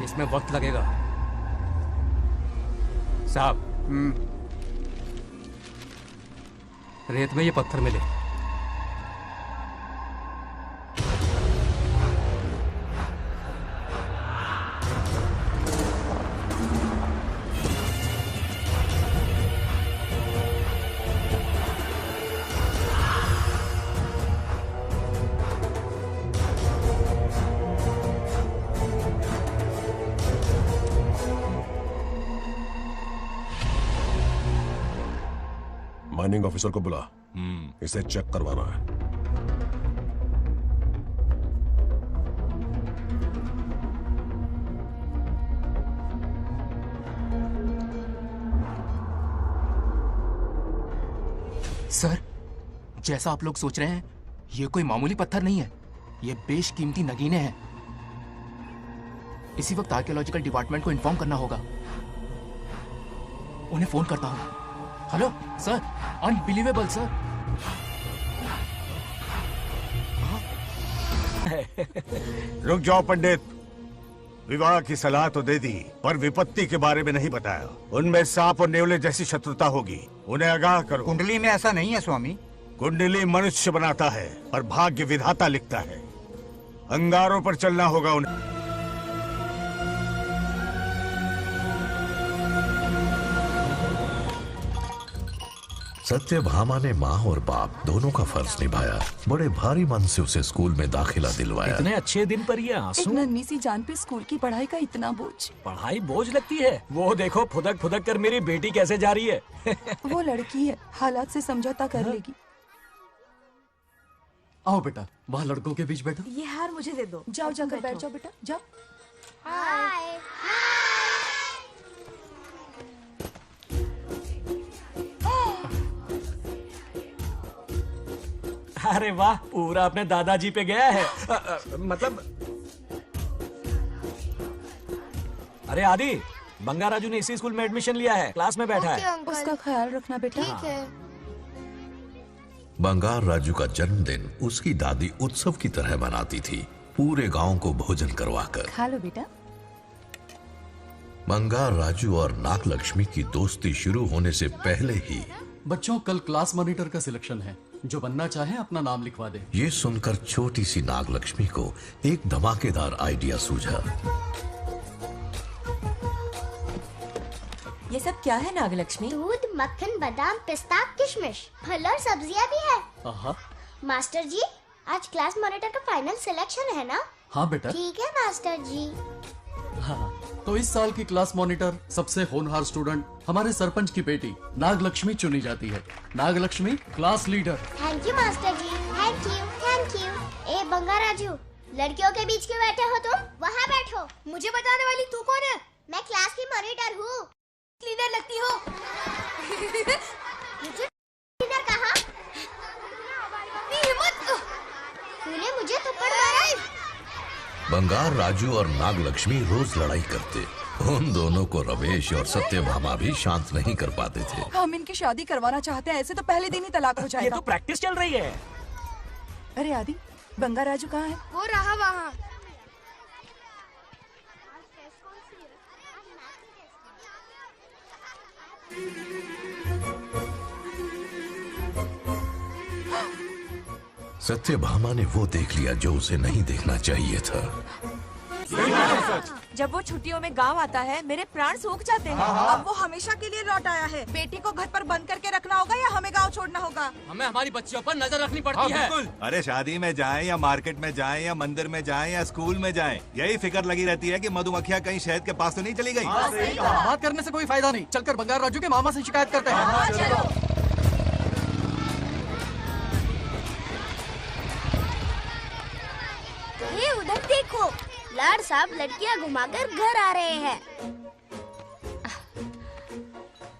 इसमें वक्त लगेगा साहब। रेत में ये पत्थर मिले। माइनिंग ऑफिसर को बुला, इसे चेक करवाना है। सर, जैसा आप लोग सोच रहे हैं, ये कोई मामूली पत्थर नहीं है। ये बेशकीमती नगीने हैं। इसी वक्त आर्कियोलॉजिकल डिपार्टमेंट को इन्फॉर्म करना होगा। उन्हें फोन करता हूं। Hello sir, unbelievable sir. रुक जाओ पंडित, विवाह की सलाह तो दे दी पर विपत्ति के बारे में नहीं बताया। उनमें सांप और नेवले जैसी शत्रुता होगी, उन्हें आगाह करो। कुंडली में ऐसा नहीं है स्वामी। कुंडली मनुष्य बनाता है पर भाग्य विधाता लिखता है। अंगारों पर चलना होगा उन्हें। सत्यभामा ने माँ और बाप दोनों का फर्ज निभाया। बड़े भारी मन से उसे स्कूल में दाखिला दिलवाया। इतने अच्छे दिन पर ये आंसू। एक नन्ही सी जान पे स्कूल की पढ़ाई का इतना बोझ। पढ़ाई बोझ लगती है? वो देखो फुदक फुदक कर मेरी बेटी कैसे जा रही है। वो लड़की है, हालात से समझौता कर लेगी। आओ बेटा, वहाँ लड़कों के बीच बैठो। ये हार मुझे दे दो। जाओ जाकर बैठ जाओ बेटा, जाओ। हाय। अरे वाह, पूरा अपने दादाजी पे गया है। मतलब अरे आदि, बंगाराजू ने इसी स्कूल में एडमिशन लिया है, क्लास में बैठा है। उसका ख्याल रखना बेटा। ठीक है। बंगार राजू का जन्मदिन उसकी दादी उत्सव की तरह मनाती थी, पूरे गांव को भोजन करवाकर। खा लो बेटा। बंगार राजू और नागलक्ष्मी की दोस्ती शुरू होने से पहले ही बच्चों, कल क्लास मॉनिटर का सिलेक्शन है। जो बनना चाहे अपना नाम लिखवा दे। ये सुनकर छोटी सी नागलक्ष्मी को एक धमाकेदार आइडिया सूझा। ये सब क्या है नागलक्ष्मी? दूध, मक्खन, बादाम, पिस्ता, किशमिश, फल और सब्जियां भी है। आहा। मास्टर जी, आज क्लास मॉनिटर का फाइनल सिलेक्शन है ना? हाँ बेटा। ठीक है मास्टर जी। हाँ, तो इस साल की क्लास मॉनिटर सबसे होनहार स्टूडेंट हमारे सरपंच की बेटी नागलक्ष्मी चुनी जाती है। Nagalakshmi class leader. Thank you master ji, thank you thank you. ए बंगाराजू, लड़कियों के बीच क्यों बैठे हो तुम? वहाँ बैठो। मुझे बताने वाली तू कौन है? मैं क्लास की मॉनिटर हूँ। लीडर लगती हो। मुझे लीडर कहा? तूने मुझे थप्पड़ मारा। बंगार राजू और नागलक्ष्मी रोज लड़ाई करते। उन दोनों को रमेश और सत्यभामा भी शांत नहीं कर पाते थे। हम इनकी शादी करवाना चाहते हैं, ऐसे तो पहले दिन ही तलाक हो जाएगा। ये तो प्रैक्टिस चल रही है। अरे आदि, बंगाराजू कहाँ है? वो रहा वहाँ। सत्यभामा ने वो देख लिया जो उसे नहीं देखना चाहिए था। जब वो छुट्टियों में गांव आता है, मेरे प्राण सूख जाते हैं। अब वो हमेशा के लिए लौट आया है। बेटी को घर पर बंद करके रखना होगा या हमें गांव छोड़ना होगा? हमें हमारी बच्चियों पर नजर रखनी पड़ती है। अरे शादी में जाएं या मार्केट में जाएं या मंदिर में जाएं या स्कूल में जाएं, यही फिक्र लगी रहती है कि मधुमक्खियाँ कहीं शहद के पास तो नहीं चली गई। बात करने से कोई फायदा नहीं। चलकर बंगार राजू के मामा से शिकायत करते हैं। ये उधर देखो, लाड साहब लड़कियां घुमाकर घर आ रहे हैं।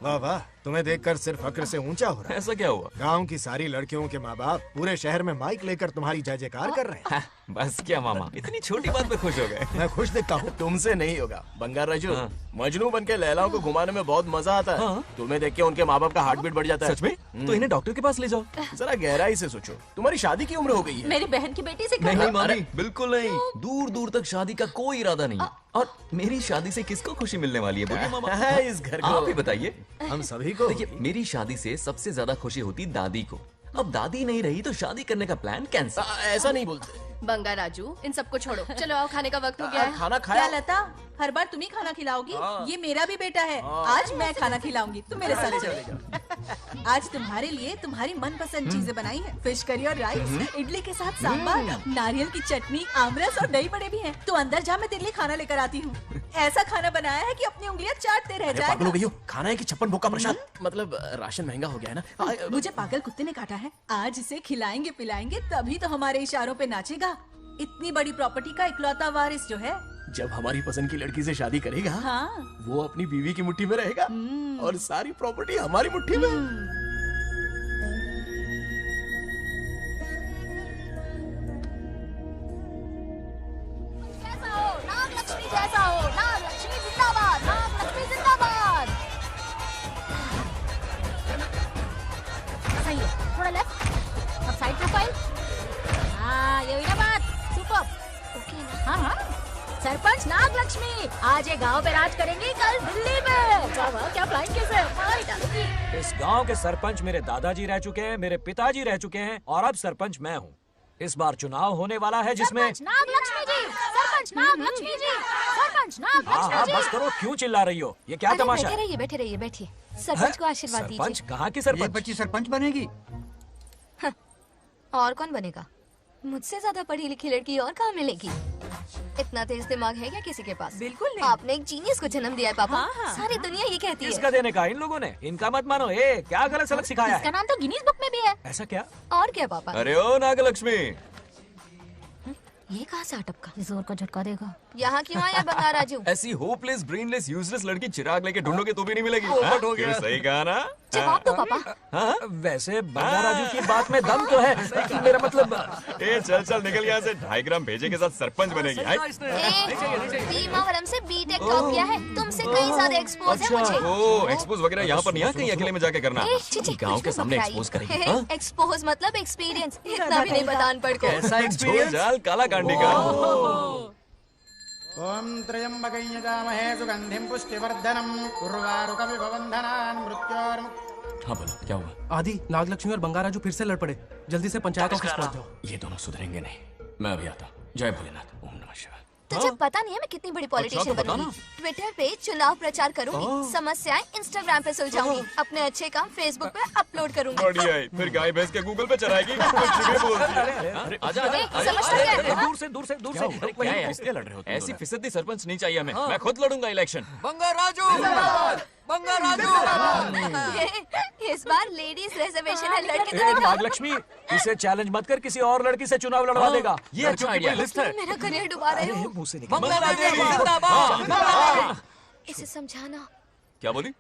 वाह वाह, तुम्हें देखकर सिर्फ फक्र से ऊंचा हो रहा है। ऐसा क्या हुआ? गांव की सारी लड़कियों के माँ बाप पूरे शहर में माइक लेकर तुम्हारी जय जयकार कर रहे हैं। बस क्या मामा, इतनी छोटी बात पे खुश हो गए। मैं खुश दिखता हूँ। तुमसे नहीं होगा बंगार राजू। हाँ। मजनू बन के लैलाओं को घुमाने में बहुत मजा आता है। हाँ। तुम्हें देख के उनके माँ बाप का हार्ट बीट बढ़ जाता है। सच में? तो इन्हें डॉक्टर के पास ले जाओ। जरा गहराई से सोचो, तुम्हारी शादी की उम्र हो गई है। मेरी बहन की बेटी से नहीं मामी, बिल्कुल नहीं। दूर दूर तक शादी का कोई इरादा नहीं है। और मेरी शादी से किसको खुशी मिलने वाली है बोलिए मामा? है इस घर को। आप ही बताइए। हम सभी को। देखिए, मेरी शादी से सबसे ज्यादा खुशी होती दादी को। अब दादी नहीं रही तो शादी करने का प्लान कैंसिल। ऐसा नहीं बोलते। बंगा राजू, इन सबको छोड़ो, चलो आओ, खाने का वक्त हो गया है। खाना क्या खाया? लता, हर बार तुम ही खाना खिलाओगी? ये मेरा भी बेटा है। आज मैं खाना खिलाऊंगी, तुम मेरे साथ चलो। आज तुम्हारे लिए तुम्हारी मनपसंद चीजें बनाई है। फिश करी और राइस, इडली के साथ सांभर, नारियल की चटनी, आमरस और दही बड़े भी हैं। तो अंदर जा, मैं तेरे लिए खाना लेकर आती हूँ। ऐसा खाना बनाया है कि अपनी उंगलियां चाटते रह पागल हो जाएगा। गई हो? खाना है कि 56 भोग का प्रसाद? मतलब राशन महंगा हो गया है ना। मुझे पागल कुत्ते ने काटा है। आज इसे खिलाएंगे पिलाएंगे तभी तो हमारे इशारों पे नाचेगा। इतनी बड़ी प्रॉपर्टी का इकलौता वारिस जो है। जब हमारी पसंद की लड़की से शादी करेगा, हाँ। वो अपनी बीवी की मुट्ठी में रहेगा और सारी प्रॉपर्टी हमारी मुट्ठी में। जैसा हो, नागलक्ष्मी जैसा हो, नागलक्ष्मी जिंदाबाद, नागलक्ष्मी जिंदाबाद। सही है, थोड़ा लेफ्ट, अब साइड प्रोफाइल। हाँ, ये हुई ना बात, सुपर। ओके, हाँ हाँ। सरपंच नागलक्ष्मी आज ये गांव पे राज करेंगी, कल दिल्ली में। वाह, क्या फ्लाइंग किस है, मार डालूंगी। इस गांव के सरपंच मेरे दादाजी रह चुके हैं, मेरे पिताजी रह चुके हैं और अब सरपंच मैं हूँ। इस बार चुनाव होने वाला है जिसमें सरपंच नागलक्ष्मी जी, सरपंच नागलक्ष्मी जी, सरपंच हाँ नागलक्ष्मी हाँ जी। बस करो, क्यों चिल्ला रही हो? ये क्या तमाशा बैठे है? रहिए, बैठे रहिए, बैठिए। सरपंच को आशीर्वाद सरपंच दीजिए। कहाँ की सरपंच? बच्ची सरपंच बनेगी। और कौन बनेगा? मुझसे ज्यादा पढ़ी लिखी लड़की और कहाँ मिलेगी? इतना तेज दिमाग है क्या किसी के पास? बिल्कुल नहीं। आपने एक जीनियस को जन्म दिया है पापा। हाँ, हाँ। सारी दुनिया ये कहती है। किसका देने का? इन लोगों ने। इनका मत मानो। ए, क्या गलत सलत सिखाया इसका है? नाम तो गिनीज बुक में भी है। ऐसा क्या? और क्या पापा? अरे ओ नागलक्ष्मी, ये कहाँ से अटपका? जोर का झटका देगा। यहाँ क्यों आया बंगार राजू? ऐसी होपलेस ब्रेनलेस यूजलेस लड़की चिराग लेके ढूंढोगे तो भी नहीं मिलेगी। पोपट हो गया। सही कहा ना? जवाब दो पापा। हाँ? वैसे बंगार राजू की बात में दम तो है, लेकिन मेरा मतलब ए चल चल निकल यहाँ से। 2.5 ग्राम भेजे के साथ सरपंच बनेगी। भीमावरम से बीटेक टॉप किया है, तुमसे कहीं ज्यादा एक्सपोज है मुझे। ओ एक्सपोज वगैरह यहाँ पर नहीं है, कहीं अकेले में जाके करना। ए, छी, छी, गांव कुछ के भी सामने मत एक्सपोज कराइए। करेगी। हाँ? एक्सपोज मतलब एक्सपीरियंस, इतना भी नहीं पता अनपढ़ को। ऐसा एक्सपीरियंस जाल काला कांडी का। ओम त्र्यंबकं यजामहे सुगंधिं पुष्टिवर्धनम् उर्वारुकमिव बन्धनान् मृत्योर्मुक्तिः। हाँ बोलो, क्या हुआ? आदि, नागलक्ष्मी और बंगार राजू फिर से लड़ पड़े। जल्दी से पंचायत ऑफिस पहुंच जाओ। ये दोनों सुधरेंगे नहीं। मैं अभी आता हूँ। जय भोलेनाथ। ओम नमः शिवाय। तुझे पता नहीं है मैं कितनी बड़ी पॉलिटिशियन तो बता बनूंगी। ट्विटर पे चुनाव प्रचार करूंगी, समस्याएं इंस्टाग्राम पे सुलझाऊंगी, अपने अच्छे काम फेसबुक पे अपलोड करूंगी। बढ़िया है। फिर गाय भैंस के गूगल पे चराएगी। कुछ भी बोलती है। अरे आजा ए, समझता क्या है? दूर से दूर से दूर से। क्या है? किसके लड़ रहे हो? ऐसी फिसदी सरपंच नहीं चाहिए हमें। मैं खुद लड़ूंगा इलेक्शन। बंगार राजू, बंगार इस बार लेडीज रिजर्वेशन है, लड़के तो ए, दिखाओ। नागलक्ष्मी, इसे चैलेंज मत कर, किसी और लड़की से चुनाव लड़वा देगा। ये अच्छा आइडिया लिस्ट है। मेरा करियर डुबा रहे हो। मुंह से इसे समझाना। क्या बोली?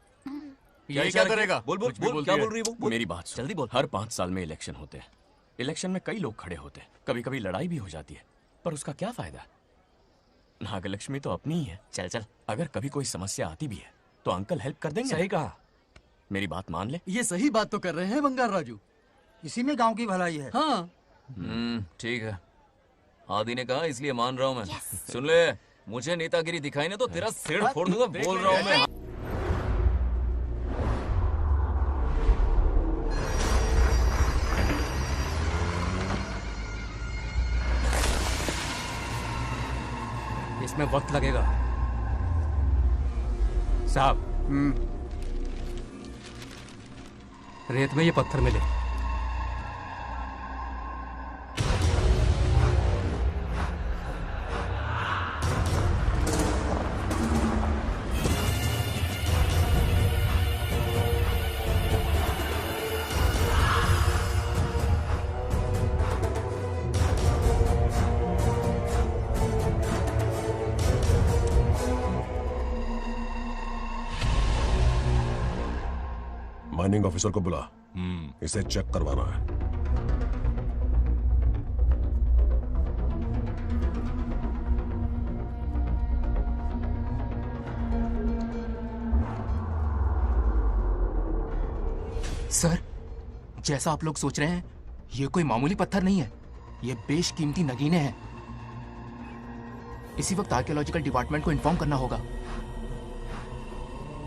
ये क्या करेगा? बोल बोल बोल, क्या बोल रही है वो? मेरी बात सुन। जल्दी बोल। हर 5 साल में इलेक्शन होते हैं। इलेक्शन में कई लोग खड़े होते हैं, कभी कभी लड़ाई भी हो जाती है, पर उसका क्या फायदा? नागलक्ष्मी तो अपनी ही है। चल चल, अगर कभी कोई समस्या आती भी है तो अंकल हेल्प कर देंगे। सही कहा। मेरी बात मान ले। ये सही बात तो कर रहे हैं बंगार राजू। इसी में गांव की भलाई है। हाँ, ठीक है। आदि ने कहा इसलिए मान रहा हूँ मैं। सुन ले, मुझे नेतागिरी दिखाई ना तो तेरा सिर फोड़ दूंगा। बोल रहा हूँ मैं। इसमें वक्त लगेगा साहब। रेत में ये पत्थर मिले। माइनिंग ऑफिसर को बुला। इसे चेक करवाना है। सर, जैसा आप लोग सोच रहे हैं, ये कोई मामूली पत्थर नहीं है। ये बेशकीमती नगीने हैं। इसी वक्त आर्कियोलॉजिकल डिपार्टमेंट को इन्फॉर्म करना होगा।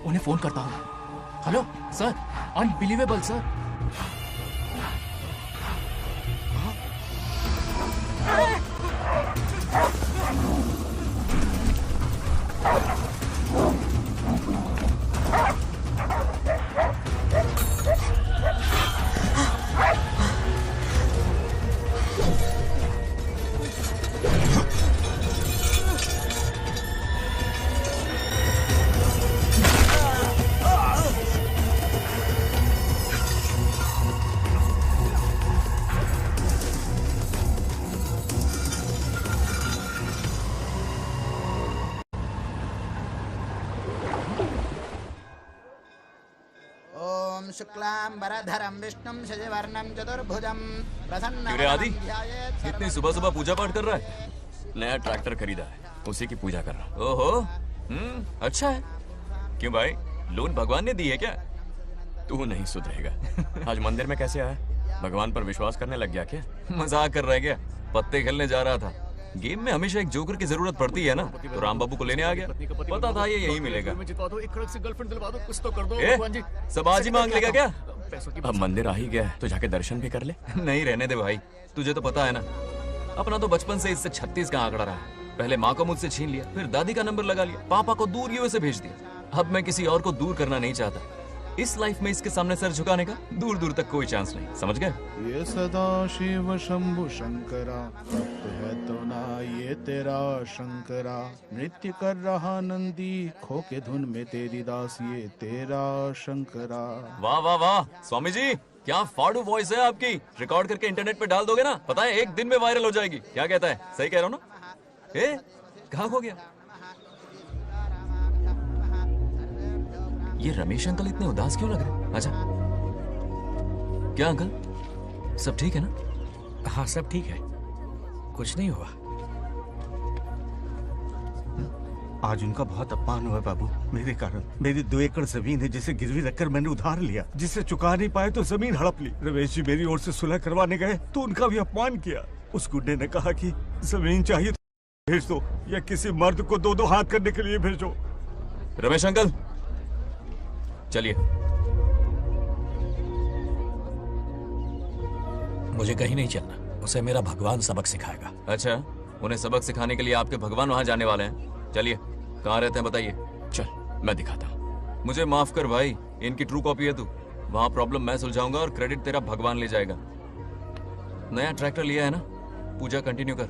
उन्हें फोन करता हूं। Hello sir, unbelievable sir. शुक्लांबरधरं विष्णुं शशिवर्णं चतुर्भुजं क्यों रे आदि, इतनी सुबह सुबह पूजा पाठ कर रहा है? नया ट्रैक्टर खरीदा है, उसी की पूजा कर रहा हूँ। ओहो, अच्छा है। क्यों भाई, लोन भगवान ने दी है क्या? तू नहीं सुधरेगा। आज मंदिर में कैसे आया? भगवान पर विश्वास करने लग गया क्या? मजाक कर रहा है क्या? पत्ते खेलने जा रहा था। गेम में हमेशा एक जोकर की जरूरत पड़ती है ना, तो राम बाबू को लेने आ गया। पता था ये यही मिलेगा। सब आज ही मांग लेगा क्या? अब मंदिर आ ही गया है तो जाके दर्शन भी कर ले। नहीं रहने दे भाई, तुझे तो पता है ना, अपना तो बचपन से इससे 36 का आंकड़ा रहा है। पहले माँ को मुझसे छीन लिया, फिर दादी का नंबर लगा लिया, पापा को दूर यूएसए भेज दिया। अब मैं किसी और को दूर करना नहीं चाहता। इस लाइफ में इसके सामने सर झुकाने का दूर दूर तक कोई चांस नहीं, समझ गए? ये सदा शिव शंभु शंकरा, तप है तो ना ये तेरा शंकरा। नृत्य कर रहा नंदी, खो के धुन में तेरी दास, ये तेरा शंकरा। वाह वाह वाह, स्वामी जी क्या फाड़ू वॉइस है आपकी। रिकॉर्ड करके इंटरनेट पे डाल दोगे ना, पता है 1 दिन में वायरल हो जाएगी। क्या कहता है, सही कह रहा हूँ ना? कहाँ खो गया ये रमेश अंकल? इतने उदास क्यों लग रहे? अच्छा, क्या अंकल, सब ठीक है ना? हाँ सब ठीक है, कुछ नहीं हुआ। आज उनका बहुत अपमान हुआ बाबू, मेरे कारण। मेरी 2 एकड़ जमीन है जिसे गिरवी रखकर मैंने उधार लिया, जिसे चुका नहीं पाए तो जमीन हड़प ली। रमेश जी मेरी ओर से सुलह करवाने गए तो उनका भी अपमान किया। उस गुड्डे ने कहा कि जमीन चाहिए तो भेज दो, या किसी मर्द को 2-2 हाथ करने के लिए भेजो। रमेश अंकल चलिए। मुझे कहीं नहीं चलना, उसे मेरा भगवान सबक सिखाएगा। अच्छा, उन्हें सबक सिखाने के लिए आपके भगवान वहां जाने वाले हैं? चलिए, कहाँ रहते हैं बताइए। चल मैं दिखाता हूँ। मुझे माफ कर भाई, इनकी ट्रू कॉपी है तू। वहां प्रॉब्लम मैं सुलझाऊंगा और क्रेडिट तेरा भगवान ले जाएगा। नया ट्रैक्टर लिया है ना, पूजा कंटिन्यू कर।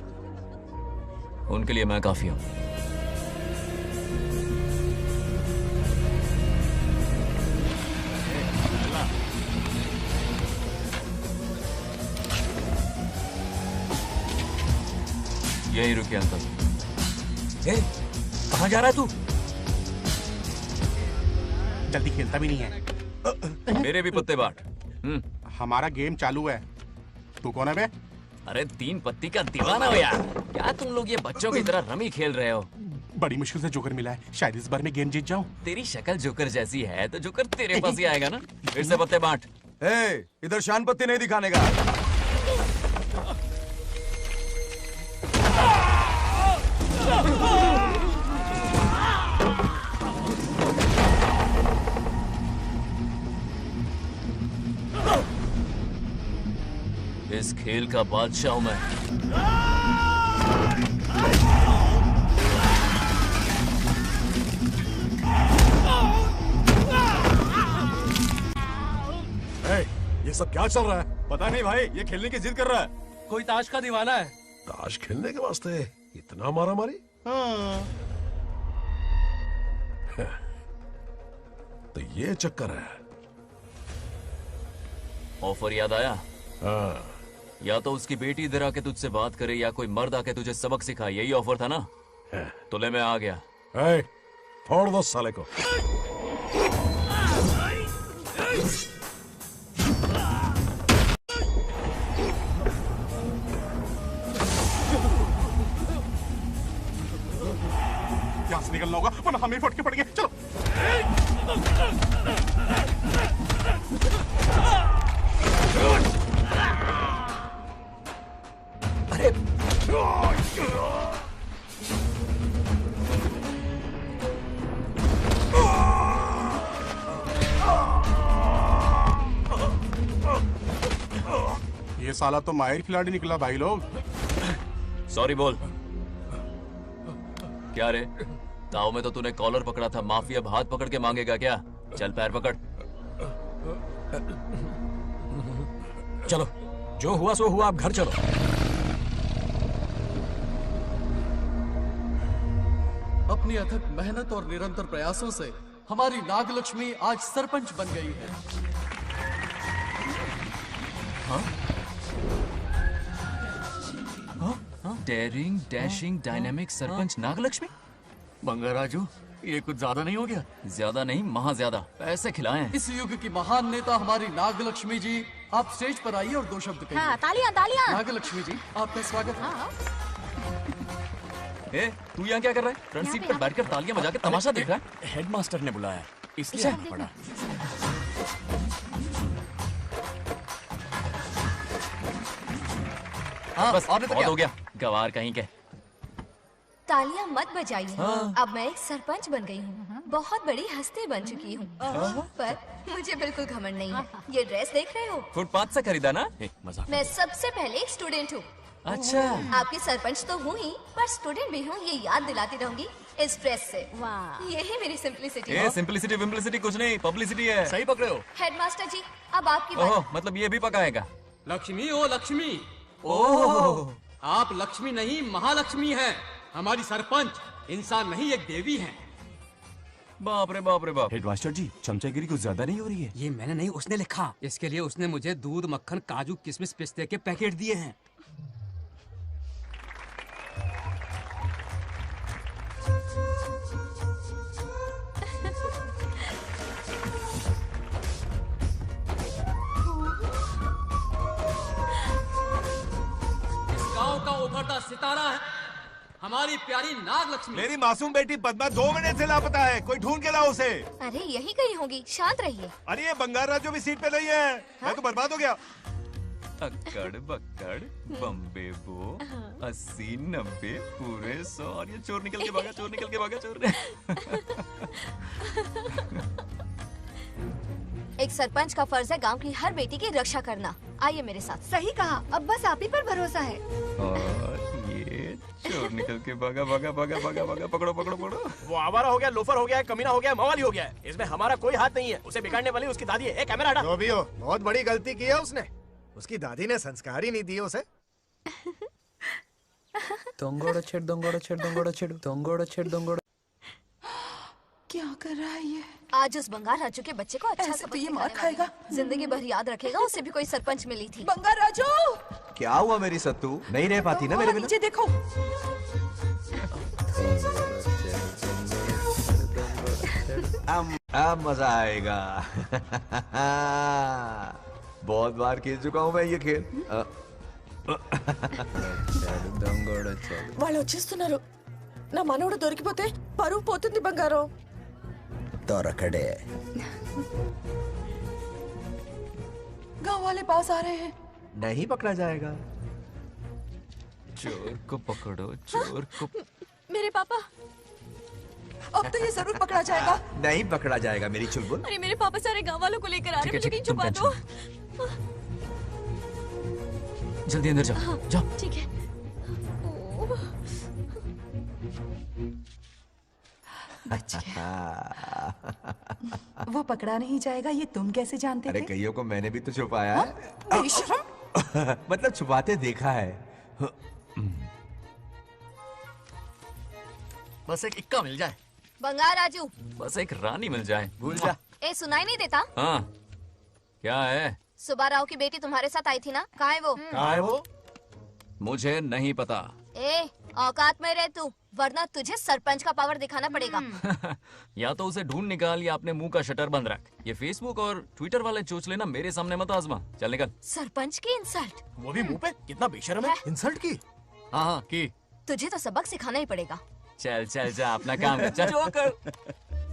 उनके लिए मैं काफी हूँ। यही रुके अंकल। कहाँ जा रहा है तू? जल्दी खेलता भी नहीं है। मेरे भी पत्ते बांट। हमारा गेम चालू है। तू कौन है बे? अरे 3 पत्ती का दीवाना हो यार। क्या तुम लोग ये बच्चों की तरह रमी खेल रहे हो? बड़ी मुश्किल से जोकर मिला है, शायद इस बार में गेम जीत जाऊं। तेरी शक्ल जोकर जैसी है तो जोकर तेरे पास ही आएगा ना। फिर से पत्ते बांट। इधर शान पत्ती नहीं दिखाने का। इस खेल का बादशाह हूं मैं। ये सब क्या चल रहा है? पता नहीं भाई, ये खेलने की जिद कर रहा है। कोई ताश का दीवाना है। ताश खेलने के वास्ते इतना मारा मारी? तो ये चक्कर है। ऑफर याद आया? हाँ। या तो उसकी बेटी इधर आके तुझसे बात करे, या कोई मर्द आके तुझे सबक सिखाए। यही ऑफर था ना? तो ले मैं आ गया। फोड़ दो साले को। होगा वरना हमें फटके पड़ेंगे। चलो अरे ये साला तो माहिर खिलाड़ी निकला भाई लोग। सॉरी बोल। क्या रे, ताऊ में तो तूने कॉलर पकड़ा था, माफी अब हाथ पकड़ के मांगेगा क्या? चल पैर पकड़। चलो, जो हुआ सो हुआ, आप घर चलो। अपनी अथक मेहनत और निरंतर प्रयासों से हमारी नागलक्ष्मी आज सरपंच बन गई है। Daring dashing dynamic sarpanch Nagalakshmi. Bangaraju, ये कुछ ज्यादा नहीं हो गया? ज्यादा नहीं, महा ज्यादा। पैसे खिलाए हैं। इस युग की महान नेता हमारी नागलक्ष्मी जी, आप स्टेज पर आइए और 2 शब्द कहिए। हाँ, तालियां तालियां। नागलक्ष्मी जी, आपका स्वागत है। ए, तू यहाँ क्या कर रहा है? फ्रंट सीट पर बैठकर तालियां बजा के तमाशा देख रहा है? हेडमास्टर ने बुलाया, इसलिए आना पड़ा। बस बहुत हो गया, गवार कहीं के। तालियां मत बजाइए। हाँ। अब मैं एक सरपंच बन गई हूँ, बहुत बड़ी हस्ती बन चुकी हूँ। पर मुझे बिल्कुल घमंड नहीं है। ये ड्रेस देख रहे हो? फुटपाथ से खरीदा ना? मजाक। मैं सबसे पहले एक स्टूडेंट हूँ। अच्छा। आपकी सरपंच तो हूँ ही, पर स्टूडेंट भी हूँ, ये याद दिलाती रहूंगी इस ड्रेस से। यही मेरी सिंपलिसिटी है। सिंपलिसिटी विम्पलिसिटी कुछ नहीं, पब्लिसिटी है। सही पकड़े हो। हेडमास्टर जी, अब आपकी बारी। ओह, मतलब ये भी पकाएगा? लक्ष्मी, ओ लक्ष्मी। ओह, आप लक्ष्मी नहीं, महालक्ष्मी हैं। हमारी सरपंच इंसान नहीं, एक देवी हैं। बाप रे बाप रे बाप। हेडमास्टर जी, चमचागिरी कुछ ज्यादा नहीं हो रही है? ये मैंने नहीं, उसने लिखा। इसके लिए उसने मुझे दूध, मक्खन, काजू, किशमिश, पिस्ते के पैकेट दिए हैं। इस गांव का उभरता सितारा है हमारी प्यारी नागलक्ष्मी। मेरी मासूम बेटी पद्मा 2 महीने से लापता है, कोई ढूंढ के लाओ उसे। अरे यही कहीं होगी, शांत रहिए। अरे ये बंगार राजू भी सीट पे नहीं है। मैं तो बर्बाद हो गया। अक्कड़ बक्कड़ बम्बे बो 80 90 पूरे 100 और ये चोर निकल के भागा, चोर निकल के भागा, चोर। एक सरपंच का फर्ज है गांव की हर बेटी की रक्षा करना। आइए मेरे साथ। सही कहा, अब बस आप ही पर भरोसा है। और ये चोर निकल के भागा भागा भागा भागा भागा, पकड़ो पकड़ो पकड़ो। वो आवारा हो गया, लोफर हो गया, कमीना हो गया, मवाली हो गया। इसमें हमारा कोई हाथ नहीं है। उसे बिगाड़ने वाली उसकी दादी है। कैमरा हटा। जो भी हो, बहुत बड़ी गलती की है उसने। उसकी दादी ने संस्कार ही नहीं दिए उसे। दंगोड़ा छेड़ दंगोड़ा छेड़ दंगोड़ा छेड़ दंगोड़ा छेड़ दंगोड़ा। क्या कर रहा है ये? आज उस बंगार राजू के बच्चे को अच्छा ऐसे तो ये मार खाएगा। जिंदगी भर याद रखेगा। उसे भी कोई सरपंच मिली थी। बंगार राजू, क्या हुआ मेरी सत्तू? नहीं रह पाती ना मेरे बिना? नीचे देखो। अब मजा आएगा। बहुत बार खेल चुका हूँ मैं ये खेल। వాళ్ళు వచ్చేస్తున్నారు. నా మనవడు దొరికిపోతే పరువు పోతుంది బంగారం. दौरकड़े। गांव वाले पास आ रहे हैं। नहीं पकड़ा जाएगा। चोर को पकड़ो, चोर को। मेरे पापा, अब तो ये जरूर पकड़ा जाएगा। नहीं पकड़ा जाएगा मेरी चुलबुल। अरे मेरे पापा सारे गांव वालों को लेकर आ रहे हैं, मुझे कहीं छुपा दो। जल्दी अंदर जाओ, जाओ। ठीक है। वो पकड़ा नहीं जाएगा, ये तुम कैसे जानते अरे थे? कईयों को मैंने भी तो छुपाया है। बेशरम। मतलब छुपाते देखा है। बस एक इक्का मिल जाए। बंगार राजू, बस एक रानी मिल जाए, भूल जा। ए सुनाई नहीं देता? हाँ, क्या है? सुबह राव की बेटी तुम्हारे साथ आई थी ना? कहाँ है वो? कहाँ है वो? मुझे नहीं पता। ए औकात में रह तू, वरना तुझे सरपंच का पावर दिखाना पड़ेगा। या तो उसे ढूंढ निकाल या अपने मुंह का शटर बंद रख। ये फेसबुक और ट्विटर वाले चोच लेना मेरे सामने मत आजमा। चल निकल। सरपंच की इंसल्ट। वो भी मुंह पे? कितना बेशर्म है। इंसल्ट की? हाँ हाँ की। तुझे तो सबक सिखाना ही पड़ेगा। चल चल जा अपना काम कर, चल जो कर।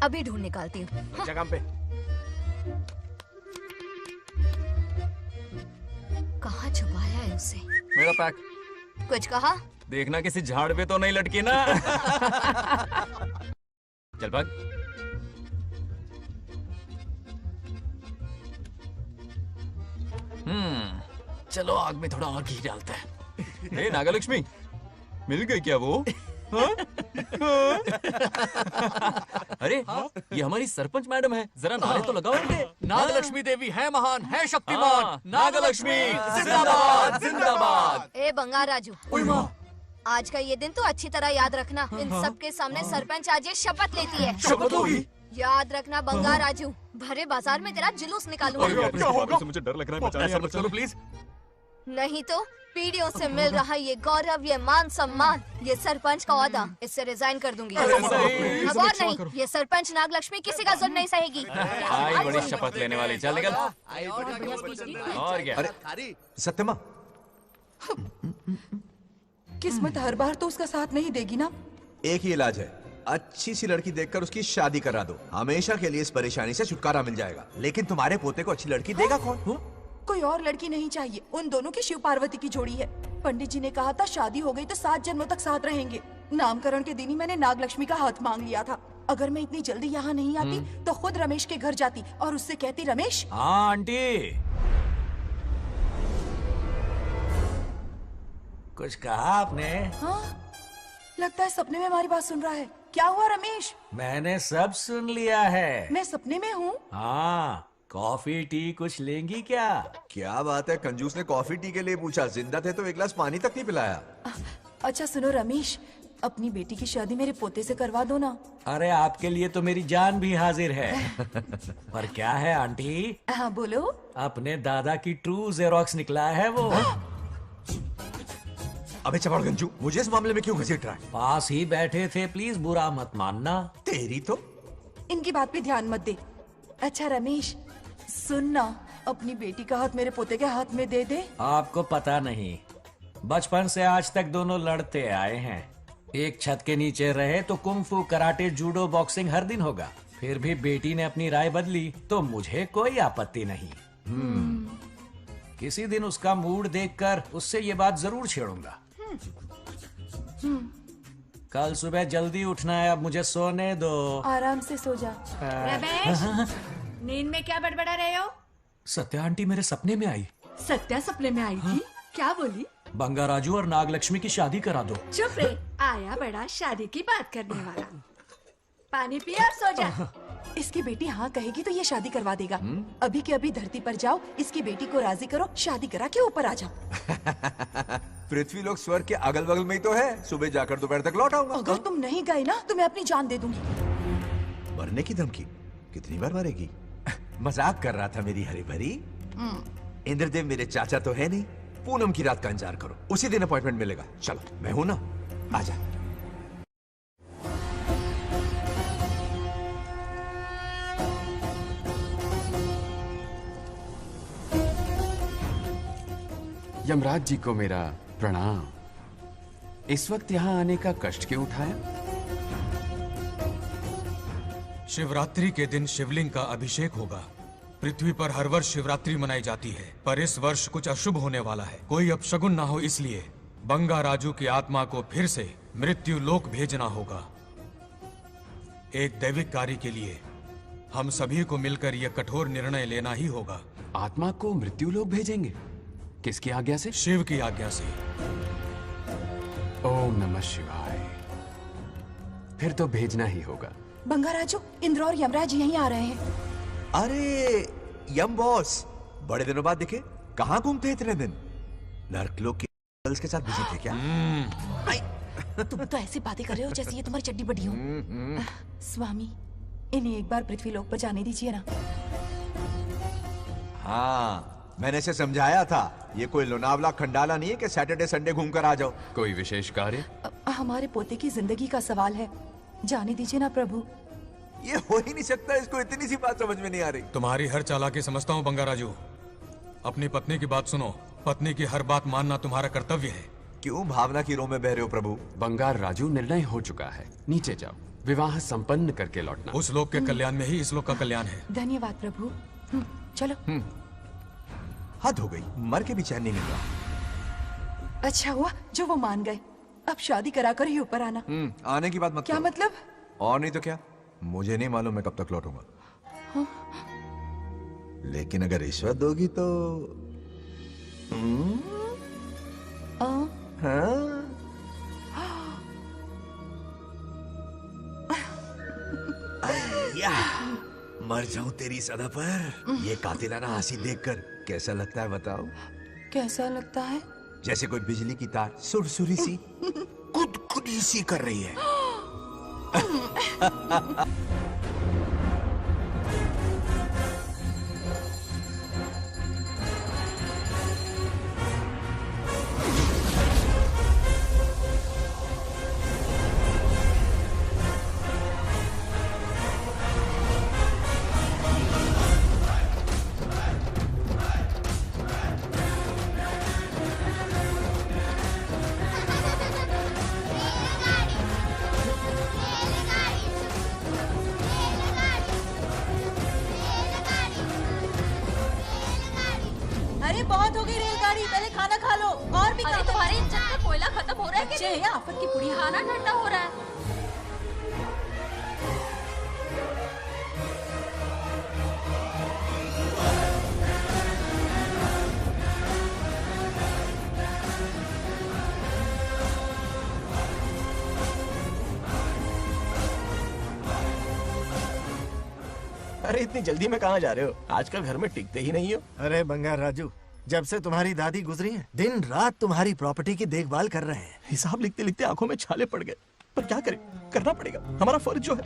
अभी ढूंढ निकालती हूँ। अच्छा काम पे। कहाँ छुपाया है उसे? मेरा पैक। कुछ कहा? देखना किसी झाड़ पे तो नहीं लटकी ना। चल भाग। चलो आग में थोड़ा और घी डालते हैं। हे नागलक्ष्मी, मिल गई क्या वो? हाँ? अरे ये हमारी सरपंच मैडम है, जरा नारे तो लगाओ इनके। नागलक्ष्मी देवी है महान, है शक्तिमान। नागलक्ष्मी जिंदाबाद जिंदाबाद। ए बंगार राजू, आज का ये दिन तो अच्छी तरह याद रखना। इन सब के सामने सरपंच आज ये शपथ लेती है। शपथ होगी? याद रखना बंगार राजू, भरे बाजार में तेरा जुलूस निकालूंगा। क्या होगा? मुझे डर लग रहा है, बचाने चलो प्लीज। नहीं तो पीढ़ियों से मिल रहा ये गौरव, ये मान सम्मान, ये सरपंच का ओहदा, इससे रिजाइन कर दूंगी। अब और नहीं, ये सरपंच नागलक्ष्मी किसी का जुल्म नहीं सहेगी। आई बड़ी शपथ लेने वाली, चल निकल। और क्या? अरे सत्यमा, किस्मत हर बार तो उसका साथ नहीं देगी ना। एक ही इलाज है, अच्छी सी लड़की देखकर उसकी शादी करा दो, हमेशा के लिए इस परेशानी से छुटकारा मिल जाएगा। लेकिन तुम्हारे पोते को अच्छी लड़की देगा कौन? कोई और लड़की नहीं चाहिए, उन दोनों की शिव पार्वती की जोड़ी है। पंडित जी ने कहा था शादी हो गई तो 7 जन्मों तक साथ रहेंगे। नामकरण के दिन ही मैंने नागलक्ष्मी का हाथ मांग लिया था। अगर मैं इतनी जल्दी यहाँ नहीं आती तो खुद रमेश के घर जाती और उससे कहती, रमेश। हाँ आंटी, कुछ कहा आपने? हाँ, लगता है सपने में हमारी बात सुन रहा है। क्या हुआ रमेश? मैंने सब सुन लिया है। मैं सपने में हूँ? हाँ, कॉफी टी कुछ लेंगी क्या? क्या बात है, कंजूस ने कॉफी टी के लिए पूछा, जिंदा थे तो एक गिलास पानी तक नहीं पिलाया। अच्छा सुनो रमेश, अपनी बेटी की शादी मेरे पोते से करवा दो ना। अरे आपके लिए तो मेरी जान भी हाजिर है। पर क्या है आंटी? हाँ बोलो। अपने दादा की ट्रू जेरोक्स निकला है वो। अबे चमाड़ गंजू, मुझे इस मामले में क्यों घसीट रहा है? पास ही बैठे थे, प्लीज बुरा मत मानना। तेरी तो इनकी बात पे ध्यान मत दे। अच्छा रमेश सुन ना, अपनी बेटी का हाथ मेरे पोते के हाथ में दे दे। आपको पता नहीं, बचपन से आज तक दोनों लड़ते आए हैं। एक छत के नीचे रहे तो कुंफू, कराटे, जूडो, बॉक्सिंग हर दिन होगा। फिर भी बेटी ने अपनी राय बदली तो मुझे कोई आपत्ति नहीं। किसी दिन उसका मूड देखकर उससे ये बात जरूर छेड़ूंगा। कल सुबह जल्दी उठना है, अब मुझे सोने दो। आराम से सो जा। रमेश, नींद में क्या बड़बड़ा रहे हो? सत्या आंटी मेरे सपने में आई। सत्या सपने में आई थी? क्या बोली? बंगा राजू और नागलक्ष्मी की शादी करा दो। चुप रे, आया बड़ा शादी की बात करने वाला। पानी पिया और सो जा। इसकी बेटी हाँ कहेगी तो ये शादी करवा देगा। अभी के अभी धरती पर जाओ, इसकी बेटी को राजी करो, शादी करा के ऊपर आ जाओ। पृथ्वी लोग स्वर्ग के अगल बगल में ही तो है, सुबह जाकर दोपहर तक लौट आऊंगा। अगर तुम नहीं गए ना तो मैं अपनी जान दे दूंगी। मरने की धमकी? कितनी बार मरेगी? मजाक कर रहा था मेरी हरी भरी। इंद्रदेव मेरे चाचा तो है नहीं। पूनम की रात का इंतजार करो, उसी दिन अपॉइंटमेंट मिलेगा। चलो मैं हूं ना, आजा। यमराज जी को मेरा प्रणाम। इस वक्त यहाँ आने का कष्ट क्यों उठाया? शिवरात्रि के दिन शिवलिंग का अभिषेक होगा। पृथ्वी पर हर वर्ष शिवरात्रि मनाई जाती है, पर इस वर्ष कुछ अशुभ होने वाला है। कोई अपशगुन ना हो, इसलिए बंगा राजू की आत्मा को फिर से मृत्यु लोक भेजना होगा। एक दैविक कार्य के लिए हम सभी को मिलकर यह कठोर निर्णय लेना ही होगा। आत्मा को मृत्यु लोक भेजेंगे? किसकी आज्ञा से? शिव की आज्ञा से। ओम नमः शिवाय। फिर तो भेजना ही होगा। बंगा राजू, इंद्र और यमराज यहीं आ रहे हैं। अरे यम बॉस, बड़े दिनों बाद दिखे। कहाँ घूमते इतने दिन? नर्कलोक के गर्ल्स के साथ बिजी थे क्या? तुम तो ऐसी बातें कर रहे हो जैसे ये तुम्हारी चड्डी बड़ी हो। स्वामी, इन्हें एक बार पृथ्वी लोक पर जाने दीजिए ना। हाँ, मैंने इसे समझाया था, ये कोई लोनावला खंडाला नहीं है कि सैटरडे संडे घूम कर आ जाओ। कोई विशेष कार्य? हमारे पोते की जिंदगी का सवाल है, जाने दीजिए ना प्रभु। ये हो ही नहीं सकता, इसको इतनी सी बात समझ में नहीं आ रही। तुम्हारी हर चालाकी समझता हूँ बंगा राजू। अपनी पत्नी की बात सुनो। पत्नी की हर बात मानना तुम्हारा कर्तव्य है। क्यों भावना की रो में बह रहे हो प्रभु? बंगार राजू, निर्णय हो चुका है, नीचे जाओ, विवाह संपन्न करके लौटना। उस लोग के कल्याण में ही इस लोग का कल्याण है। धन्यवाद प्रभु। चलो। हद हो गई, मर के भी चैन नहीं मिल रहा। अच्छा हुआ जो वो मान गए। अब शादी कराकर ही ऊपर आना। आने की बात मत क्या करो। मतलब? और नहीं तो क्या, मुझे नहीं मालूम मैं कब तक लौटूंगा। हाँ? लेकिन अगर रिश्वत दोगी तो या, मर जाऊं तेरी सदा पर। ये कातिलाना हंसी देखकर कैसा लगता है बताओ? कैसा लगता है? जैसे कोई बिजली की तार सुरसुरी सी खुद सी कर रही है। अरे बहुत हो गई रेलगाड़ी, पहले खाना खा लो। और भी अरे तुम्हारे इंजन में कोयला खत्म हो रहा है बच्चे हैं आफत की पुड़ी। खाना ठंडा हो रहा है। अरे इतनी जल्दी में कहाँ जा रहे हो? आजकल घर में टिकते ही नहीं हो। अरे बंगार राजू, जब से तुम्हारी दादी गुजरी हैं, दिन रात तुम्हारी प्रॉपर्टी की देखभाल कर रहे हैं। हिसाब लिखते लिखते आंखों में छाले पड़ गए, पर क्या करें, करना पड़ेगा, हमारा फर्ज जो है।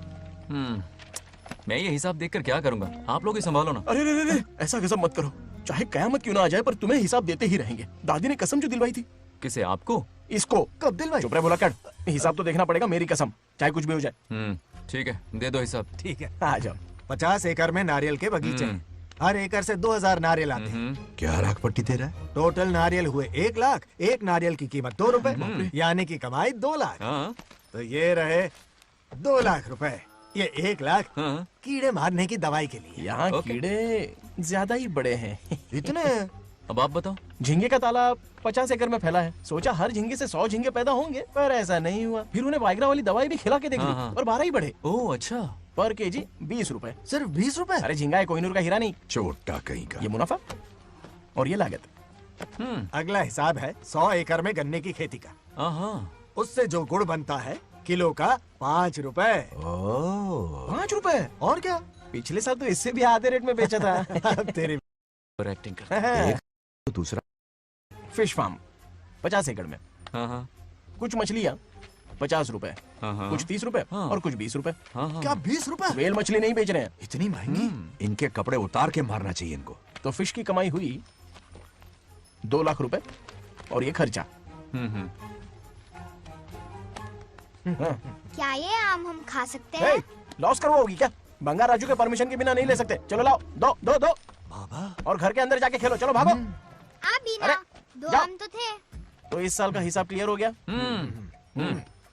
मैं ये हिसाब देखकर क्या करूंगा? आप लोग ही संभालो ना। अरे रे रे, ऐसा गजब मत करो, चाहे कयामत क्यों ना आ जाए पर तुम्हें हिसाब देते ही रहेंगे। दादी ने कसम जो दिलवाई थी। किसे? आपको? इसको कब दिलवाई? चुप रहे, बोला कर। हिसाब तो देखना पड़ेगा, मेरी कसम, चाहे कुछ भी हो जाए। ठीक है, दे दो हिसाब। ठीक है, आ जाओ। 50 एकड़ में नारियल के बगीचे हैं। हर एकड़ से 2000 नारियल आते हैं। क्या राख पट्टी दे रहा है? टोटल नारियल हुए 1 लाख। एक नारियल की कीमत 2 रुपए, यानी कि कमाई 2 लाख। तो ये रहे 2 लाख रुपए। ये 1 लाख कीड़े मारने की दवाई के लिए। यहाँ कीड़े ज्यादा ही बड़े हैं। इतने? अब आप बताओ। झींगे का तालाब 50 एकड़ में फैला है। सोचा हर झींगे से 100 झींगे पैदा होंगे, पर ऐसा नहीं हुआ। फिर उन्हें वाइग्रा वाली दवाई भी खिला के देख ली और 12 ही बढ़े। ओह अच्छा। पर केजी 20 रुपए। सिर्फ 20 रुपए? अरे झींगा है, कोहिनूर का हीरा नहीं। छोटा कहीं का। ये मुनाफा और ये लागत। अगला हिसाब है 100 एकड़ में गन्ने की खेती का। उससे जो गुड़ बनता है किलो का 5 रुपए। 5 रुपए? और क्या, पिछले साल तो इससे भी आधे रेट में बेचा था। तेरी एक्टिंग करता है। तो दूसरा फिश फार्म 50 एकड़ में। कुछ मछलियाँ 50 रुपए, कुछ 30 रुपए और कुछ 20 रुपए। क्या 20 रुपए? वेल मछली नहीं बेच रहे हैं। इतनी महंगी? इनके कपड़े उतार के मारना चाहिए इनको। तो फिश की कमाई हुई 2 लाख रुपए और ये खर्चा। क्या ये आम हम खा सकते हैं? लॉस करवाओगी क्या? बंगार राजू के परमिशन के बिना नहीं ले सकते। चलो लाओ, दो दो दो। बाबा। और घर के अंदर जाके खेलो, चलो भागो। अभी ना, 2 आम तो थे। तो इस साल का हिसाब क्लियर हो गया?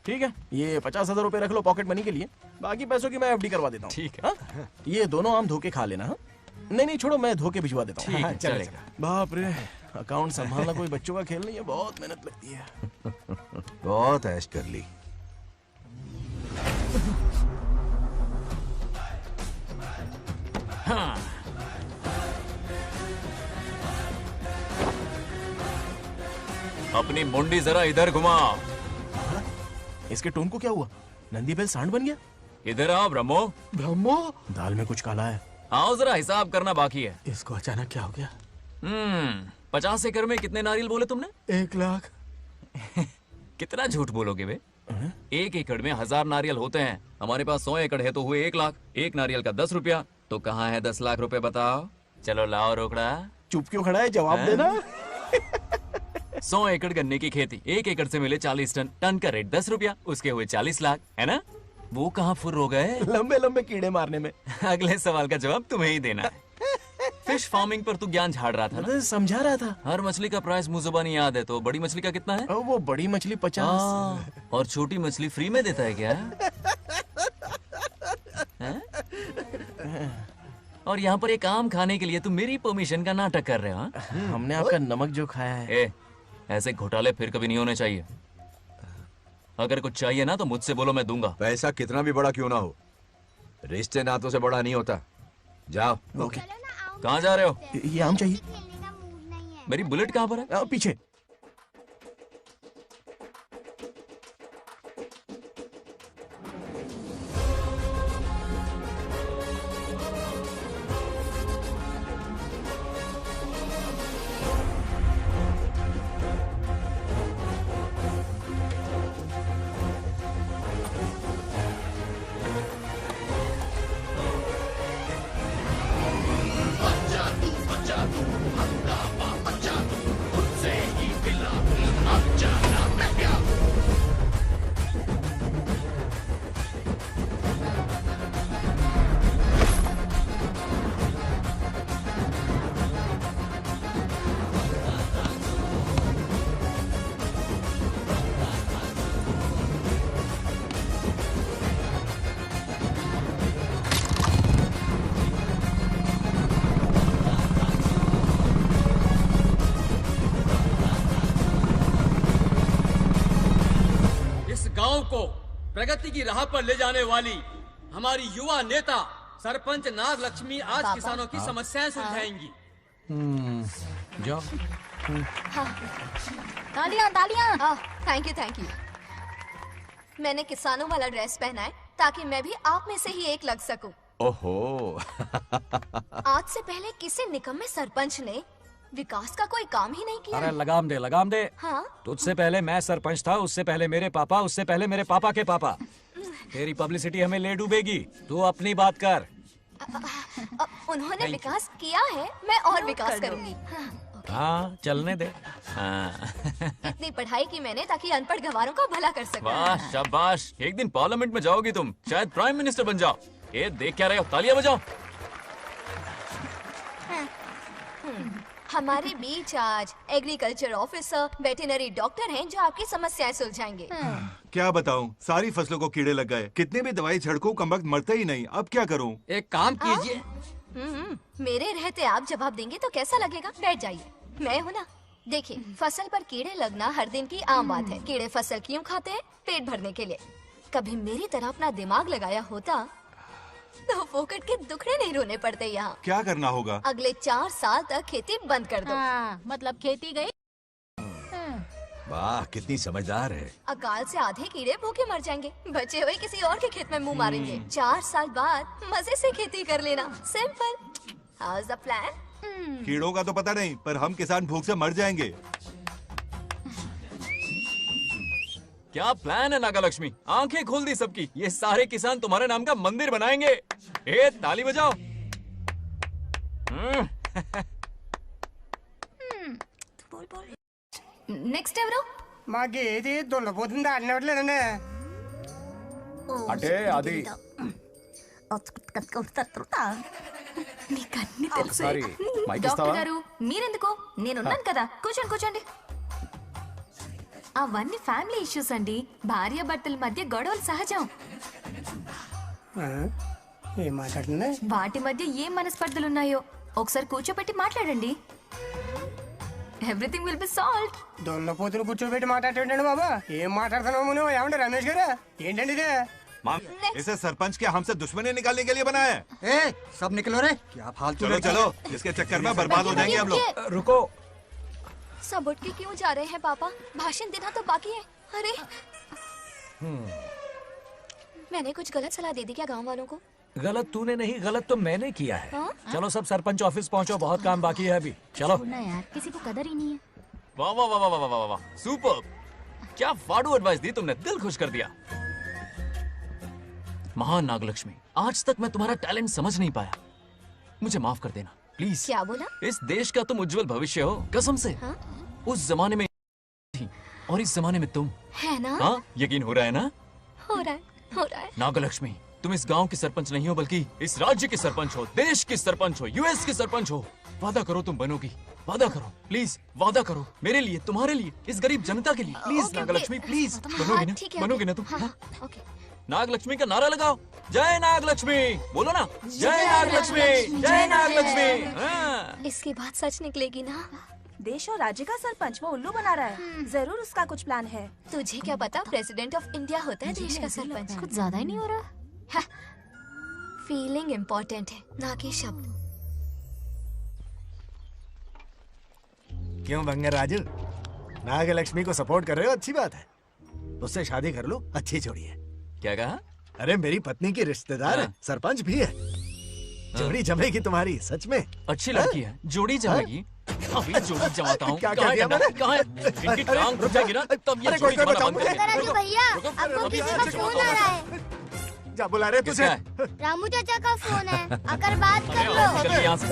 ठीक है, ये 50,000 रुपए रख लो पॉकेट मनी के लिए, बाकी पैसों की मैं एफडी करवा देता हूँ। ठीक है। ये दोनों आम धोके खा लेना। नहीं छोड़ो, मैं धोके भिजवा देता हूँ। ठीक है, चलेगा। बाप रे, अकाउंट संभालना कोई बच्चों का खेल नहीं है, बहुत मेहनत लगती है। बहुत ऐश कर ली। अपनी मुंडी जरा इधर घुमा। इसके टोन को क्या हुआ? नंदी बैल सांड बन गया? इधर आओ ब्रह्मो। ब्रह्मो? दाल में कुछ काला है। आओ जरा, हिसाब करना बाकी है। इसको अचानक क्या हो गया? 50 एकड़ में कितने नारियल बोले तुमने? 1 लाख। कितना झूठ बोलोगे बे? 1 एकड़ में 1000 नारियल होते हैं। हमारे पास 100 एकड़ है तो हुए 1 लाख। एक नारियल का 10 रुपया, तो कहाँ है 10 लाख रुपए बताओ? चलो लाओ रोकड़ा। चुप क्यों खड़ा है, जवाब देना। 100 एकड़ गन्ने की खेती, 1 एकड़ से मिले 40 टन, टन का रेट 10 रुपया, उसके हुए 40 लाख, है ना? वो कहाँ फुर हो गए? लंबे लंबे कीड़े मारने में। अगले सवाल का जवाब तुम्हें ही देना है। फिश फार्मिंग पर तू ज्ञान झाड़ रहा था ना? समझा रहा था। हर मछली का प्राइस मुझे जुबानी याद है, तो बड़ी मछली का कितना है? वो बड़ी मछली 50। और छोटी मछली फ्री में देता है क्या? और यहाँ पर एक आम खाने के लिए तुम मेरी परमिशन का नाटक कर रहे हो? हमने आपका नमक जो खाया है। ऐसे घोटाले फिर कभी नहीं होने चाहिए। अगर कुछ चाहिए ना तो मुझसे बोलो, मैं दूंगा। पैसा कितना भी बड़ा क्यों ना हो, रिश्ते नातों से बड़ा नहीं होता। जाओ। ओके। कहाँ जा रहे हो? ये आम चाहिए। मेरी बुलेट कहाँ पर है? पीछे। गांव को प्रगति की राह पर ले जाने वाली हमारी युवा नेता सरपंच नागलक्ष्मी आज किसानों की समस्याएं सुलझाएंगी। जाओ। तालियां तालियां। Thank you. मैंने किसानों वाला ड्रेस पहना है ताकि मैं भी आप में से ही एक लग सकूं। ओहो। आज से पहले किसी निकम्मे सरपंच ने विकास का कोई काम ही नहीं किया। अरे लगाम दे लगाम दे। हाँ? तुझसे पहले मैं सरपंच था, उससे पहले मेरे पापा, उससे पहले मेरे पापा के पापा। तेरी पब्लिसिटी हमें ले डूबेगी, तू अपनी बात कर। उन्होंने विकास किया है, मैं और विकास करूंगी। हाँ चलने दे। इतनी पढ़ाई की मैंने ताकि अनपढ़ गंवारों का भला कर सकूं। वाह शाबाश, एक दिन पार्लियामेंट में जाओगी तुम, शायद प्राइम मिनिस्टर बन जाओ। ये देख क्या रहे हो, तालियां बजाओ। हमारे बीच आज एग्रीकल्चर ऑफिसर, वेटरनरी डॉक्टर हैं जो आपकी समस्याएं सुलझाएंगे। क्या बताऊं, सारी फसलों को कीड़े लग गए। कितनी भी दवाई छिड़कूं, कमबख्त मरते ही नहीं। अब क्या करूं? एक काम कीजिए। मेरे रहते आप जवाब देंगे तो कैसा लगेगा? बैठ जाइए, मैं हूं ना। देखिए, फसल पर कीड़े लगना हर दिन की आम बात है। कीड़े फसल क्यों खाते हैं? पेट भरने के लिए। कभी मेरी तरह अपना दिमाग लगाया होता तो फोकट के दुखड़े नहीं रोने पड़ते यहाँ। क्या करना होगा? अगले 4 साल तक खेती बंद कर दो। मतलब खेती गई। वाह कितनी समझदार है। अकाल से आधे कीड़े भूखे मर जाएंगे, बचे हुए किसी और के खेत में मुंह मारेंगे। 4 साल बाद मजे से खेती कर लेना। Simple. How is the plan? कीड़ों का तो पता नहीं, पर हम किसान भूख से मर जाएंगे। क्या प्लान है नागालक्ष्मी? आंखें खोल दी सबकी। ये सारे किसान तुम्हारे नाम का मंदिर बनाएंगे। ताली बजाओ। నెక్స్ట్ ఎవరు? మాకు ఏది దున్నపోతుంది ఆడినట్లేదండి. అంటే అది నీకన్నీ తెలుసు. డాక్టర్ గారు మీరెందుకు? నేనున్నాను కదా, కూర్చోండి. అవన్నీ ఫ్యామిలీ ఇష్యూస్ అండి. భార్య భర్తల మధ్య గొడవలు సహజం. ఏం మాట్లాడుతుంది? వాటి మధ్య ఏం మనస్పర్ధలున్నాయో ఒకసారి కూర్చోబెట్టి మాట్లాడండి. Everything will be solved. దున్నపోతులు కూర్చోబెట్టి మాట్లాడేటండి బాబా. ఏం మాట్లాడుతున్నావు నువ్వు? ఏమండి రమేష్ గారు, ఏంటండి ఇది? इसे सरपंच के हमसे दुश्मनी निकालने के लिए बनाया है। सब निकलो रे, क्या फालतू। चलो, इसके चक्कर में बर्बाद हो जाएंगे हम लोग। रुको। सब उठ के क्यों जा रहे हैं पापा? भाषण देना तो बाकी है। अरे मैंने कुछ गलत सलाह दे दी क्या गांव वालों को? गलत तूने नहीं, गलत तो मैंने किया है। चलो सब सरपंच ऑफिस पहुंचो, बहुत काम बाकी है अभी। चलो यार, किसी को कदर ही नहीं है। वाह वाह वाह वाह वाह वाह, सुपर। क्या फाड़ू एडवाइस दी तुमने, दिल खुश कर दिया। महान नागलक्ष्मी, आज तक मैं तुम्हारा टैलेंट समझ नहीं पाया, मुझे माफ कर देना प्लीज। क्या बोला? इस देश का तुम उज्जवल भविष्य हो, कसम से। उस जमाने में थी और इस जमाने में तुम है ना? हाँ, यकीन हो रहा है ना? हो रहा है। नागलक्ष्मी, तुम इस गांव की सरपंच नहीं हो, बल्कि इस राज्य की सरपंच हो, देश की सरपंच हो, यूएस की सरपंच हो। वादा करो तुम बनोगी, वादा करो प्लीज, वादा करो मेरे लिए, तुम्हारे लिए, इस गरीब जनता के लिए, please okay, Nagalakshmi okay. Please. हाँ, बनोगी ना, ठीक है, बनोगी ना ओके, तुम? हाँ, ओके। नागलक्ष्मी का नारा लगाओ, जय नागलक्ष्मी, बोलो ना, जय नागलक्ष्मी, जय नागलक्ष्मी। हाँ। इसकी बात सच निकलेगी ना? देश और राज्य का सरपंच वो उल्लू बना रहा है, जरूर उसका कुछ प्लान है। तुझे क्या पता, प्रेसिडेंट ऑफ इंडिया होता है देश का सरपंच। कुछ ज्यादा ही नहीं हो रहा? फीलिंग इम्पोर्टेंट है, ना कि शब्द। क्यों बंगर राजू, नागलक्ष्मी को सपोर्ट कर रहे हो? अच्छी बात है, उससे शादी कर लो, अच्छी जोड़ी है। क्या कहा? अरे मेरी पत्नी की रिश्तेदार है, सरपंच भी है, जोड़ी जमेगी तुम्हारी, सच में। अच्छी लड़की है, जोड़ी जमेगी। अभी जोड़ी जमाता हूँ। क्या कह दिया मैंने? कहाँ है? इनकी टांग घुस जाएगी ना, तब ये जोड़ी जमाना बंद करेंगे। राजू भैया, आपको किसी का फोन आ रहा है। जा बुला रहे तुझे। रामू चाचा का फोन है, आकर बात कर लो। चल यहाँ से।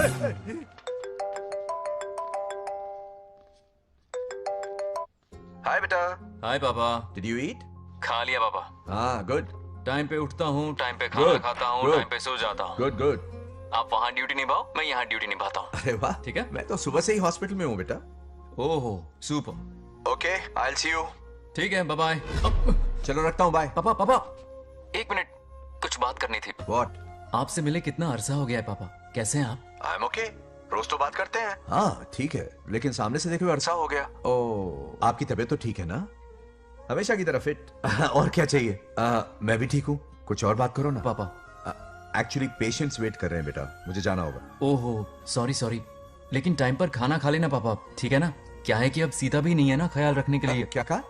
हाय बेटा। हाय पापा। Did you eat? खा लिया पापा। हाँ गुड। टाइम पे उठता हूँ, टाइम पे खाना Good, खाता हूँ, good. टाइम पे सो जाता हूँ। Good good. आप वहाँ ड्यूटी निभाओ, मैं यहाँ ड्यूटी निभाता हूँ। अरे वाह, ठीक है। मैं तो सुबह से ही हॉस्पिटल में हूँ बेटा। ओहो super. Okay, I will see you. ठीक है, बाय बाय। चलो रखता हूँ, बाय। पापा पापा, एक मिनट, कुछ बात करनी थी। व्हाट? आपसे मिले कितना अरसा हो गया है पापा, कैसे हैं आप? आई एम ओके, रोज तो बात करते हैं। हाँ ठीक है, लेकिन सामने से देखे हुए अरसा हो गया। ओ, आपकी तबीयत तो ठीक है ना? हमेशा की तरह फिट। और क्या चाहिए? मैं भी ठीक हूँ, कुछ और बात करो ना। पापा एक्चुअली पेशेंट्स वेट कर रहे हैं बेटा, मुझे जाना होगा। ओहो सॉरी सॉरी, लेकिन टाइम पर खाना खा लेना पापा, ठीक है ना? क्या है कि अब सीता भी नहीं है ना ख्याल रखने के लिए। क्या कहा?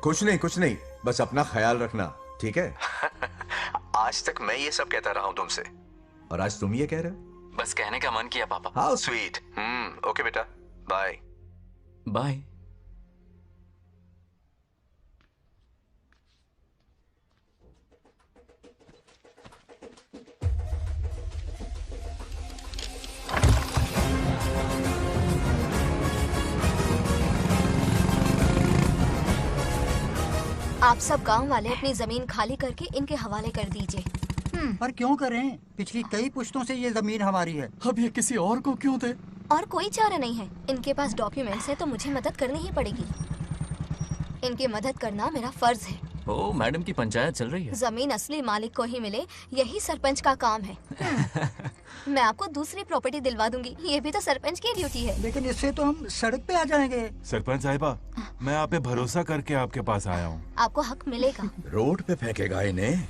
कुछ नहीं, बस अपना ख्याल रखना, ठीक है? आज तक मैं ये सब कहता रहा हूँ तुमसे, और आज तुम ये कह रहे हो? बस कहने का मन किया पापा। How sweet. ओके बेटा, बाय बाय। आप सब गांव वाले अपनी जमीन खाली करके इनके हवाले कर दीजिए। पर क्यों करें? पिछली कई पुश्तों से ये जमीन हमारी है। अब ये किसी और को क्यों दे? और कोई चारा नहीं है, इनके पास डॉक्यूमेंट्स है तो मुझे मदद करनी ही पड़ेगी। इनकी मदद करना मेरा फर्ज है। ओ मैडम की पंचायत चल रही है। जमीन असली मालिक को ही मिले, यही सरपंच का काम है। मैं आपको दूसरी प्रॉपर्टी दिलवा दूंगी, ये भी तो सरपंच की ड्यूटी है। लेकिन इससे तो हम सड़क पे आ जाएंगे। सरपंच साहिबा, मैं आप पे भरोसा करके आपके पास आया हूँ। आपको हक मिलेगा। रोड पे फेंकेगा इन्हें,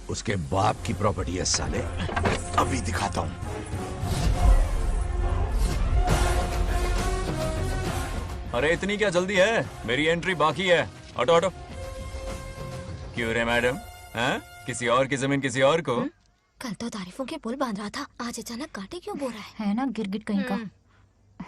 उसके बाप की प्रॉपर्टी है साले, अभी दिखाता हूँ। अरे इतनी क्या जल्दी है, मेरी एंट्री बाकी है। हटो हटो। क्यों रे मैडम, हैं? किसी और की जमीन किसी और को? कल तो तारीफों के पुल बांध रहा था, आज अचानक कांटे क्यों बो रहा है ना गिरगिट कहीं का।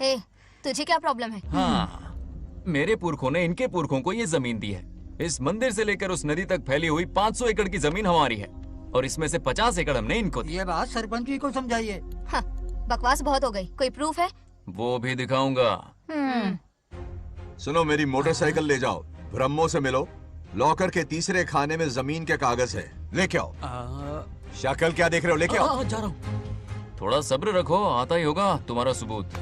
ए, तुझे क्या प्रॉब्लम है? हाँ, मेरे पुरखों ने इनके पुरखों को ये जमीन दी है। इस मंदिर से लेकर उस नदी तक फैली हुई 500 एकड़ की जमीन हमारी है, और इसमें से 50 एकड़ हमने इनको दी। ये बात सरपंच जी को समझाइए। हाँ, बकवास बहुत हो गई, कोई प्रूफ है? वो भी दिखाऊंगा। सुनो, मेरी मोटरसाइकिल ले जाओ, ब्रह्मो से मिलो, लॉकर के तीसरे खाने में जमीन के कागज है, लेके आओ। शक्ल क्या देख रहे हो, लेके आओ। जा रहा हूँ। थोड़ा सब्र रखो, आता ही होगा तुम्हारा सबूत।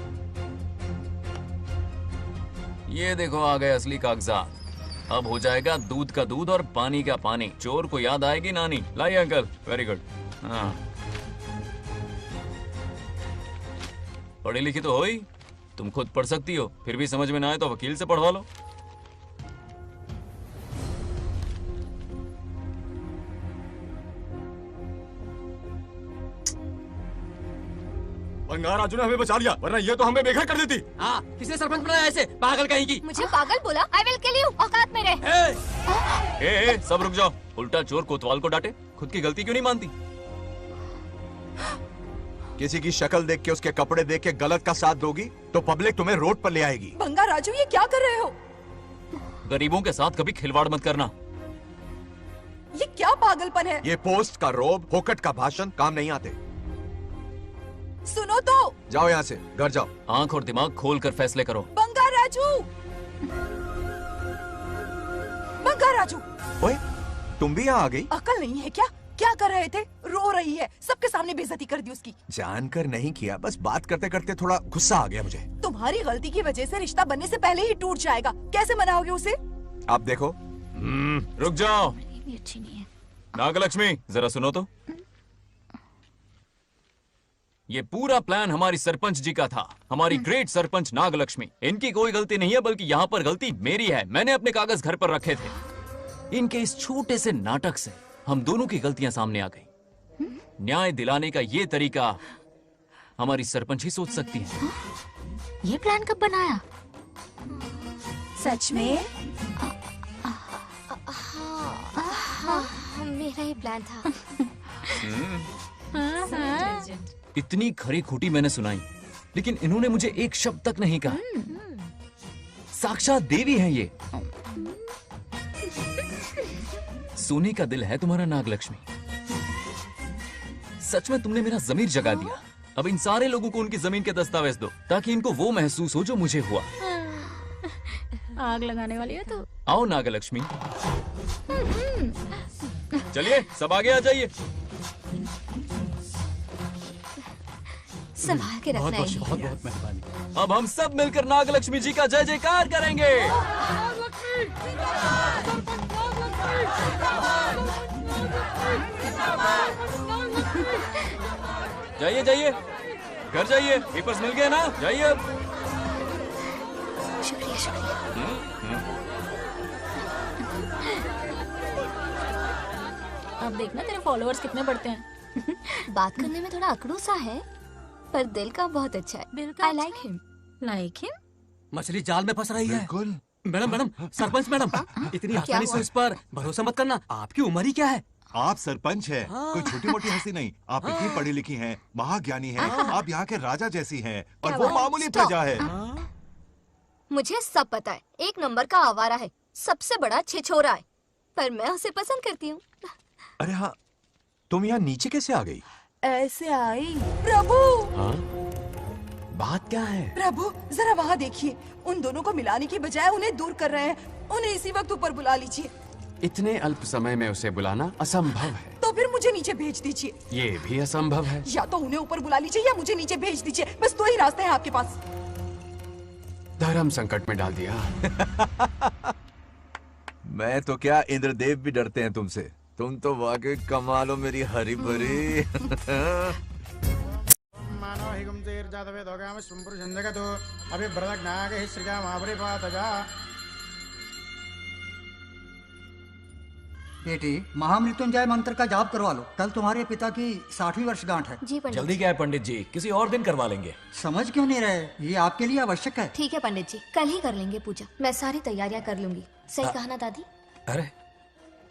ये देखो आ गए असली कागजात। अब हो जाएगा दूध का दूध और पानी का पानी। चोर को याद आएगी नानी। लाइए अंकल, वेरी गुड। हाँ, पढ़ी लिखी तो हो ही, तुम खुद पढ़ सकती हो, फिर भी समझ में ना आए तो वकील से पढ़वा लो। बंगार राजू ने हमें बचा लिया, वरना ये तो हमें बेघर कर देती। हाँ, किसने सरपंच बनाया ऐसे पागल कहीं की? मुझे पागल बोला? आई विल किल यू, औकात में रहे। ए, सब रुक जाओ। उल्टा चोर कोतवाल को डांटे, खुद की गलती क्यों नहीं मानती? किसी की शक्ल देख के, उसके कपड़े देख के गलत का साथ दोगी तो पब्लिक तुम्हें रोड पर ले आएगी। बंगा राजू, ये क्या कर रहे हो? गरीबों के साथ कभी खिलवाड़ मत करना। ये क्या पागलपन है? ये पोस्ट का रोब, फोकट का भाषण काम नहीं आते। सुनो तो। जाओ यहाँ से, घर जाओ। आंख और दिमाग खोल कर फैसले करो। बंगा राजू, बंगा राजू। ओए, तुम भी यहाँ आ गई? अकल नहीं है क्या? क्या कर रहे थे? रो रही है, सबके सामने बेइज्जती कर दी उसकी। जानकर नहीं किया, बस बात करते करते थोड़ा गुस्सा आ गया मुझे। तुम्हारी गलती की वजह से रिश्ता बनने से पहले ही टूट जाएगा, कैसे मनाओगे उसे? आप देखो। रुक जाओ। भी अच्छी नहीं है। नागलक्ष्मी जरा सुनो तो। ये पूरा प्लान हमारी सरपंच जी का था, हमारी ग्रेट सरपंच नागलक्ष्मी। इनकी कोई गलती नहीं है, बल्कि यहाँ पर गलती मेरी है। मैंने अपने कागज घर पर रखे थे। इनके इस छोटे से नाटक से हम दोनों की गलतियां सामने आ गई। न्याय दिलाने का ये तरीका हमारी सरपंच ही सोच सकती है। ये प्लान कब बनाया? सच में? हाँ, मेरा ही प्लान था। इतनी खरी खोटी मैंने सुनाई, लेकिन इन्होंने मुझे एक शब्द तक नहीं कहा। साक्षात देवी है ये। सोने का दिल है तुम्हारा नागलक्ष्मी। सच में तुमने मेरा जमीर जगा दिया। अब इन सारे लोगों को उनकी जमीन के दस्तावेज दो, ताकि इनको वो महसूस हो जो मुझे हुआ। आग लगाने वाली है तो। आओ नागलक्ष्मी, चलिए सब आगे आ जाइए। संभाल के रखना है। बहुत बहुत मेहरबानी। अब हम सब मिलकर नागलक्ष्मी जी का जय जयकार करेंगे। जाइए जाइए, घर जाइए। पेपर्स मिल गए ना? जाइए अब। शुक्रिया शुक्रिया। अब देखना तेरे फॉलोअर्स कितने बढ़ते हैं। बात करने में थोड़ा अकड़ू सा है, पर दिल का बहुत अच्छा है। I like him. Like him? मछली जाल में फंस रही है। बिल्कुल। मैडम मैडम, सरपंच मैडम, इतनी आसानी से हुआ? उस पर भरोसा मत करना। आपकी उम्र ही क्या है? आप सरपंच हैं, कोई छोटी मोटी हंसी नहीं। आप इतनी पढ़ी लिखी हैं, महाज्ञानी हैं, आप यहाँ के राजा जैसी हैं, और वो मामूली प्रजा है। मुझे सब पता है, एक नंबर का आवारा है, सबसे बड़ा छिछोरा है, पर मैं उसे पसंद करती हूँ। अरे हाँ, तुम यहाँ नीचे कैसे आ गई? ऐसे आई। प्रभु, बात क्या है? प्रभु जरा वहाँ देखिए, उन दोनों को मिलाने की बजाय उन्हें दूर कर रहे हैं। उन्हें इसी वक्त ऊपर बुला लीजिए। इतने अल्प समय में उसे बुलाना असंभव है। तो फिर मुझे नीचे भेज दीजिए। ये भी असंभव है। या तो उन्हें ऊपर बुला लीजिए या मुझे नीचे भेज दीजिए, बस दो ही रास्ते हैं आपके पास। धर्म संकट में डाल दिया। मैं तो क्या, इंद्रदेव भी डरते हैं तुमसे। तुम तो वाकई कमाल हो मेरी हरी भरी। मानव हिगम तेर जातवे दोगाम सुंपुर जंजगतो अभी ब्रदक नागे श्रीगा महाबरी पातजा। बेटी, महामृत्युंजय मंत्र का जाप करवा लो। कल तुम्हारे पिता की 60वीं वर्षगांठ है। जी पंडित। जल्दी क्या है पंडित जी, किसी और दिन करवा लेंगे। समझ क्यों नहीं रहे? ये आपके लिए आवश्यक है। ठीक है पंडित जी, कल ही कर लेंगे पूजा। मैं सारी तैयारियां कर लूंगी। सही कहा ना दादी? अरे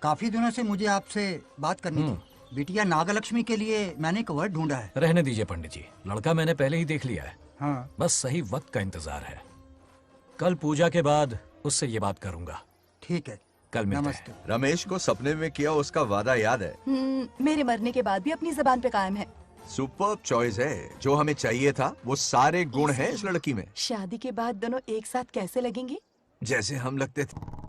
काफी दिनों से मुझे आपसे बात करनी थी। बिटिया नागलक्ष्मी के लिए मैंने एक वर्ड ढूंढा है। रहने दीजिए पंडित जी, लड़का मैंने पहले ही देख लिया है। हाँ। बस सही वक्त का इंतजार है। कल पूजा के बाद उससे ये बात करूंगा। ठीक है, कल मिलते नमस्ते। हैं। रमेश को सपने में किया उसका वादा याद है? मेरे मरने के बाद भी अपनी जबान पे कायम है। सुपर्ब चॉइस है। जो हमें चाहिए था वो सारे गुण हैं इस लड़की में। शादी के बाद दोनों एक साथ कैसे लगेंगे? जैसे हम लगते थे।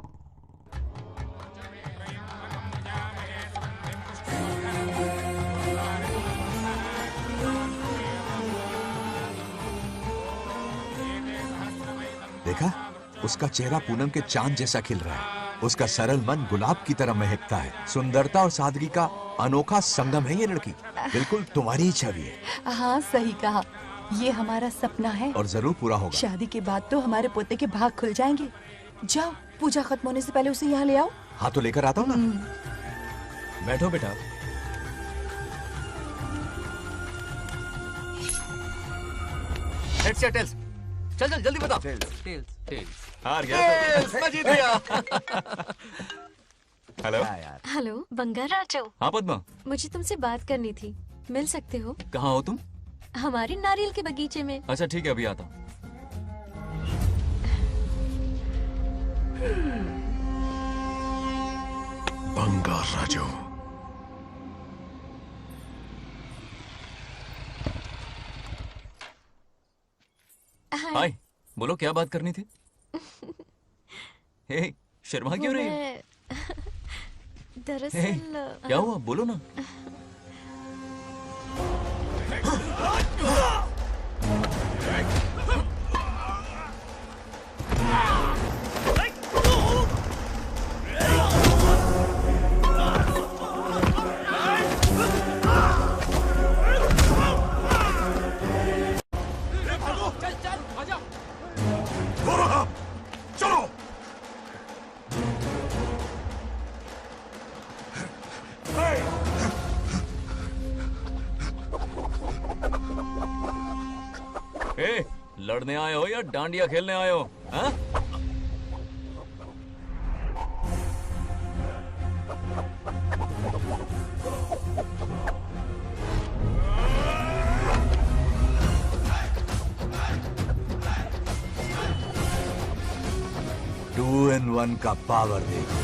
देखा, उसका चेहरा पूनम के चांद जैसा खिल रहा है। उसका सरल मन गुलाब की तरह महकता है। सुंदरता और सादगी का अनोखा संगम है ये लड़की। बिल्कुल तुम्हारी ही छवि है। हाँ सही कहा, ये हमारा सपना है और जरूर पूरा होगा। शादी के बाद तो हमारे पोते के भाग खुल जाएंगे। जाओ, पूजा खत्म होने से पहले उसे यहाँ ले आओ। हाँ तो लेकर आता हूँ ना। बैठो बेटा। हेड्स या टेल्स? चल चल जल्दी बता। टेल्स। हार गया। मैं जीत गया। हेलो। हेलो बंगाराजो। हाँ पद्मा। मुझे तुमसे बात करनी थी, मिल सकते हो? कहाँ हो तुम? हमारे नारियल के बगीचे में। अच्छा ठीक है, अभी आता हूँ। बंगाराजो। हाय, बोलो क्या बात करनी थी? हे, शर्मा क्यों रही है? दरअसल क्या हुआ, बोलो ना। लड़ने आए हो या डांडिया खेलने आए हो? हाँ? टू इन वन का पावर देखो।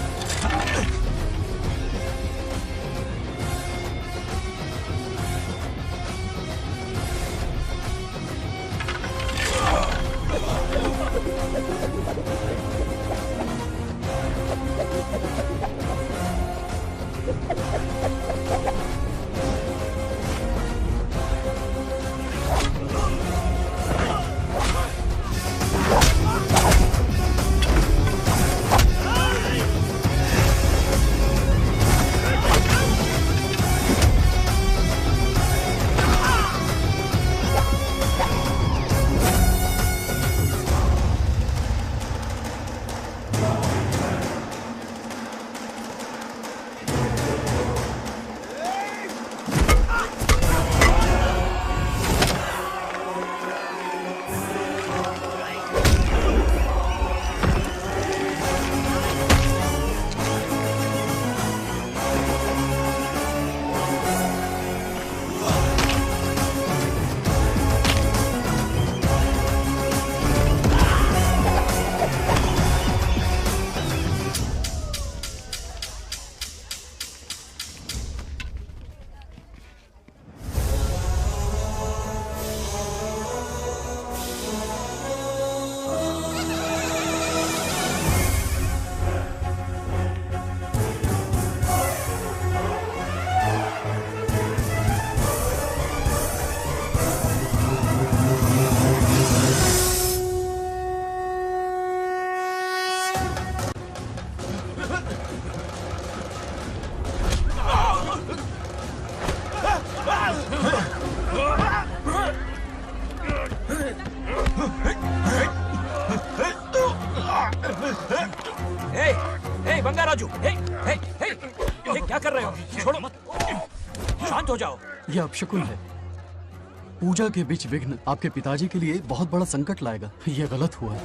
क्या कर रहे हो? छोड़ो मत, शांत हो जाओ। यह अपशकुन है। पूजा के बीच विघ्न आपके पिताजी के लिए बहुत बड़ा संकट लाएगा। यह गलत हुआ।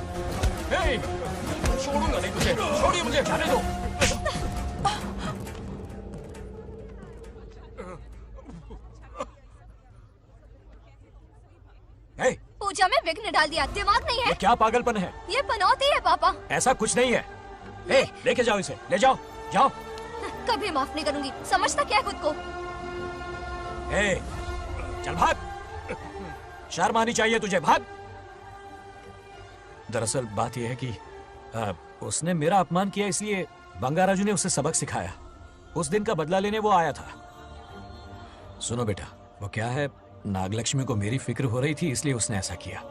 छोड़ूंगा नहीं तुझे, छोड़िए मुझे, जाने दो। पूजा में विघ्न डाल दिया, दिमाग नहीं है? ये क्या पागलपन है? ये पनौती है पापा। ऐसा कुछ नहीं है। लेके जाओ इसे, ले जाओ, जाओ। कभी माफ नहीं करूंगी, समझता क्या है खुद को? चल भाग, शर्म आनी चाहिए तुझे, भाग। दरअसल बात यह है कि उसने मेरा अपमान किया, इसलिए बंगाराजू ने उसे सबक सिखाया। उस दिन का बदला लेने वो आया था। सुनो बेटा, वो क्या है, नागलक्ष्मी को मेरी फिक्र हो रही थी, इसलिए उसने ऐसा किया।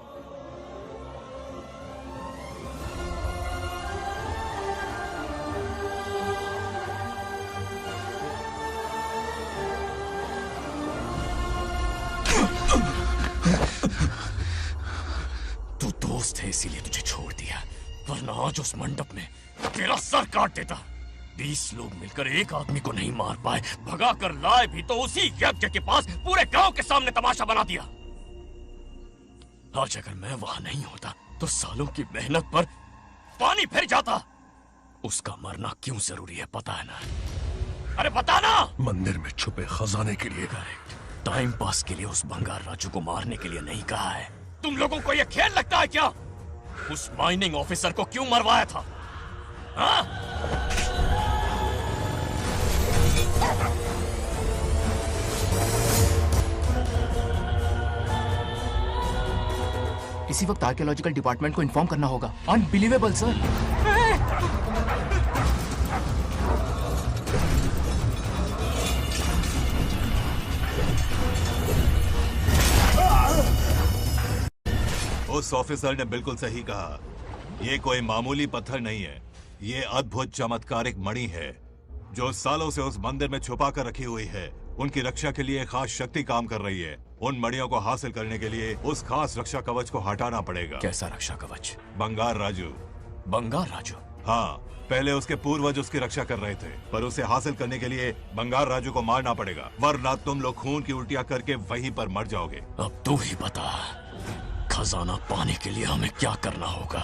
तू दोस्त है इसीलिए तुझे छोड़ दिया, वरना आज उस मंडप में तेरा सर काट देता। 20 लोग मिलकर एक आदमी को नहीं मार पाए, भगा कर लाए भी तो उसी यज्ञ के पास पूरे गांव के सामने तमाशा बना दिया। आज अगर मैं वहां नहीं होता तो सालों की मेहनत पर पानी फिर जाता। उसका मरना क्यों जरूरी है पता है ना? अरे बता ना। मंदिर में छुपे खजाने के लिए। करेक्ट, टाइम पास के लिए उस बंगार राजू को मारने के लिए नहीं कहा है। तुम लोगों को यह खेल लगता है क्या? उस माइनिंग ऑफिसर को क्यों मरवाया था? हाँ? इसी वक्त आर्कियोलॉजिकल डिपार्टमेंट को इन्फॉर्म करना होगा। Unbelievable sir. उस ऑफिसर ने बिल्कुल सही कहा। ये कोई मामूली पत्थर नहीं है, ये अद्भुत चमत्कारिक मणि है जो सालों से उस मंदिर में छुपा कर रखी हुई है। उनकी रक्षा के लिए खास शक्ति काम कर रही है। उन मणियों को हासिल करने के लिए उस खास रक्षा कवच को हटाना पड़ेगा। कैसा रक्षा कवच? बंगार राजू। बंगार राजू? हाँ, पहले उसके पूर्वज उसकी रक्षा कर रहे थे, पर उसे हासिल करने के लिए बंगार राजू को मारना पड़ेगा, वरना तुम लोग खून की उल्टियां करके वहीं पर मर जाओगे। अब तू ही बता, खजाना पाने के लिए हमें क्या करना होगा?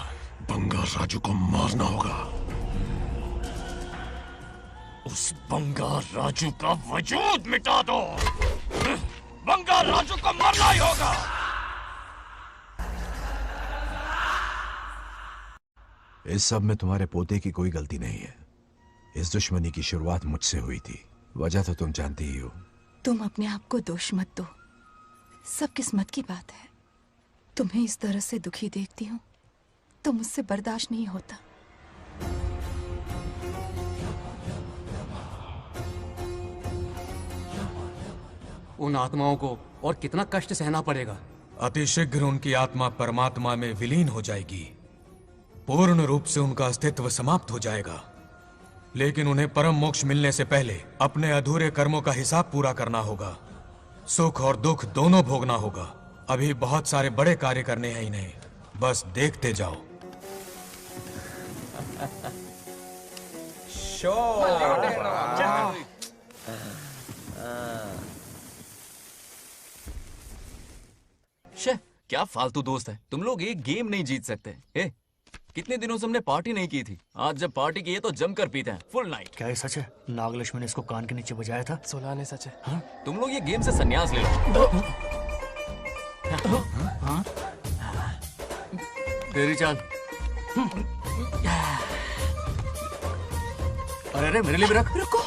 बंगार राजू को मारना होगा। उस बंगार राजू का वजूद मिटा दो। बंगार राजू को मरना ही होगा। इस सब में तुम्हारे पोते की कोई गलती नहीं है। इस दुश्मनी की शुरुआत मुझसे हुई थी। वजह तो तुम जानती ही हो। तुम अपने आप को दोष मत दो, सब किस्मत की बात है। तुम्हें इस तरह से दुखी देखती हूँ तो मुझसे बर्दाश्त नहीं होता। उन आत्माओं को और कितना कष्ट सहना पड़ेगा। अतिशीघ्र उनकी आत्मा परमात्मा में विलीन हो जाएगी। पूर्ण रूप से उनका अस्तित्व समाप्त हो जाएगा। लेकिन उन्हें परम मोक्ष मिलने से पहले अपने अधूरे कर्मों का हिसाब पूरा करना होगा। सुख और दुख दोनों भोगना होगा। अभी बहुत सारे बड़े कार्य करने हैं इन्हें, बस देखते जाओ। शे, क्या फालतू दोस्त है। तुम लोग एक गेम नहीं जीत सकते। कितने दिनों से हमने पार्टी नहीं की थी। आज जब पार्टी की है तो जमकर पीते हैं, फुल नाइट। क्या ये सच है? नागलक्ष्मी ने इसको कान के नीचे बजाया था। सोलह ने सच है। हाँ? तुम लोग ये गेम से संन्यास ले लो। हाँ? तेरी चाल। अरे अरे मेरे लिए भी रख। रुको,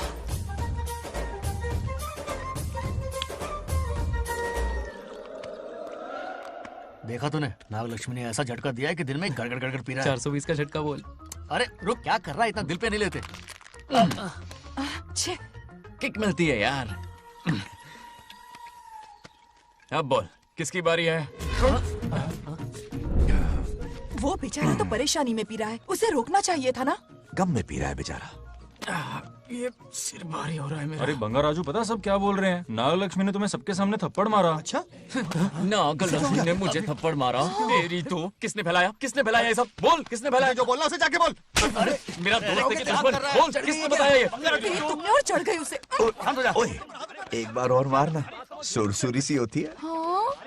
देखा तूने? नागलक्ष्मी ने ऐसा झटका दिया है कि दिन में गड़गड़ गड़गड़ पी रहा है। 420 का झटका बोल। अरे रुक, क्या कर रहा है? इतना दिल पे नहीं लेते। किक मिलती है यार। अब बोल, किसकी बारी है? वो बेचारा तो परेशानी में पी रहा है, उसे रोकना चाहिए था ना। गम में पी रहा है बेचारा। ये सिर भारी हो रहा है मेरा। अरे बंगार राजू, पता सब क्या बोल रहे हैं? नागलक्ष्मी ने तुम्हें सबके सामने थप्पड़ मारा। अच्छा? नागलक्ष्मी ने मुझे थप्पड़ मारा? तेरी तो किसने फैलाया? किसने फैलाया ये सब? बोल, किसने फैलाया? जो बोलना उसे जाके बोल। अरे मेरा दोस्त है कि दुश्मन? बोल, किसने बताया ये? तुमने और चढ़ गई उसे। ओए, एक बार और मारना, सुरसुरी सी होती है।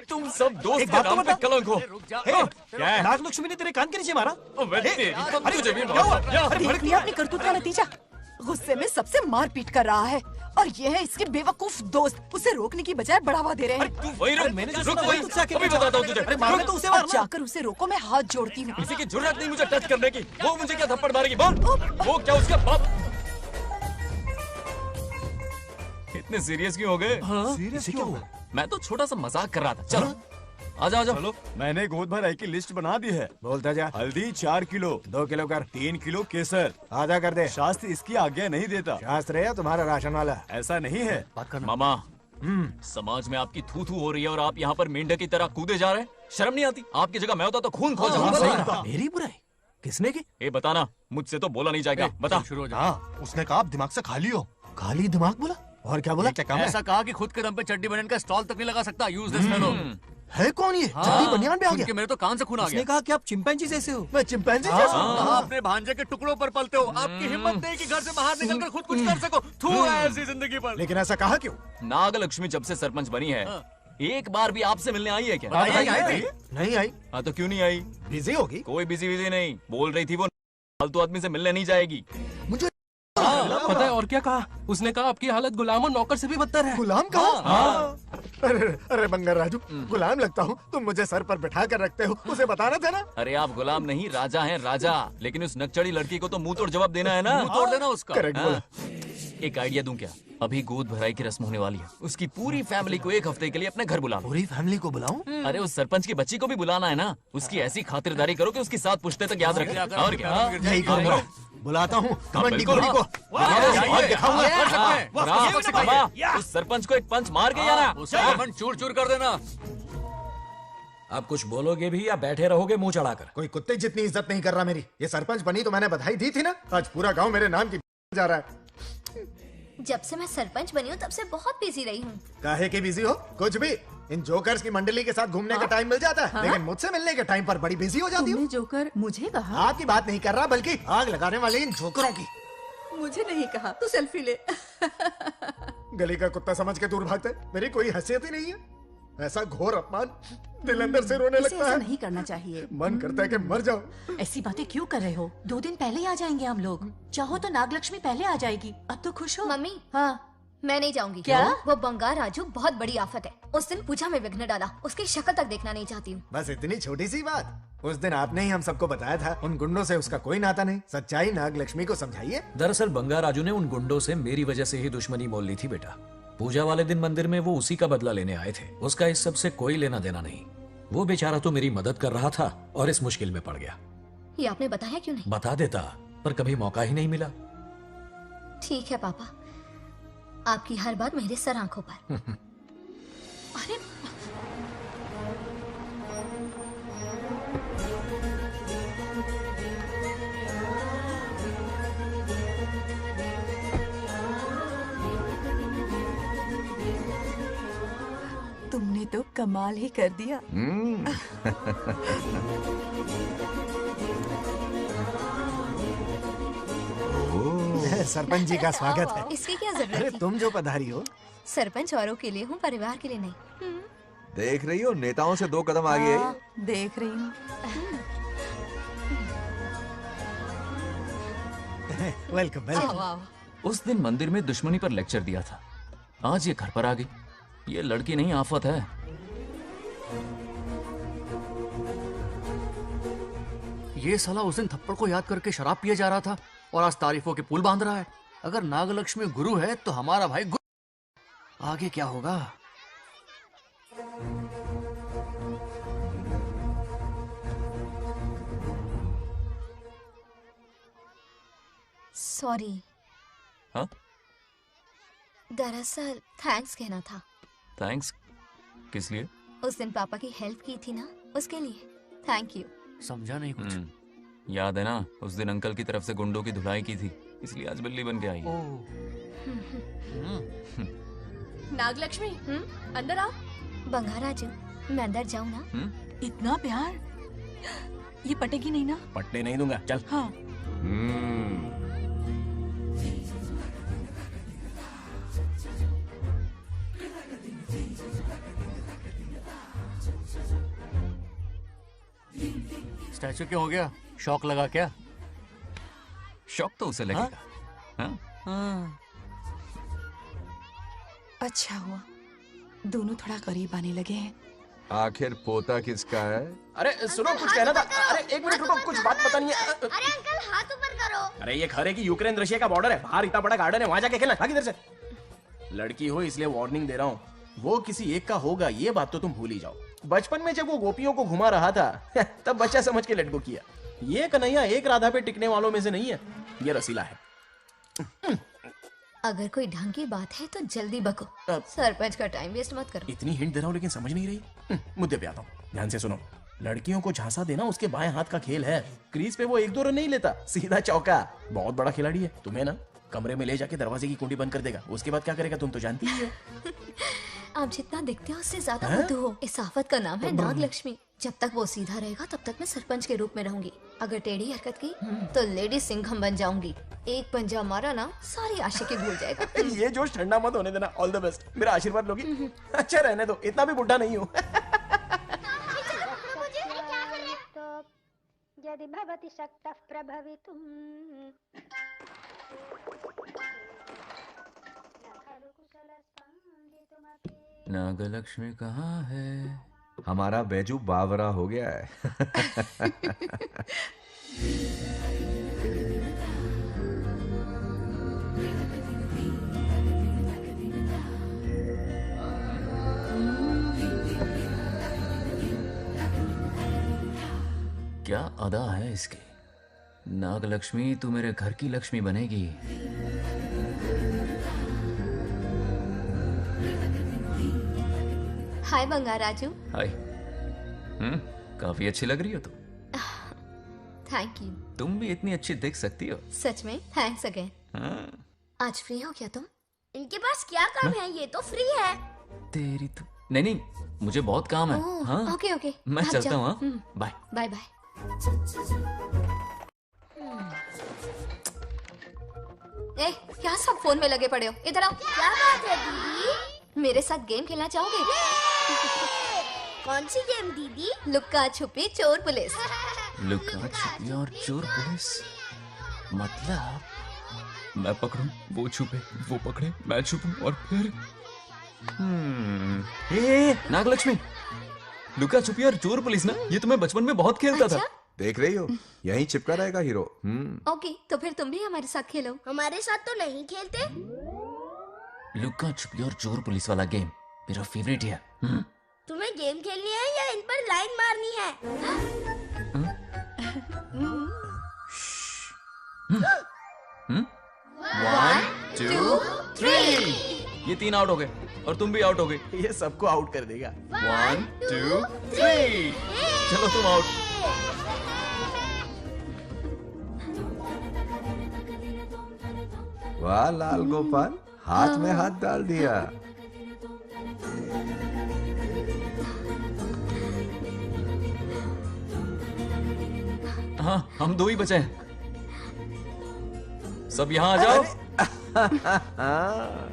तुम सब दोस्त के नाम पे कलंक हो। क्या है? नागलक्ष्मी ने तेरे कान के नीचे मारा? तुझे भी देख लिया अपनी करतूत का नतीजा। गुस्से में सबसे मार पीट कर रहा है और ये है इसके बेवकूफ दोस्त। उसे रोकने की बजाय बढ़ावा दे रहे हैं। वही रुक, वही अभी बताता हूँ तुझे। तो उसे जाकर उसे रोको, मैं हाथ जोड़ती हूँ। किसी की जुर्रत नहीं मुझे टच करने की। वो मुझे क्या थप्पड़ मारेगी? बोल, वो क्या उसका बाप? इतने सीरियस क्यों हो गए? सीरियस क्यों हुआ? मैं तो छोटा सा मजाक कर रहा था। चलो आजा आजा। चलो, मैंने गोद भराई की लिस्ट बना दी है। बोलता जा। हल्दी 4 किलो, 2 किलो कर, 3 किलो केसर। आधा कर दे। शास्त्र इसकी आज्ञा नहीं देता। शास्त्र है तुम्हारा राशन वाला? ऐसा नहीं है। मामा, समाज में आपकी थू थू हो रही है और आप यहाँ पर मेंढक की तरह कूदे जा रहे हैं। शर्म नहीं आती? आपकी जगह मैं होता तो खून खो जाता। मेरी बुराई किसने की? ये बताना, मुझसे तो बोला नहीं जाएगा। बता। उसने कहा आप दिमाग से खाली हो। खाली दिमाग बोला? और क्या बोला? ऐसा कहा कि खुद के दम पे चड्डी बनियान का स्टॉल तक नहीं लगा सकता। Useless fellow. है कौन ये? चड्डी बनियान पे आ गया? मेरे तो कान से खून आ गया। उसने कहा कि आप चिंपैंजी जैसे हो। मैं चिंपैंजी जैसा हूँ? आप अपने भांजे के टुकड़ों पर पलते हो। आपकी हिम्मत नहीं कि घर से बाहर निकलकर खुद कुछ कर सको। थू है ऐसी जिंदगी पर। लेकिन ऐसा कहा क्यों? नागलक्ष्मी जब से सरपंच बनी है, एक बार भी आपसे मिलने आई है क्या? नहीं आई। हाँ तो क्यों नहीं आई? बिजी होगी। कोई बिजी नहीं। बोल रही थी वो फालतू आदमी से मिलने नहीं जाएगी। मुझे पता है और क्या कहा? उसने कहा आपकी हालत गुलाम और नौकर से भी बदतर है। गुलाम कहा? अरे बंगार राजू, गुलाम लगता हूँ? तुम मुझे सर पर बैठा कर रखते हो, उसे बताना था ना। अरे आप गुलाम नहीं, राजा हैं, राजा। लेकिन उस नकचड़ी लड़की को तो मुंह तोड़ जवाब देना है ना। मुंह तोड़ देना उसका। करेक्ट बोला। एक आइडिया दूं क्या? अभी गोद भराई की रस्म होने वाली है। उसकी पूरी फैमिली को 1 हफ्ते के लिए अपने घर बुला लो। पूरी फैमिली को बुलाऊं? अरे उस सरपंच की बच्ची को भी बुलाना है ना। उसकी ऐसी खातिरदारी करो कि उसकी 7 पुश्ते तक याद रखे। और क्या? यही करो। बुलाता हूँ कमंडी गोरी को। उस सरपंच को एक पंच मार के आना। चूर चूर कर देना। आप कुछ बोलोगे भी या बैठे रहोगे मुंह चढ़ाकर? कोई कुत्ते जितनी इज्जत नहीं कर रहा मेरी। ये सरपंच बनी तो मैंने बधाई दी थी ना। आज पूरा गांव मेरे नाम की जा रहा है। जब से मैं सरपंच बनी हूँ तब से बहुत बिजी रही हूँ। काहे के बिजी हो? कुछ भी। इन जोकर्स की मंडली के साथ घूमने का टाइम मिल जाता है, लेकिन मुझसे मिलने के टाइम पर बड़ी बिजी हो जाती हूँ। जोकर मुझे कहा? आपकी बात नहीं कर रहा, बल्कि आग लगाने वाले इन जोकरों की। मुझे नहीं कहा। तू सेल्फी ले। गली का कुत्ता समझ के दूर भागते। मेरी कोई हैसियत ही नहीं है। ऐसा घोर अपमान, दिल अंदर से रोने इसे लगता ऐसा है। नहीं करना चाहिए। मन करता है कि मर जाओ। ऐसी बातें क्यों कर रहे हो? 2 दिन पहले ही आ जाएंगे हम लोग। चाहो तो नागलक्ष्मी पहले आ जाएगी। अब तो खुश हो? मम्मी, हाँ, मैं नहीं जाऊंगी। क्या? वो बंगार राजू बहुत बड़ी आफत है। उस दिन पूजा में विघ्न डाला, उसकी शक्ल तक देखना नहीं चाहती हूँ। बस इतनी छोटी सी बात। उस दिन आपने ही हम सबको बताया था, उन गुंडों से उसका कोई नाता नहीं। सच्चाई नागलक्ष्मी को समझाइए। दरअसल बंगा राजू ने उन गुंडों से मेरी वजह से ही दुश्मनी मोल ली थी बेटा। पूजा वाले दिन मंदिर में वो उसी का बदला लेने आए थे। उसका इस सब से कोई लेना देना नहीं। वो बेचारा तो मेरी मदद कर रहा था और इस मुश्किल में पड़ गया। ये आपने बताया क्यों नहीं? बता देता, पर कभी मौका ही नहीं मिला। ठीक है पापा, आपकी हर बात मेरे सर आंखों पर। अरे तुमने तो कमाल ही कर दिया। सरपंच जी का स्वागत है। इसकी क्या जरूरत अरे थी? तुम जो पधारी हो। सरपंच औरों के लिए हूँ, परिवार के लिए नहीं। देख रही हो, नेताओं से 2 कदम आगे है। देख रही हूँ। Welcome welcome. उस दिन मंदिर में दुश्मनी पर लेक्चर दिया था, आज ये घर पर आ गई। ये लड़की नहीं, आफत है। ये साला उस दिन थप्पड़ को याद करके शराब पिए जा रहा था और आज तारीफों के पुल बांध रहा है। अगर नागलक्ष्मी गुरु है तो हमारा भाई गुरु। आगे क्या होगा? सॉरी। हाँ? दरअसल थैंक्स कहना था। थैंक्स किस लिए? उस दिन पापा की हेल्प की थी ना, उसके लिए थैंक यू। समझा नहीं कुछ। याद है ना, उस दिन अंकल की तरफ से गुंडों की धुलाई की थी, इसलिए आज बिल्ली बन के आई है। नागलक्ष्मी, अंदर आओ। बंगार राजू, मैं अंदर जाऊँ ना? इतना प्यार, ये पटेगी नहीं ना? पटने नहीं दूंगा, चल। हाँ। स्टैचू क्यों हो गया? शौक लगा क्या? शौक तो उसे लगेगा। हाँ? हाँ। अच्छा हुआ, दोनों थोड़ा करीब आने लगे हैं। आखिर पोता किसका है? अरे सुनो, कुछ कहना था। अरे 1 मिनट रुको, कुछ बात पता नहीं है। अरे अंकल हाथ ऊपर करो। अरे ये घर है कि यूक्रेन रशिया का बॉर्डर है? बाहर इतना बड़ा गार्डन है, वहां जाके खेलना। भाग इधर से। लड़की हो इसलिए वार्निंग दे रहा हूँ, वो किसी एक का होगा, ये बात तो तुम भूल ही जाओ। बचपन में जब वो गोपियों को घुमा रहा था तब बच्चा समझ के लेट गो किया। ये कन्हैया एक राधा पे टिकने वालों में से नहीं है, ये रसीला है। अगर कोई ढंग की बात है तो जल्दी बको, सरपंच का टाइम वेस्ट मत करो। इतनी हिंट दे रहा हूँ लेकिन समझ नहीं रही। मुद्दे पे आता हूँ, ध्यान से सुनो। लड़कियों को झांसा देना उसके बाएं हाथ का खेल है। क्रीज पे वो 1-2 रन नहीं लेता, सीधा चौका। बहुत बड़ा खिलाड़ी है। तुम्हें ना कमरे में ले जाके दरवाजे की कुंडी बंद कर देगा, उसके बाद क्या करेगा तुम तो जानती ही हो। आप जितना दिखते हो उससे ज्यादा बुद्धू हो। इस आफत का नाम है नागलक्ष्मी। जब तक वो सीधा रहेगा तब तक मैं सरपंच के रूप में रहूंगी। अगर टेढ़ी हरकत की तो लेडी सिंघम बन जाऊंगी। एक पंजा मारा ना, सारी आशिकी भूल जाएगा। ये जोश ठंडा मत होने देना। ऑल द बेस्ट, मेरा आशीर्वाद लोगी? अच्छा रहने दो, इतना भी बुढ़ा नहीं हूँ। यदि भवति शक्तः प्रभवितुम्। नागलक्ष्मी कहाँ है? हमारा बैजू बावरा हो गया है। क्या अदा है इसकी। नागलक्ष्मी, तू मेरे घर की लक्ष्मी बनेगी। हाय बंगार राजू। हाय। काफी अच्छी लग रही हो तुम। Thank you. तुम भी इतनी अच्छी दिख सकती हो। सच में थैंक्स अगेन। आज फ्री हो क्या तुम? इनके पास क्या काम है, ये तो फ्री है। तेरी तो नहीं, मुझे बहुत काम है। हाँ? ओके ओके, मैं चलता हूँ। Bye bye bye. ए, क्या सब फोन में लगे पड़े हो? इधर आओ। क्या बात है दीदी? मेरे साथ गेम खेलना चाहोगे? कौन सी गेम दीदी? लुक्का छुपी चोर पुलिस। लुका छुपी और चोर पुलिस, मतलब मैं पकड़ूं, वो छुपे, वो पकड़े, मैं छुपूं और फिर नागलक्ष्मी, लुका छुपी और चोर पुलिस ना, ये तो मैं बचपन में बहुत खेलता था। देख रही हो, यहीं चिपका रहेगा हीरो। ओके, तो फिर तुम भी हमारे साथ खेलो। हमारे साथ तो नहीं खेलते। लुका छुपी और चोर पुलिस वाला गेम मेरा फेवरेट है। तुम्हें गेम खेलनी है या इन पर लाइन मारनी है? 1 2 3, ये 3 आउट हो गए और तुम भी आउट हो गए। ये सबको आउट कर देगा। 1 2 3, चलो तुम आउट। वाह लाल गोपाल, हाथ में हाथ डाल दिया। हाँ, हम 2 ही बचे हैं। सब यहाँ आ जाओ।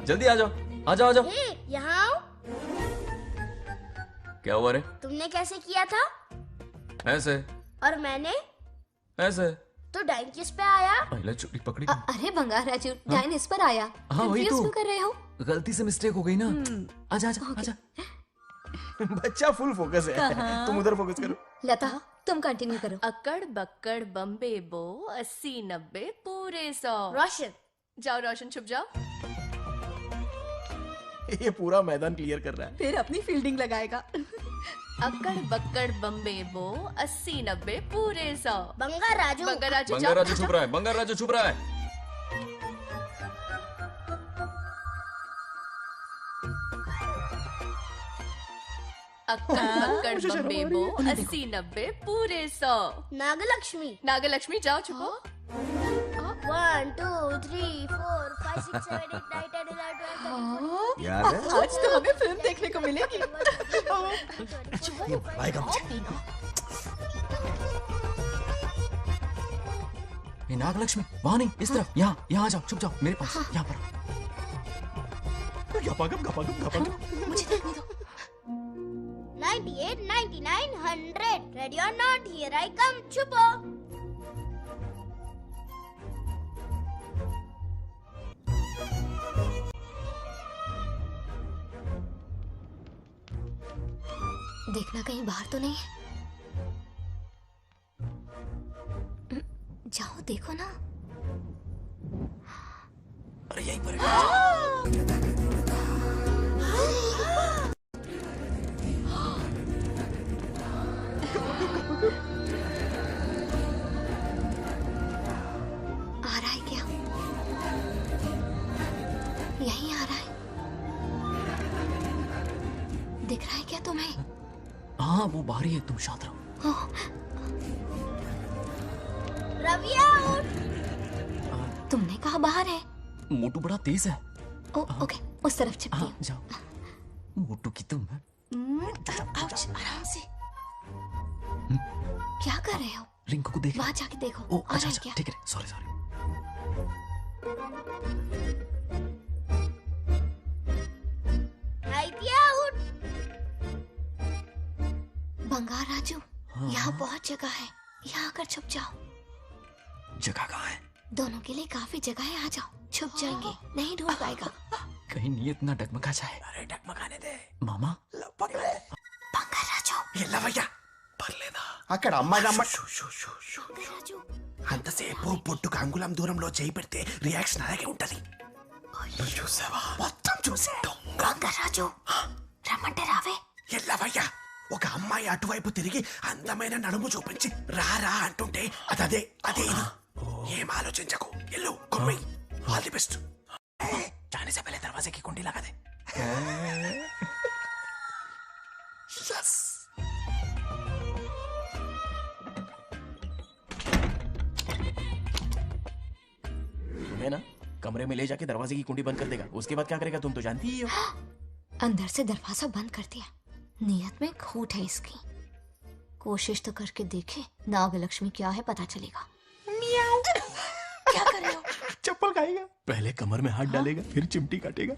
जल्दी आ जाओ, आ जाओ, आ जाओ। यहाँ आओ। क्या हुआ रे? तुमने कैसे किया था? ऐसे। और मैंने? ऐसे। तो डाइन किस पे आया? पहले चोरी पकड़ी। अरे बंगार राजू, डाइन इस पर आया। हाँ वही Confuse तो। क्यों कर रहे हो? गलती से मिस्टेक हो गई ना। आजा आजा आजा। बच्चा फुल फोकस है। कहाँ? तुम उधर फोकस करो। लता, तुम कंटिन्यू करो। अक्कड़ बक्कड़ बम्बे बो 80 90 पूरे 100। रोशन, जाओ रोशन, छुप जाओ। ये पूरा मैदान क्लियर कर रहा है। फिर अपनी फील्डिंग लगाएगा। अक्कड़ बक्कड़ बम्बे बो 80 90 पूरे 100। बंगार राजू। बंगार राजू, बंगार राजू छुप रहा है, बंगार राजू छुप रहा है। अक्कड़ बक्कड़ बम्बे बो 80 90 पूरे 100। नागलक्ष्मी। नागलक्ष्मी जाओ छुपो। 1 2 3 4 5 6 7 8 9 10 11 12 याद है? आज तो हमें फिल्म देखने को मिलेगी। आएगा मुझे। ये नागलक्ष्मी वहां नहीं, इस तरफ, यहाँ यहाँ आ जाओ, छुप जाओ मेरे पास, यहाँ पर। मुझे देखने दो। 98 99 100 ready or not, here I come. छुपो। देखना कहीं बाहर तो नहीं है। जाओ देखो ना। अरे यहीं पर आ रहा है क्या? यहीं आ रहा है। दिख रहा है क्या तुम्हें? हाँ वो बाहर ही है, तुम शांत रहो। रवि आउट। तुमने कहा बाहर है? मोटू बड़ा तेज है। ओके, उस तरफ छिपती हूँ। जाओ। मोटू की तुम है। आउच, आराम से। क्या कर रहे हो? रिंकू को देख। वहां जाके देखो। ओ आ अच्छा रहा है अच्छा, क्या? ठीक है, सॉरी सॉरी। आउट। बंगार राजू, यहाँ बहुत जगह है, यहाँ आकर छुप जाओ। जगह कहाँ है? दोनों के लिए काफी जगह है, आ जाओ। छुप जाएंगे, नहीं ढूंढ पाएगा। कहीं नीयत ना डगमगा जाए। अरे डगमगाने दे मामा। बंगार राजू, ये लवయ్య పర్లేదా అక్కడ అమ్మాయి అమ్మాయి అంతసేపు పొట్టుకు అంగుళం దూరంలో చేయి పెడితే రియాక్షన్ అలాగే ఉంటది. నువ్వు చూసావా? మొత్తం చూసా. బంగారు రాజు, రమ్మంటే రావే. ఎల్లవయ్య, ఒక అమ్మాయి అటువైపు తిరిగి అందమైన నడుము చూపించి రారా అంటుంటే అదే అదే ఇది. ఏం ఆలోచించకు, ఎల్లు కొమ్మి. All the best. जाने से पहले दरवाजे की कुंडी लगा दे. यस. तुम्हें ना कमरे में ले जाके दरवाजे की कुंडी बंद कर देगा, उसके बाद क्या करेगा तुम तो जानती ही हो. अंदर से दरवाजा बंद कर दिया। नियत में खोट है इसकी। कोशिश तो करके देखे, नागलक्ष्मी क्या है पता चलेगा। क्या कर रहे हो? चप्पल खाएगा. पहले कमर में हाथ डालेगा, फिर चिमटी काटेगा.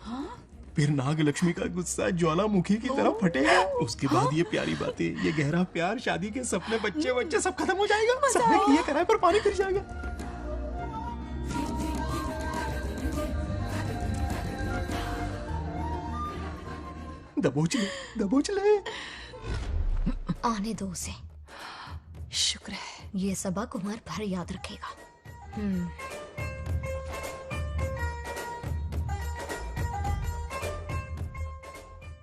फिर नागलक्ष्मी का गुस्सा ज्वालामुखी की तरह फटेगा। उसके बाद ये प्यारी बातें, ये गहरा प्यार, शादी के सपने, बच्चे बच्चे सब खत्म हो जाएगा। सबने किए कराए पर पानी फिर जाएगा। दबोच ले, दबोच ले। आने दो उसे। शुक्र है ये सबक उम्र भर याद रखेगा।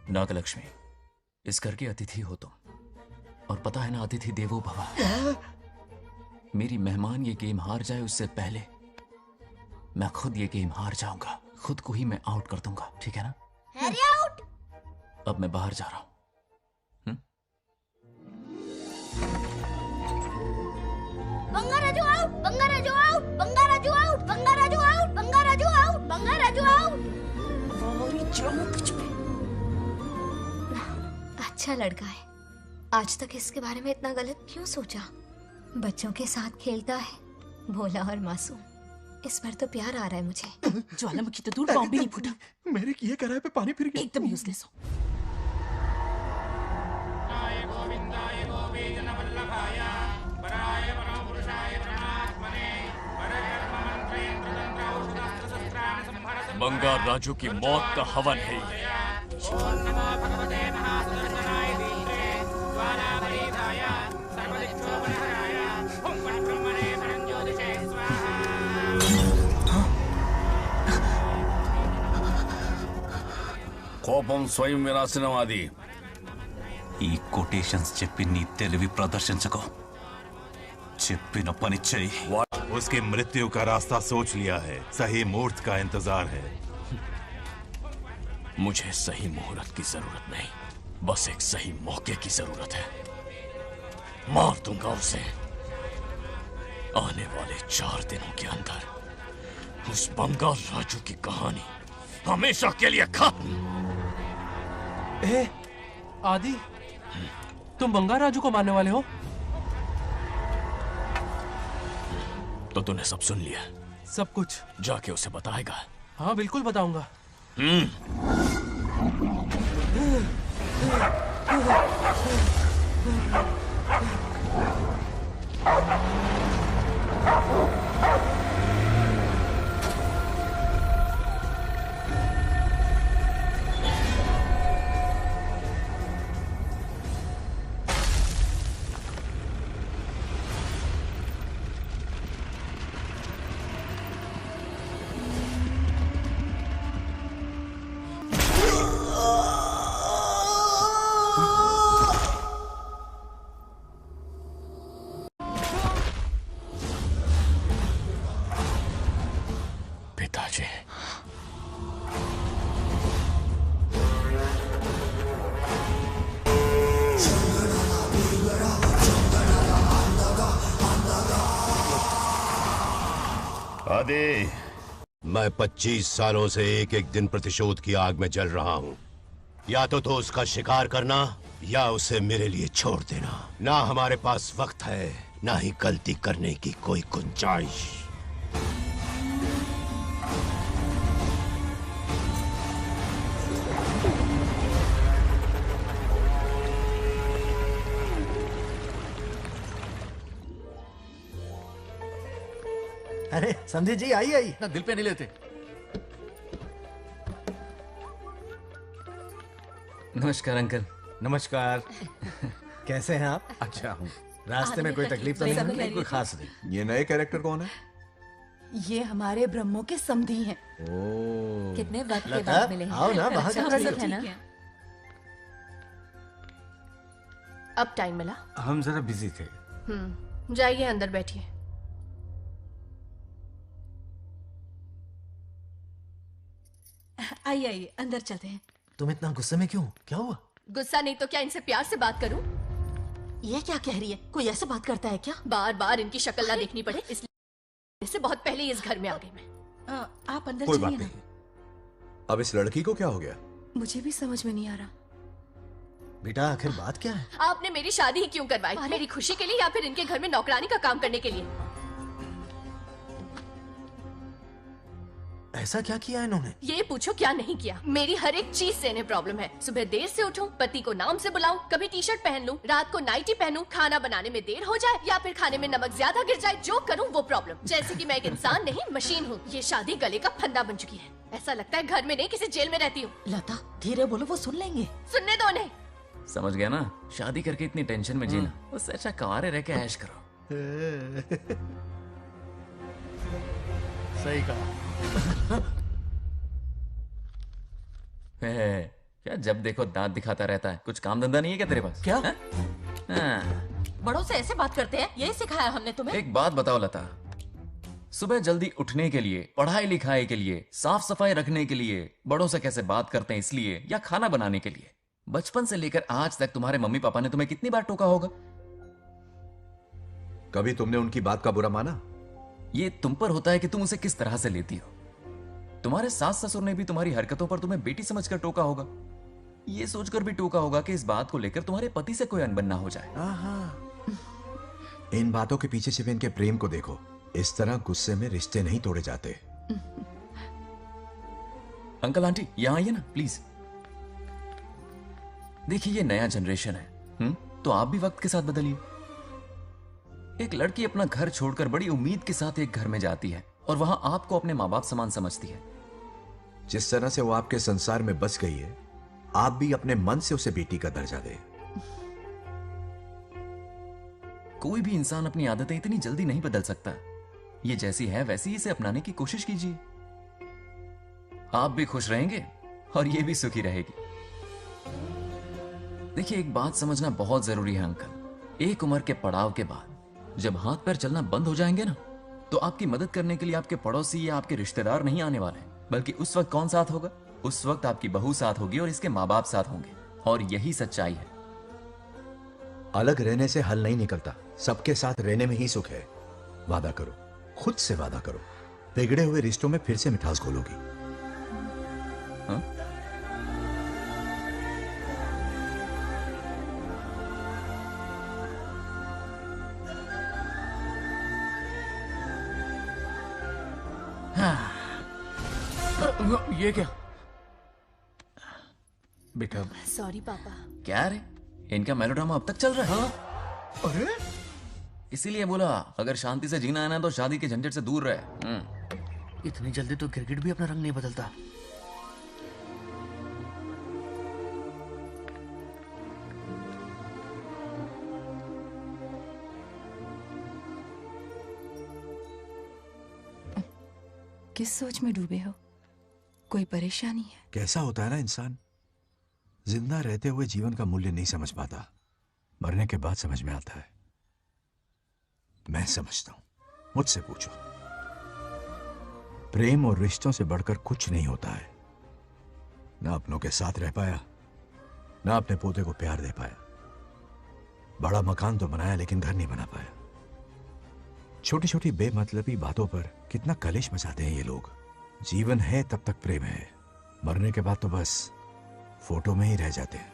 नागलक्ष्मी, इस घर की अतिथि हो तुम, और पता है ना, अतिथि देवो भव। मेरी मेहमान ये गेम हार जाए उससे पहले मैं खुद ये गेम हार जाऊंगा। खुद को ही मैं आउट कर दूंगा, ठीक है ना? Harry out. अब मैं बाहर जा रहा हूं। Bangaraju out, Bangaraju out, Bangaraju out, Bangaraju out, Bangaraju out, Bangaraju out. अच्छा लड़का है। आज तक इसके बारे में इतना गलत क्यों सोचा? बच्चों के साथ खेलता है, भोला और मासूम। इस पर तो प्यार आ रहा है मुझे। ज्वालामुखी तो दूर, बॉम्ब भी नहीं फूटा। मेरे किए कराए पे पानी फिर गया। एकदम यूजलेस हो। बंगार राजू की मौत का हवन है ये। కోపం స్వయం వినాశనవాది. ఈ కొటేషన్స్ చెప్పి నీ తెలివి ప్రదర్శించకు. చెప్పిన పని చెయ్యి. उसकी मृत्यु का रास्ता सोच लिया है, सही मुहूर्त का इंतजार है। मुझे सही मुहूर्त की जरूरत नहीं, बस एक सही मौके की जरूरत है। मार दूंगा उसे आने वाले 4 दिनों के अंदर। उस बंगाल राजू की कहानी हमेशा के लिए खत्म। ए, आदि, तुम बंगाल राजू को मारने वाले हो? तो तूने सब सुन लिया? सब कुछ। जाके उसे बताएगा? हाँ बिल्कुल बताऊंगा। पिताजी, आदि, मैं 25 सालों से एक एक दिन प्रतिशोध की आग में जल रहा हूँ। या तो उसका शिकार करना या उसे मेरे लिए छोड़ देना। ना हमारे पास वक्त है, ना ही गलती करने की कोई गुंजाइश। अरे समझी जी, आई आई। ना दिल पे नहीं लेते। नमस्कार अंकल। नमस्कार। कैसे हैं आप? अच्छा हूँ। रास्ते में कोई तकलीफ तो नहीं? कोई खास नहीं। ये नए कैरेक्टर कौन है? ये हमारे ब्रह्मों के समधी हैं। ओ, कितने वक्त के बाद मिले हैं। आओ ना बाहर। सब है ना? अब टाइम मिला? हम जरा बिजी थे। जाइए अंदर बैठिए। आइए आइए, अंदर चलते हैं। तुम इतना गुस्से में क्यों? क्या हुआ? गुस्सा नहीं तो क्या इनसे प्यार से बात करूं? ये क्या कह रही है? कोई ऐसे बात करता है क्या? बार बार इनकी शक्ल ना देखनी पड़े इसलिए से बहुत पहले इस घर में आ गई मैं। आप अंदर कोई बात चलिए ना। नहीं। अब इस लड़की को क्या हो गया? मुझे भी समझ में नहीं आ रहा। बेटा आखिर बात क्या है? आपने मेरी शादी ही क्यों करवाई? मेरी खुशी के लिए या फिर इनके घर में नौकरानी का काम करने के लिए? ऐसा क्या किया इन्होंने? ये पूछो क्या नहीं किया। मेरी हर एक चीज से इन्हें प्रॉब्लम है। सुबह देर से उठूं, पति को नाम से बुलाऊं, कभी टी शर्ट पहन लूं, रात को नाइटी पहनूं, खाना बनाने में देर हो जाए या फिर खाने में नमक ज्यादा गिर जाए, जो करूं वो प्रॉब्लम। जैसे कि मैं एक इंसान नहीं मशीन हूँ। ये शादी गले का फंदा बन चुकी है। ऐसा लगता है घर में नहीं किसी जेल में रहती हूँ। लता धीरे बोलो, वो सुन लेंगे। सुनने दो उन्हें। समझ गया ना, शादी करके इतनी टेंशन में जीना, उससे अच्छा कुंवारे रह के ऐश करो। सही कहा। क्या जब देखो दांत दिखाता रहता है, कुछ काम धंधा नहीं है क्या तेरे पास? क्या? बड़ों से ऐसे बात करते हैं, यही सिखाया हमने तुम्हें? एक बात बताओ लता, सुबह जल्दी उठने के लिए, पढ़ाई लिखाई के लिए, साफ सफाई रखने के लिए बड़ों से कैसे बात करते हैं इसलिए, या खाना बनाने के लिए? बचपन से लेकर आज तक तुम्हारे मम्मी पापा ने तुम्हें कितनी बार टोका होगा? कभी तुमने उनकी बात का बुरा माना? ये तुम पर होता है कि तुम उसे किस तरह से लेती हो। तुम्हारे सास ससुर ने भी तुम्हारी हरकतों पर तुम्हें बेटी समझकर टोका होगा। ये सोचकर भी टोका होगा कि इस बात को लेकर तुम्हारे पति से कोई अनबन ना हो जाए। इन बातों के पीछे सिर्फ इनके प्रेम को देखो। इस तरह गुस्से में रिश्ते नहीं तोड़े जाते। अंकल आंटी यहां आइए ना प्लीज। देखिए ये नया जनरेशन है, तो आप भी वक्त के साथ बदलिए। एक लड़की अपना घर छोड़कर बड़ी उम्मीद के साथ एक घर में जाती है और वहां आपको अपने माँ बाप समान समझती है। जिस तरह से वो आपके संसार में बस गई है, आप भी अपने मन से उसे बेटी का दर्जा दें। कोई भी इंसान अपनी आदतें इतनी जल्दी नहीं बदल सकता। ये जैसी है वैसी ही इसे अपनाने की कोशिश कीजिए। आप भी खुश रहेंगे और ये भी सुखी रहेगी। देखिए एक बात समझना बहुत जरूरी है अंकल, एक उम्र के पड़ाव के बाद जब हाथ पैर चलना बंद हो जाएंगे ना, तो आपकी मदद करने के लिए आपके पड़ोसी या आपके रिश्तेदार नहीं आने वाले, बल्कि उस वक्त कौन साथ होगा? उस वक्त आपकी बहू साथ होगी और इसके माँ बाप साथ होंगे। और यही सच्चाई है। अलग रहने से हल नहीं निकलता, सबके साथ रहने में ही सुख है। वादा करो, खुद से वादा करो, बिगड़े हुए रिश्तों में फिर से मिठास घोलोगी। ये क्या बेटा? सॉरी पापा। क्या रे, इनका मेलोड्रामा अब तक चल रहा है? अरे इसीलिए बोला अगर शांति से जीना है ना तो शादी के झंझट से दूर रहे। इतनी जल्दी तो क्रिकेट भी अपना रंग नहीं बदलता। किस सोच में डूबे हो? कोई परेशानी है? कैसा होता है ना इंसान, जिंदा रहते हुए जीवन का मूल्य नहीं समझ पाता, मरने के बाद समझ में आता है। मैं समझता हूं, मुझसे पूछो। प्रेम और रिश्तों से बढ़कर कुछ नहीं होता है। ना अपनों के साथ रह पाया, ना अपने पोते को प्यार दे पाया। बड़ा मकान तो बनाया लेकिन घर नहीं बना पाया। छोटी छोटी बेमतलबी बातों पर कितना कलेश मचाते हैं ये लोग। जीवन है तब तक प्रेम है, मरने के बाद तो बस फोटो में ही रह जाते हैं।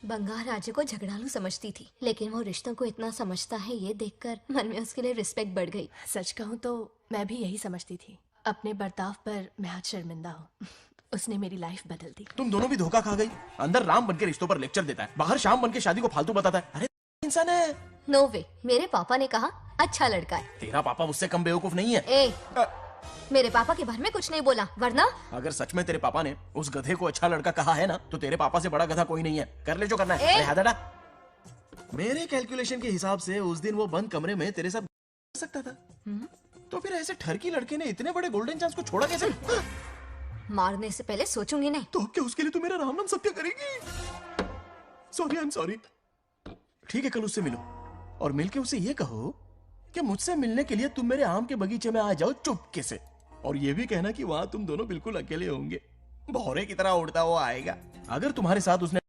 बंगार राजे को झगड़ालू समझती थी, लेकिन वो रिश्तों को इतना समझता है ये देखकर मन में उसके लिए रिस्पेक्ट बढ़ गई। सच कहूँ तो मैं भी यही समझती थी। अपने बर्ताव पर मैं आज शर्मिंदा हूँ। उसने मेरी लाइफ बदल दी। तुम दोनों भी धोखा खा गई। अंदर राम बनके रिश्तों पर लेक्चर देता है, बाहर शाम बनके शादी को फालतू बताता है। अरे इंसान है। नो वे, मेरे पापा ने कहा अच्छा लड़का है। तेरा पापा मुझसे कम बेवकूफ नहीं है। ए, मेरे पापा के बारे में कुछ नहीं बोला, वरना अगर सच में तेरे पापा ने उस गधे को अच्छा लड़का कहा है ना, तो तेरे पापा से बड़ा गधा कोई नहीं है। कर ले जो करना है। अरे हाथ हटा। मेरे कैलकुलेशन के हिसाब से उस दिन वो बंद कमरे में तेरे साथ सकता था। तो फिर ऐसे ठरकी लड़के ने इतने बड़े गोल्डन चांस को छोड़ा कैसे? मारने से पहले सोचूंगी नहीं। तो क्या उसके लिए तू मेरा राम नाम सत्य करेगी? Sorry, I am sorry. ठीक है, कल उससे मिलो और मिलके उसे ये कहो कि मुझसे मिलने के लिए तुम मेरे आम के बगीचे में आ जाओ चुपके से, और ये भी कहना कि वहां तुम दोनों बिल्कुल अकेले होंगे। भौरे की तरह उड़ता हुआ आएगा। अगर तुम्हारे साथ उसने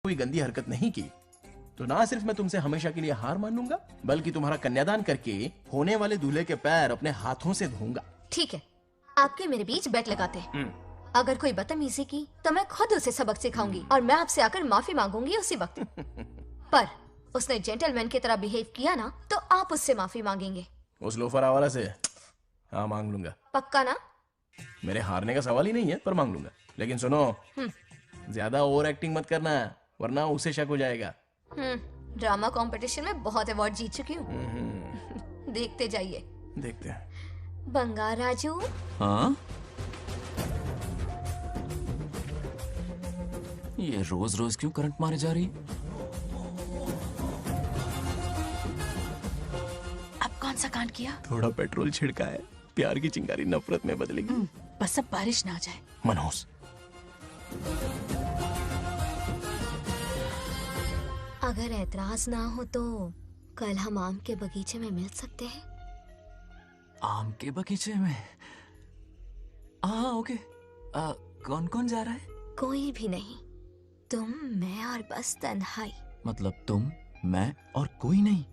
कोई गंदी हरकत नहीं की तो ना सिर्फ मैं तुमसे हमेशा के लिए हार मान लूंगा, बल्कि तुम्हारा कन्यादान करके होने वाले दूल्हे के पैर अपने हाथों से धोऊंगा। ठीक है, आपके मेरे बीच बैट लगाते हैं। अगर कोई बदतमीजी की तो मैं खुद उसे सबक सिखाऊंगी और मैं आपसे आकर माफी मांगूंगी उसी वक्त। पर उसने जेंटलमैन की तरह बिहेव किया ना तो आप उससे माफी मांगेंगे। उस लोफर आवारा से हाँ मांग लूंगा। पक्का ना? मेरे हारने का सवाल ही नहीं है, पर मांग लूंगा। लेकिन सुनो, ज्यादा ओवर एक्टिंग मत करना, वरना उसे शक हो जाएगा। ड्रामा कंपटीशन में बहुत अवार्ड जीत चुकी हूँ। देखते जाइए। देखते हैं। बंगार राजू। हाँ? ये रोज रोज क्यों करंट मारे जा रही? अब कौन सा कांड किया? थोड़ा पेट्रोल छिड़का है, प्यार की चिंगारी नफरत में बदलेगी। बस अब बारिश ना आ जाए। मनोज, अगर ऐतराज ना हो तो कल हम आम के बगीचे में मिल सकते हैं। आम के बगीचे में? हाँ ओके। कौन कौन जा रहा है? कोई भी नहीं, तुम, मैं और बस तन्हाई। मतलब तुम, मैं और कोई नहीं?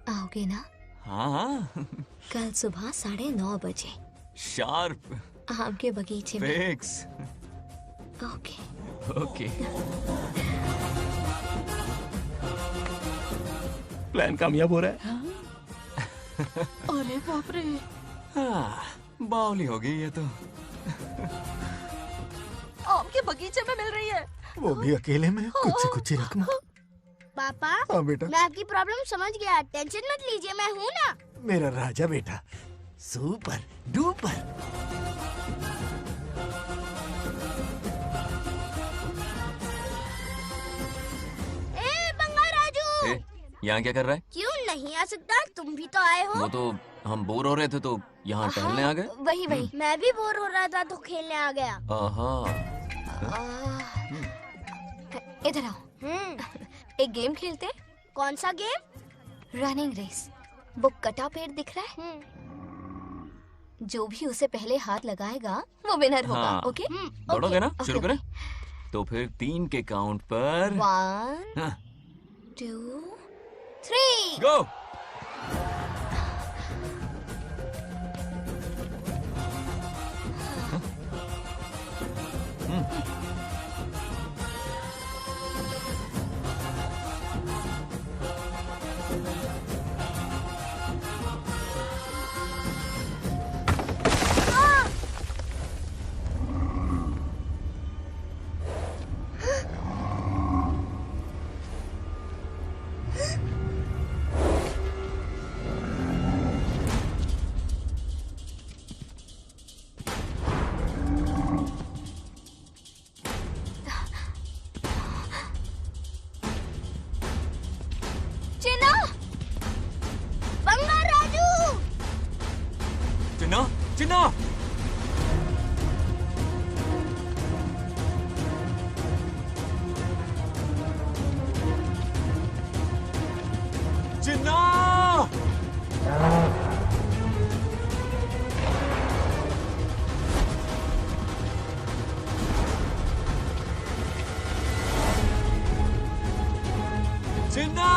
आओगे ना? हाँ हाँ। कल सुबह 9:30 बजे शार्प। आम के बगीचे में। फिक्स। ओके। ओके। प्लान कामयाब हो रहा है। अरे बाप रे। बावली हो गई ये तो। आम के बगीचे में मिल रही है। वो भी अकेले में, कुछ से कुछ ही रखना। पापा, हाँ बेटा। मैं आपकी प्रॉब्लम समझ गया, टेंशन मत लीजिए, मैं हूँ ना। मेरा राजा बेटा, सुपर डुपर। बंगार राजू, यहाँ क्या कर रहा है? क्यों नहीं आ सकता? तुम भी तो आए हो। वो तो हम बोर हो रहे थे तो यहाँ टहलने आ गए। वही वही। मैं भी बोर हो रहा था तो खेलने आ गया। इधर आओ। एक गेम खेलते हैं। कौन सा गेम? Running race. वो कटा पेड़ दिख रहा है? जो भी उसे पहले हाथ लगाएगा वो विनर होगा। हाँ। ओके? दौड़ोगे ना? शुरू करें? तो फिर 3 के काउंट पर 1 2 3 गो। चिन्ना! चिन्ना! चिन्ना! चिन्ना!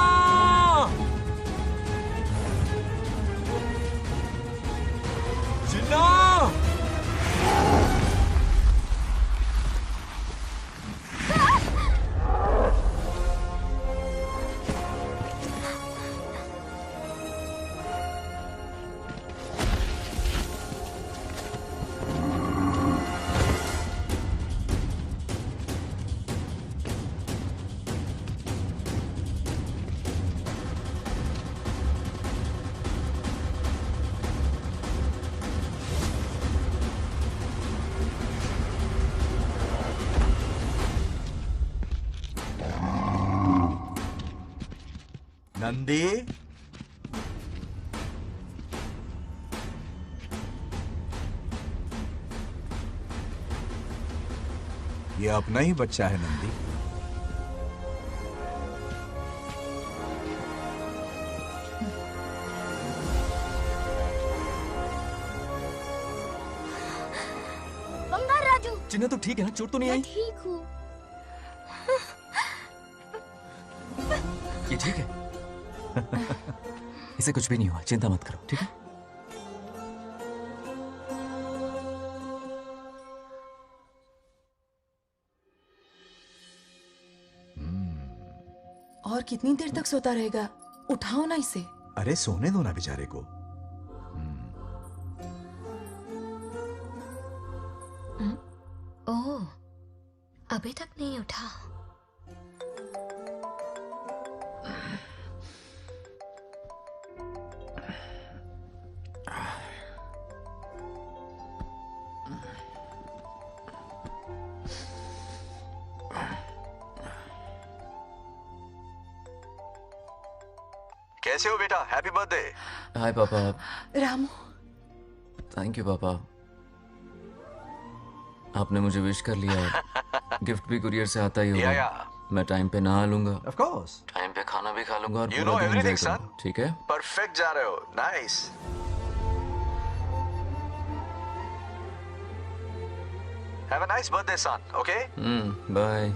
नंदी, ये अपना ही बच्चा है नंदी। बंगार राजू, चिन्ना तो ठीक है ना? चोट तो नहीं आई? ठीक हूँ। ये ठीक है? इसे कुछ भी नहीं हुआ, चिंता मत करो, ठीक है? और कितनी देर तक सोता रहेगा? उठाओ ना इसे। अरे सोने दो ना बेचारे को। ओह, अभी तक नहीं उठा। कैसे हो बेटा? Happy birthday. हाय पापा। रामू, थैंक यू पापा, आपने मुझे विश कर लिया। गिफ्ट भी कुरियर से आता ही होगा। मैं टाइम पे नहा लूंगा, ऑफ कोर्स, टाइम पे खाना भी खा लूंगा और You पूरा know दिन everything, enjoy करूंगा, ठीक है? परफेक्ट जा रहे हो। Nice. Have a nice birthday son, okay? Bye.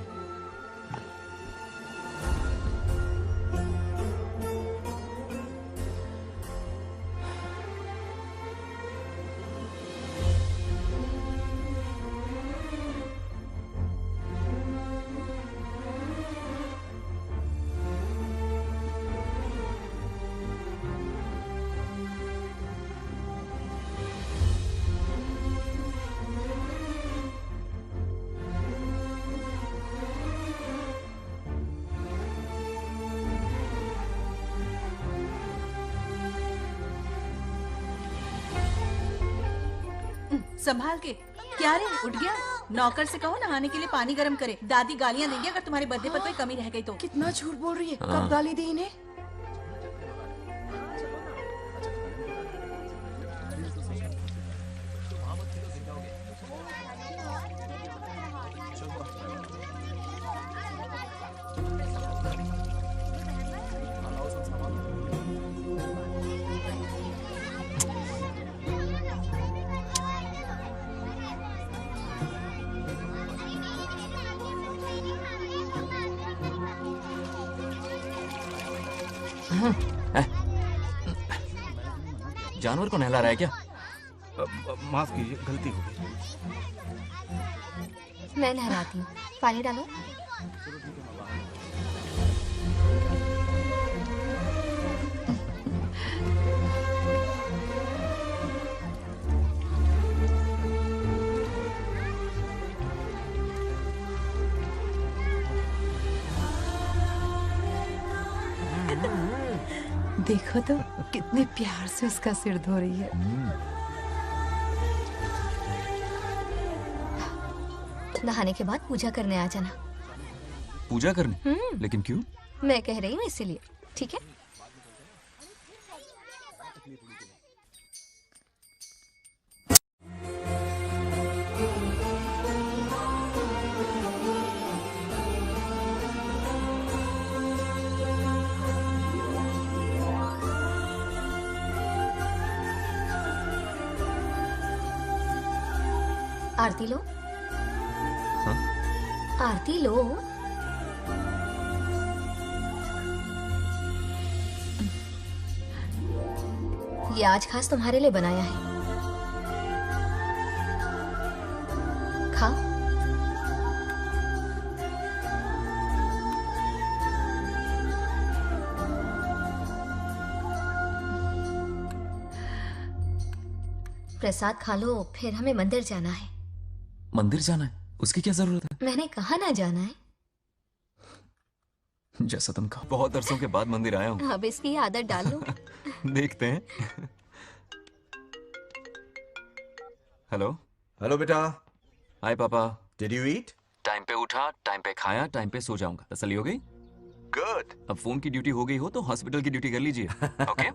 संभाल के। क्या रे, उठ गया? नौकर से कहो नहाने के लिए पानी गर्म करे। दादी गालियां देंगे अगर तुम्हारे बर्थडे पर कोई कमी रह गई तो। कितना झूठ बोल रही है। हाँ। कब गाली दी इन्हें? जानवर को नहला रहा है क्या? माफ कीजिए, गलती हो गई। मैं नहलाती हूँ, पानी डालो। देखो तो कितने प्यार से उसका सिर धो रही है। नहाने के बाद पूजा करने आ जाना। पूजा करने? लेकिन क्यों? मैं कह रही हूँ इसीलिए, ठीक है? आरती लो। हाँ? आरती लो। ये आज खास तुम्हारे लिए बनाया है, खाओ। प्रसाद खा लो, फिर हमें मंदिर जाना है। मंदिर जाना है? उसकी क्या जरूरत है? मैंने कहा ना जाना है। जैसा तुम कहो। बहुत अरसों के बाद मंदिर आया हूँ। अब इसकी आदत डाल लो। देखते हैं। हेलो। हेलो बेटा। हाय पापा। Did you eat? टाइम पे उठा, टाइम पे खाया, टाइम पे सो जाऊंगा। तसल्ली हो गई? गुड। अब फोन की ड्यूटी हो गई हो तो हॉस्पिटल की ड्यूटी कर लीजिए। Okay?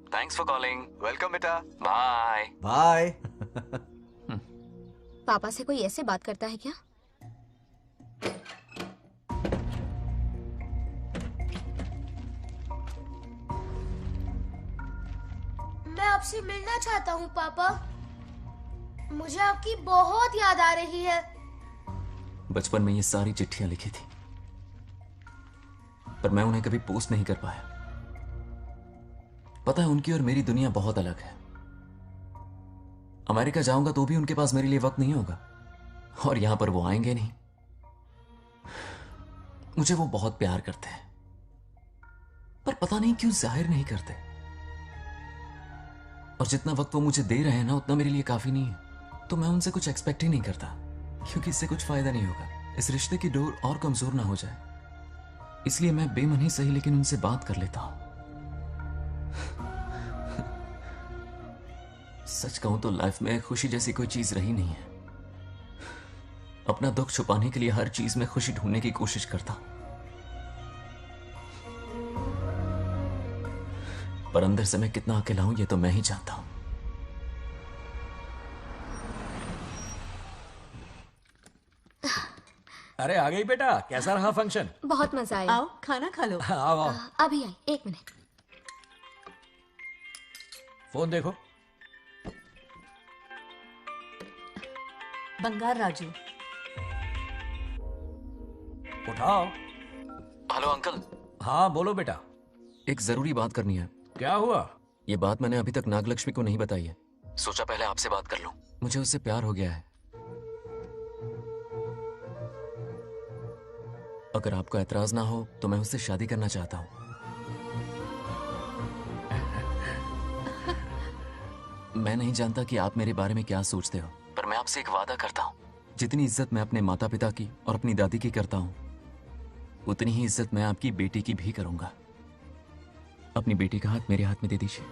Thanks for calling. Welcome बेटा। बाय। बाय। पापा से कोई ऐसे बात करता है क्या? मैं आपसे मिलना चाहता हूँ पापा। मुझे आपकी बहुत याद आ रही है। बचपन में ये सारी चिट्ठियां लिखी थी, पर मैं उन्हें कभी पोस्ट नहीं कर पाया। पता है, उनकी और मेरी दुनिया बहुत अलग है। अमेरिका जाऊंगा तो भी उनके पास मेरे लिए वक्त नहीं होगा, और यहां पर वो आएंगे नहीं। मुझे वो बहुत प्यार करते हैं, पर पता नहीं क्यों जाहिर नहीं करते। और जितना वक्त वो मुझे दे रहे हैं ना, उतना मेरे लिए काफी नहीं है। तो मैं उनसे कुछ एक्सपेक्ट ही नहीं करता, क्योंकि इससे कुछ फायदा नहीं होगा। इस रिश्ते की डोर और कमजोर ना हो जाए, इसलिए मैं बेमन ही सही लेकिन उनसे बात कर लेता हूं। सच कहूं तो लाइफ में खुशी जैसी कोई चीज रही नहीं है। अपना दुख छुपाने के लिए हर चीज में खुशी ढूंढने की कोशिश करता हूं, पर अंदर से मैं कितना अकेला हूं ये तो मैं ही जानता हूं। अरे आ गई बेटा, कैसा रहा फंक्शन? बहुत मजा आया। आओ खाना खा लो। आओ आओ। अभी आई, 1 मिनट। फोन देखो। बंगार राजू। उठाओ। Hello uncle. हाँ बोलो बेटा। एक जरूरी बात करनी है। क्या हुआ? ये बात मैंने अभी तक नागलक्ष्मी को नहीं बताई है। सोचा पहले आपसे बात कर लूं। मुझे उससे प्यार हो गया है। अगर आपको ऐतराज ना हो तो मैं उससे शादी करना चाहता हूं। मैं नहीं जानता कि आप मेरे बारे में क्या सोचते हो, पर मैं आपसे एक वादा करता हूं। जितनी इज्जत मैं अपने माता पिता की और अपनी दादी की करता हूं, उतनी ही इज्जत मैं आपकी बेटी की भी करूंगा। अपनी बेटी का हाथ मेरे हाथ में दे दीजिए।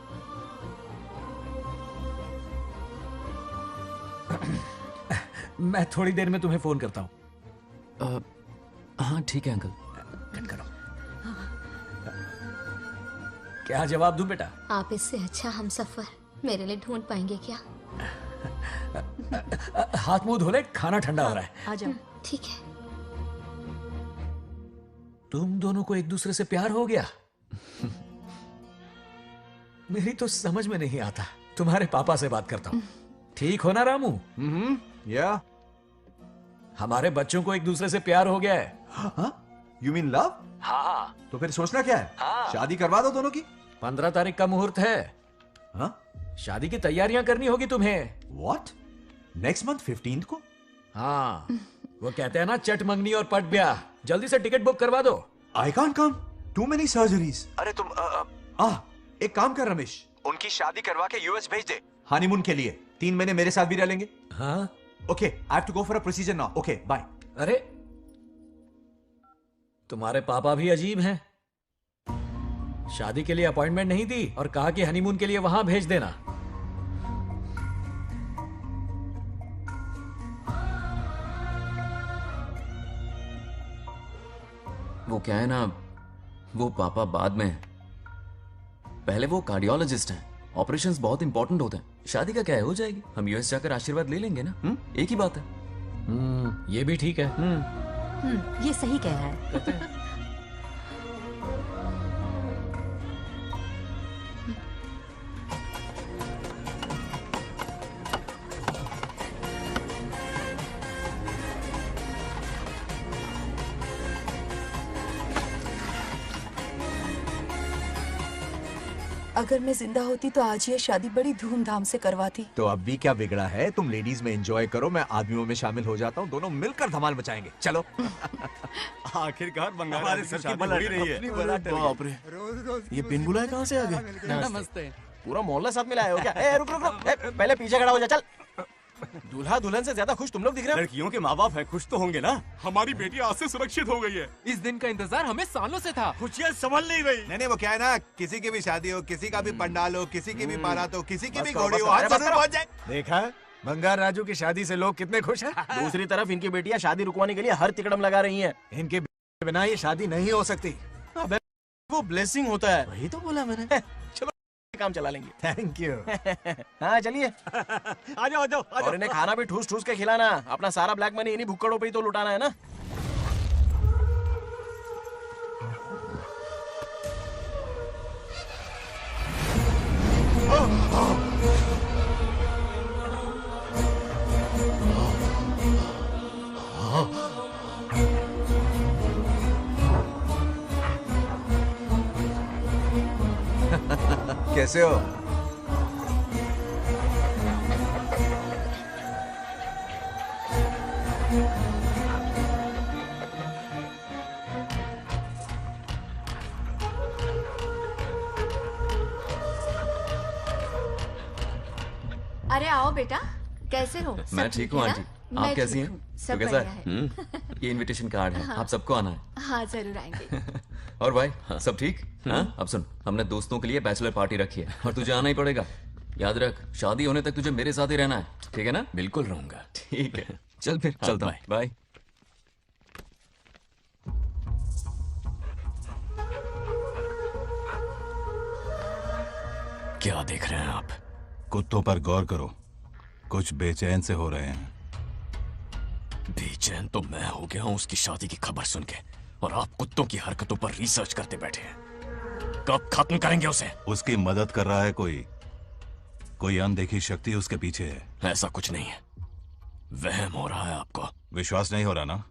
मैं थोड़ी देर में तुम्हें फोन करता हूं। हाँ ठीक है अंकल। कट करो। क्या जवाब दूं बेटा? आप इससे अच्छा हम सफर मेरे लिए ढूंढ पाएंगे क्या? हाथ मुंह धो ले, खाना ठंडा हो रहा है। आ जाओ। ठीक है। तुम दोनों को एक दूसरे से प्यार हो गया? मेरी तो समझ में नहीं आता। तुम्हारे पापा से बात करता हूं। ठीक हो ना रामू? या हमारे बच्चों को एक दूसरे से प्यार हो गया है। You mean love? हाँ। तो फिर सोचना क्या है? शादी करवा दो दोनों की। 15 तारीख का मुहूर्त है। हाँ? शादी की तैयारियां करनी होगी तुम्हें। What? नेक्स्ट मंथ 15 को? हाँ, वो कहते हैं ना चट मंगनी और पट ब्याह। जल्दी से टिकट बुक करवा दो। I can't come. Too many surgeries. अरे तुम एक काम कर रमेश, उनकी शादी करवा के यूएस भेज दे हनीमून के लिए। 3 महीने मेरे साथ भी रह लेंगे। हाँ? Okay, I have to go for a procedure now. Okay, bye. अरे तुम्हारे पापा भी अजीब हैं। शादी के लिए अपॉइंटमेंट नहीं दी और कहा कि हनीमून के लिए वहां भेज देना। वो क्या है ना, वो पापा बाद में, पहले वो कार्डियोलॉजिस्ट हैं। ऑपरेशंस बहुत इंपॉर्टेंट होते हैं। शादी का क्या है, हो जाएगी। हम यूएस जाकर आशीर्वाद ले लेंगे ना। एक ही बात है। ये भी ठीक है। ये सही कह रहा है। अगर मैं जिंदा होती तो आज ये शादी बड़ी धूमधाम से करवाती। तो अब भी क्या बिगड़ा है? तुम लेडीज में एंजॉय करो, मैं आदमियों में शामिल हो जाता हूँ। दोनों मिलकर धमाल मचाएंगे। चलो। आखिरकार बंगाल हमारे सर की बलट रही है। बाप रे, ये बिन बुलाए कहाँ से आ गए? नमस्ते। पूरा मोहल्ला साथ में लाए हो क्या? रुक रुक रुक, पहले पीछे खड़ा हो जा। चल। दूल्हा दुल्हन से ज्यादा खुश तुम लोग दिख रहे हो। लड़कियों के माँ बाप है, खुश तो होंगे ना। हमारी बेटी आज से सुरक्षित हो गई है। इस दिन का इंतजार हमें सालों से था। खुशियाँ संभल नहीं रही। नहीं वो क्या है ना, किसी की भी शादी हो, किसी का भी पंडाल हो, किसी की भी बारात हो, किसी की भी बस घोड़ी करो, हो, बस आज करो, जरूर बस पहुंच जाए। देखा, बंगार राजू की शादी से लोग कितने खुश हैं। दूसरी तरफ इनकी बेटियां शादी रुकवाने के लिए हर तिकड़म लगा रही हैं। इनके बिना ये शादी नहीं हो सकती। अबे वो ब्लेसिंग होता है। वही तो बोला मैंने। चलो काम चला लेंगे। Thank you. हाँ चलिए। आ जाओ आ जाओ। और इन्हें खाना भी ठूस ठूस के खिलाना। अपना सारा ब्लैक मनी इन्हीं भुक्कड़ों पे ही तो लुटाना है ना। कैसे हो? अरे आओ बेटा, कैसे हो? मैं ठीक हूँ आंटी, आप कैसी हैं? सब तो कैसा बढ़िया है? ये इनविटेशन कार्ड है, हाँ। आप सबको आना है। हाँ जरूर आएंगे। और भाई सब ठीक? हाँ? अब सुन, हमने दोस्तों के लिए बैचलर पार्टी रखी है और तुझे आना ही पड़ेगा। याद रख, शादी होने तक तुझे मेरे साथ ही रहना है, ठीक है ना? बिल्कुल रहूंगा। ठीक है, चल फिर चलता हूँ, बाय। क्या देख रहे हैं आप? कुत्तों पर गौर करो, कुछ बेचैन से हो रहे हैं। बेचैन तो मैं हो गया हूं उसकी शादी की खबर सुन के, और आप कुत्तों की हरकतों पर रिसर्च करते बैठे हैं। कब खत्म करेंगे उसे? उसकी मदद कर रहा है कोई अनदेखी शक्ति उसके पीछे है। ऐसा कुछ नहीं है, वहम हो रहा है आपको। विश्वास नहीं हो रहा ना?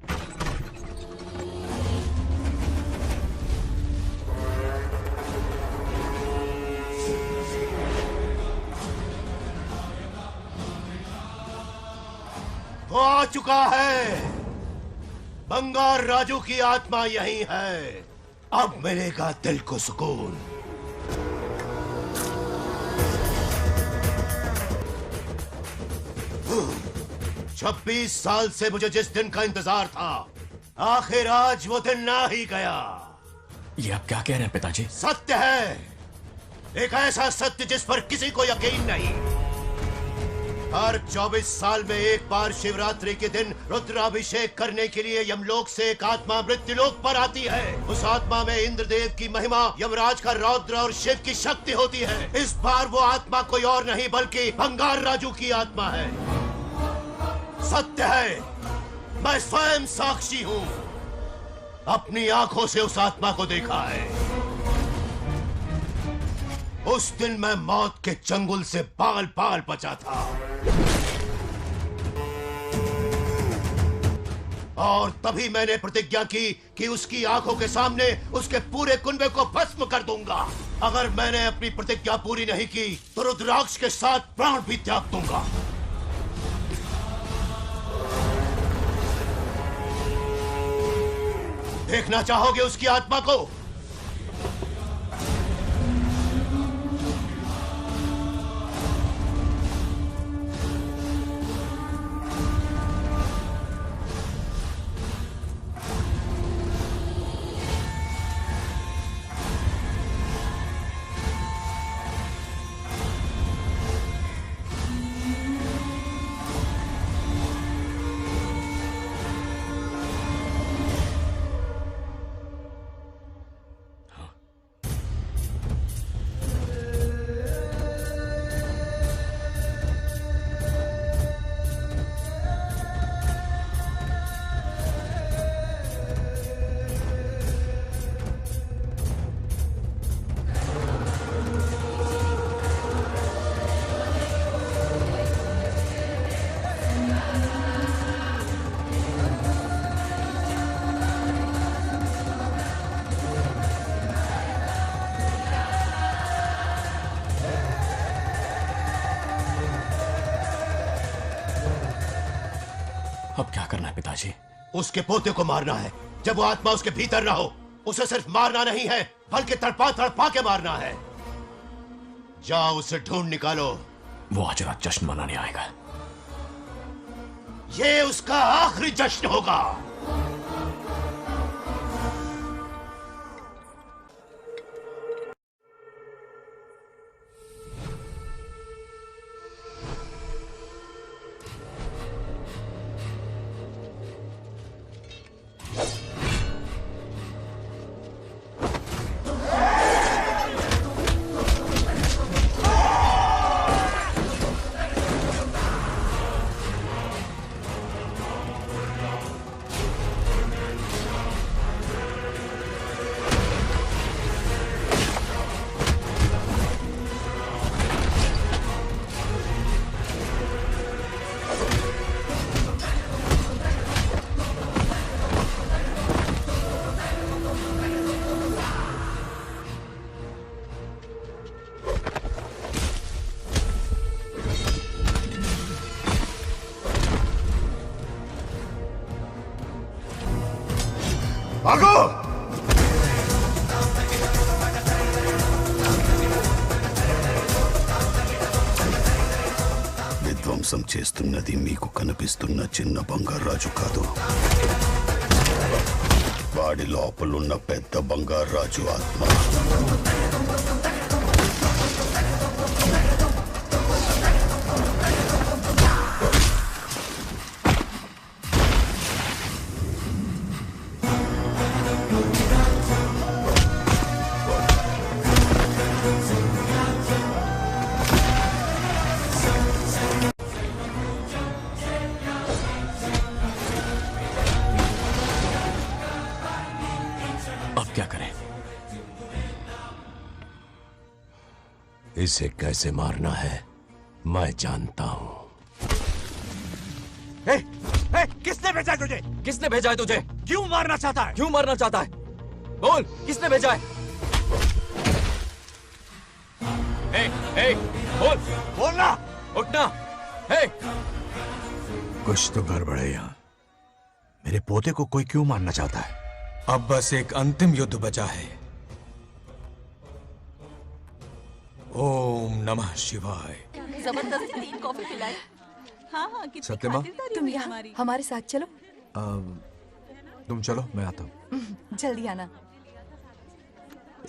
वो आ चुका है। बंगार राजू की आत्मा यही है। अब मिलेगा दिल को सुकून। छब्बीस साल से मुझे जिस दिन का इंतजार था, आखिर आज वो दिन ना ही गया। ये आप क्या कह रहे हैं पिताजी? सत्य है, एक ऐसा सत्य जिस पर किसी को यकीन नहीं। हर 24 साल में एक बार शिवरात्रि के दिन रुद्राभिषेक करने के लिए यमलोक से एक आत्मा मृत्युलोक पर आती है। उस आत्मा में इंद्रदेव की महिमा, यमराज का रौद्र और शिव की शक्ति होती है। इस बार वो आत्मा कोई और नहीं बल्कि बंगार राजू की आत्मा है। सत्य है, मैं स्वयं साक्षी हूँ। अपनी आंखों से उस आत्मा को देखा है। उस दिन मैं मौत के चंगुल से बाल बाल बचा था, और तभी मैंने प्रतिज्ञा की कि उसकी आंखों के सामने उसके पूरे कुनबे को भस्म कर दूंगा। अगर मैंने अपनी प्रतिज्ञा पूरी नहीं की तो रुद्राक्ष के साथ प्राण भी त्याग दूंगा। देखना चाहोगे उसकी आत्मा को? अब क्या करना है पिताजी? उसके पोते को मारना है। जब वो आत्मा उसके भीतर ना हो, उसे सिर्फ मारना नहीं है बल्कि तड़पा तड़पा के मारना है। जाओ उसे ढूंढ निकालो। वो आज रात जश्न मनाने आएगा। ये उसका आखिरी जश्न होगा। మోసం చేస్తున్నది మీకు కనిపిస్తున్న చిన్న బంగారాజు కాదు, వాడి లోపలున్న పెద్ద బంగారాజు ఆత్మ. इसे कैसे मारना है मैं जानता हूं. किसने भेजा है तुझे? किसने भेजा है तुझे? क्यों मारना चाहता है? क्यों मारना चाहता है? बोल, किसने भेजा है? बोल, बोलना, उठना. कुछ तो गड़बड़ है यहाँ. मेरे पोते को कोई क्यों मारना चाहता है? अब बस एक अंतिम युद्ध बचा है. ओम नमः शिवाय. जबरदस्ती 3 कॉफी पिलाई. हाँ कितनी सत्यमा? खातिरदारी तुम हुई यहाँ हमारी. हमारे साथ चलो. तुम चलो, मैं आता हूँ. जल्दी आना.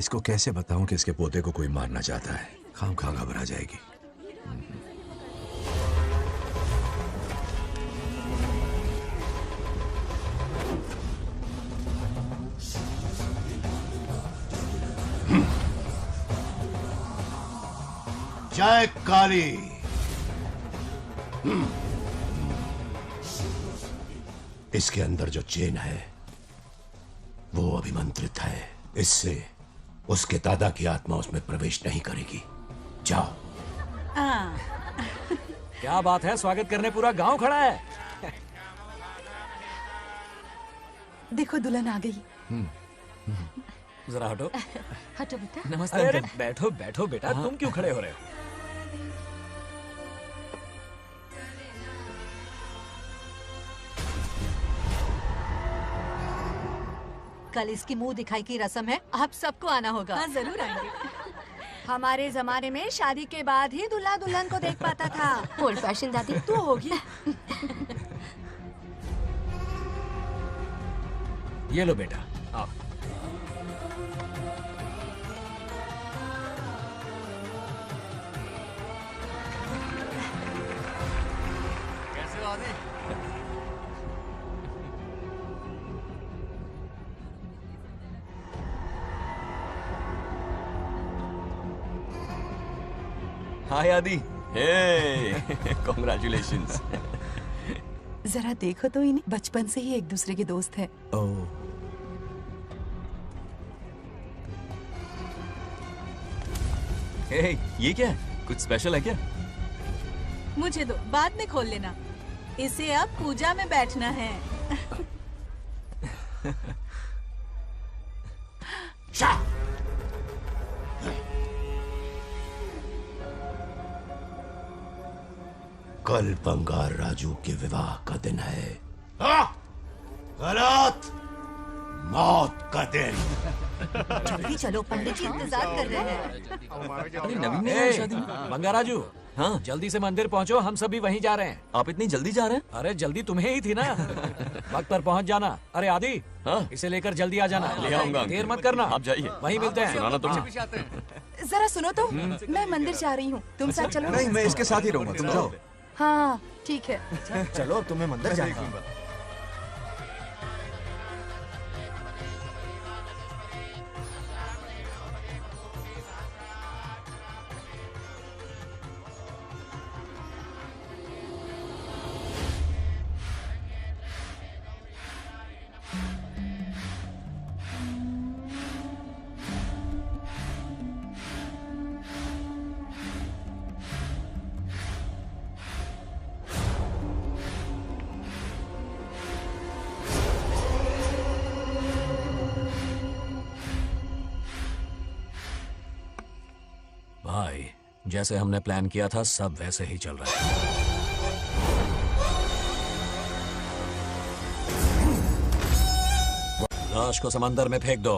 इसको कैसे बताऊं कि इसके पोते को कोई मारना चाहता है? खामखा घबरा जाएगी. जय काली. इसके अंदर जो चेन है वो अभिमंत्रित है. इससे उसके दादा की आत्मा उसमें प्रवेश नहीं करेगी. जाओ. क्या बात है, स्वागत करने पूरा गांव खड़ा है. देखो दुल्हन आ गई. जरा हटो. हटो बेटा. नमस्ते अंकल. बैठो बैठो बेटा. तुम क्यों खड़े हो रहे हो? कल इसकी मुंह दिखाई की रस्म है, आप सबको आना होगा. हाँ जरूर आएंगे. हमारे जमाने में शादी के बाद ही दूल्हा दुल्हन को देख पाता था. ओल्ड फैशन दादी. तू होगी. ये लो बेटा, आओ. कैसे हो आदि? हाय आदि. कॉन्ग्रेचुलेशंस. जरा देखो तो इन्हें. बचपन से ही एक दूसरे के दोस्त हैं. ये क्या है? कुछ स्पेशल है क्या? मुझे दो, बाद में खोल लेना. इसे अब पूजा में बैठना है. कल बंगार राजू के विवाह का दिन है. गलत. मौत का दिन. जल्दी चलो, पंडित जी इंतजार कर रहे हैं. अरे नवीन ने आया शादी में. बंगाराजू. हाँ, जल्दी से मंदिर पहुंचो, हम सभी वहीं जा रहे हैं. आप इतनी जल्दी जा रहे हैं? अरे जल्दी तुम्हें ही थी ना. वक्त पर पहुंच जाना. अरे आदि, इसे लेकर जल्दी आ जाना. ले आऊंगा. देर मत करना. आप जाइए. वहीं मिलते हैं. सुनाना तुम. जरा सुनो तो. मैं मंदिर जा रही हूँ, तुम साथ चलो. नहीं, मैं इसके साथ ही रहूंगा. तुम जाओ. हाँ ठीक है. चलो, अब तुम्हें मंदिर जाना. भाई, जैसे हमने प्लान किया था सब वैसे ही चल रहा है. लाश को समंदर में फेंक दो.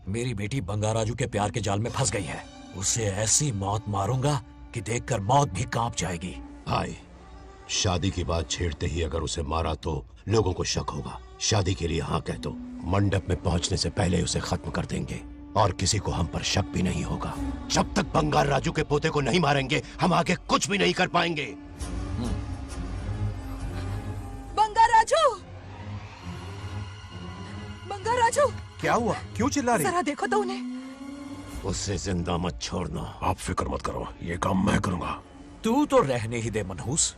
मेरी बेटी बंगाराजू के प्यार के जाल में फंस गई है. उसे ऐसी मौत मारूंगा कि देखकर मौत भी कांप जाएगी. भाई, शादी की बात छेड़ते ही अगर उसे मारा तो लोगों को शक होगा। शादी के लिए हाँ कह दो, मंडप में पहुंचने से पहले उसे खत्म कर देंगे और किसी को हम पर शक भी नहीं होगा। जब तक बंगार राजू के पोते को नहीं मारेंगे हम आगे कुछ भी नहीं कर पाएंगे। बंगार राजू, बंगार राजू, क्या हुआ? क्यों चिल्ला रही? जरा देखो तो उन्हें। उसे जिंदा मत छोड़ना। आप फिक्र मत करो, ये काम मैं करूंगा। तू तो रहने ही दे मनहूस।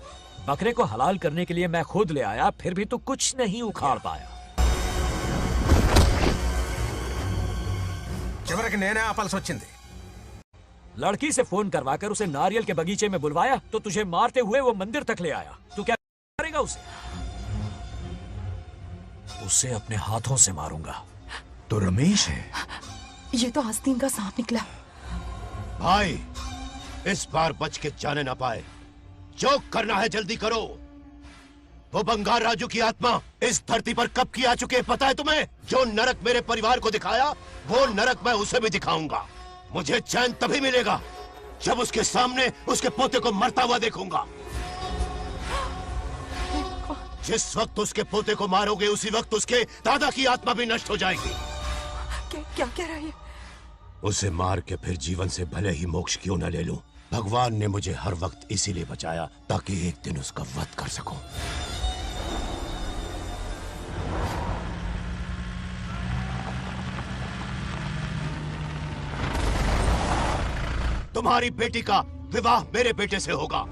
बकरे को हलाल करने के लिए मैं खुद ले आया, फिर भी तू कुछ नहीं उखाड़ पाया। చివరికి నేనే ఆపాల్సి వచ్చింది। लड़की से फोन करवाकर उसे नारियल के बगीचे में बुलवाया तो तुझे मारते हुए वो मंदिर तक ले आया। तू क्या करेगा उसे? उसे अपने हाथों से मारूंगा। तो रमेश है। ये तो आस्तीन का सांप निकला। भाई, इस बार बच के जाने ना पाए। जो करना है जल्दी करो। वो बंगार राजू की आत्मा इस धरती पर कब की आ चुके हैं पता है तुम्हें? जो नरक मेरे परिवार को दिखाया वो नरक मैं उसे भी दिखाऊंगा। मुझे चैन तभी मिलेगा जब उसके सामने उसके पोते को मरता हुआ देखूंगा। जिस वक्त उसके पोते को मारोगे उसी वक्त उसके दादा की आत्मा भी नष्ट हो जाएगी। क्या कह रहा है? उसे मार के फिर जीवन से भले ही मोक्ष क्यों न ले लूं, भगवान ने मुझे हर वक्त इसीलिए बचाया ताकि एक दिन उसका वध कर सकूं। तुम्हारी बेटी का विवाह मेरे बेटे से होगा,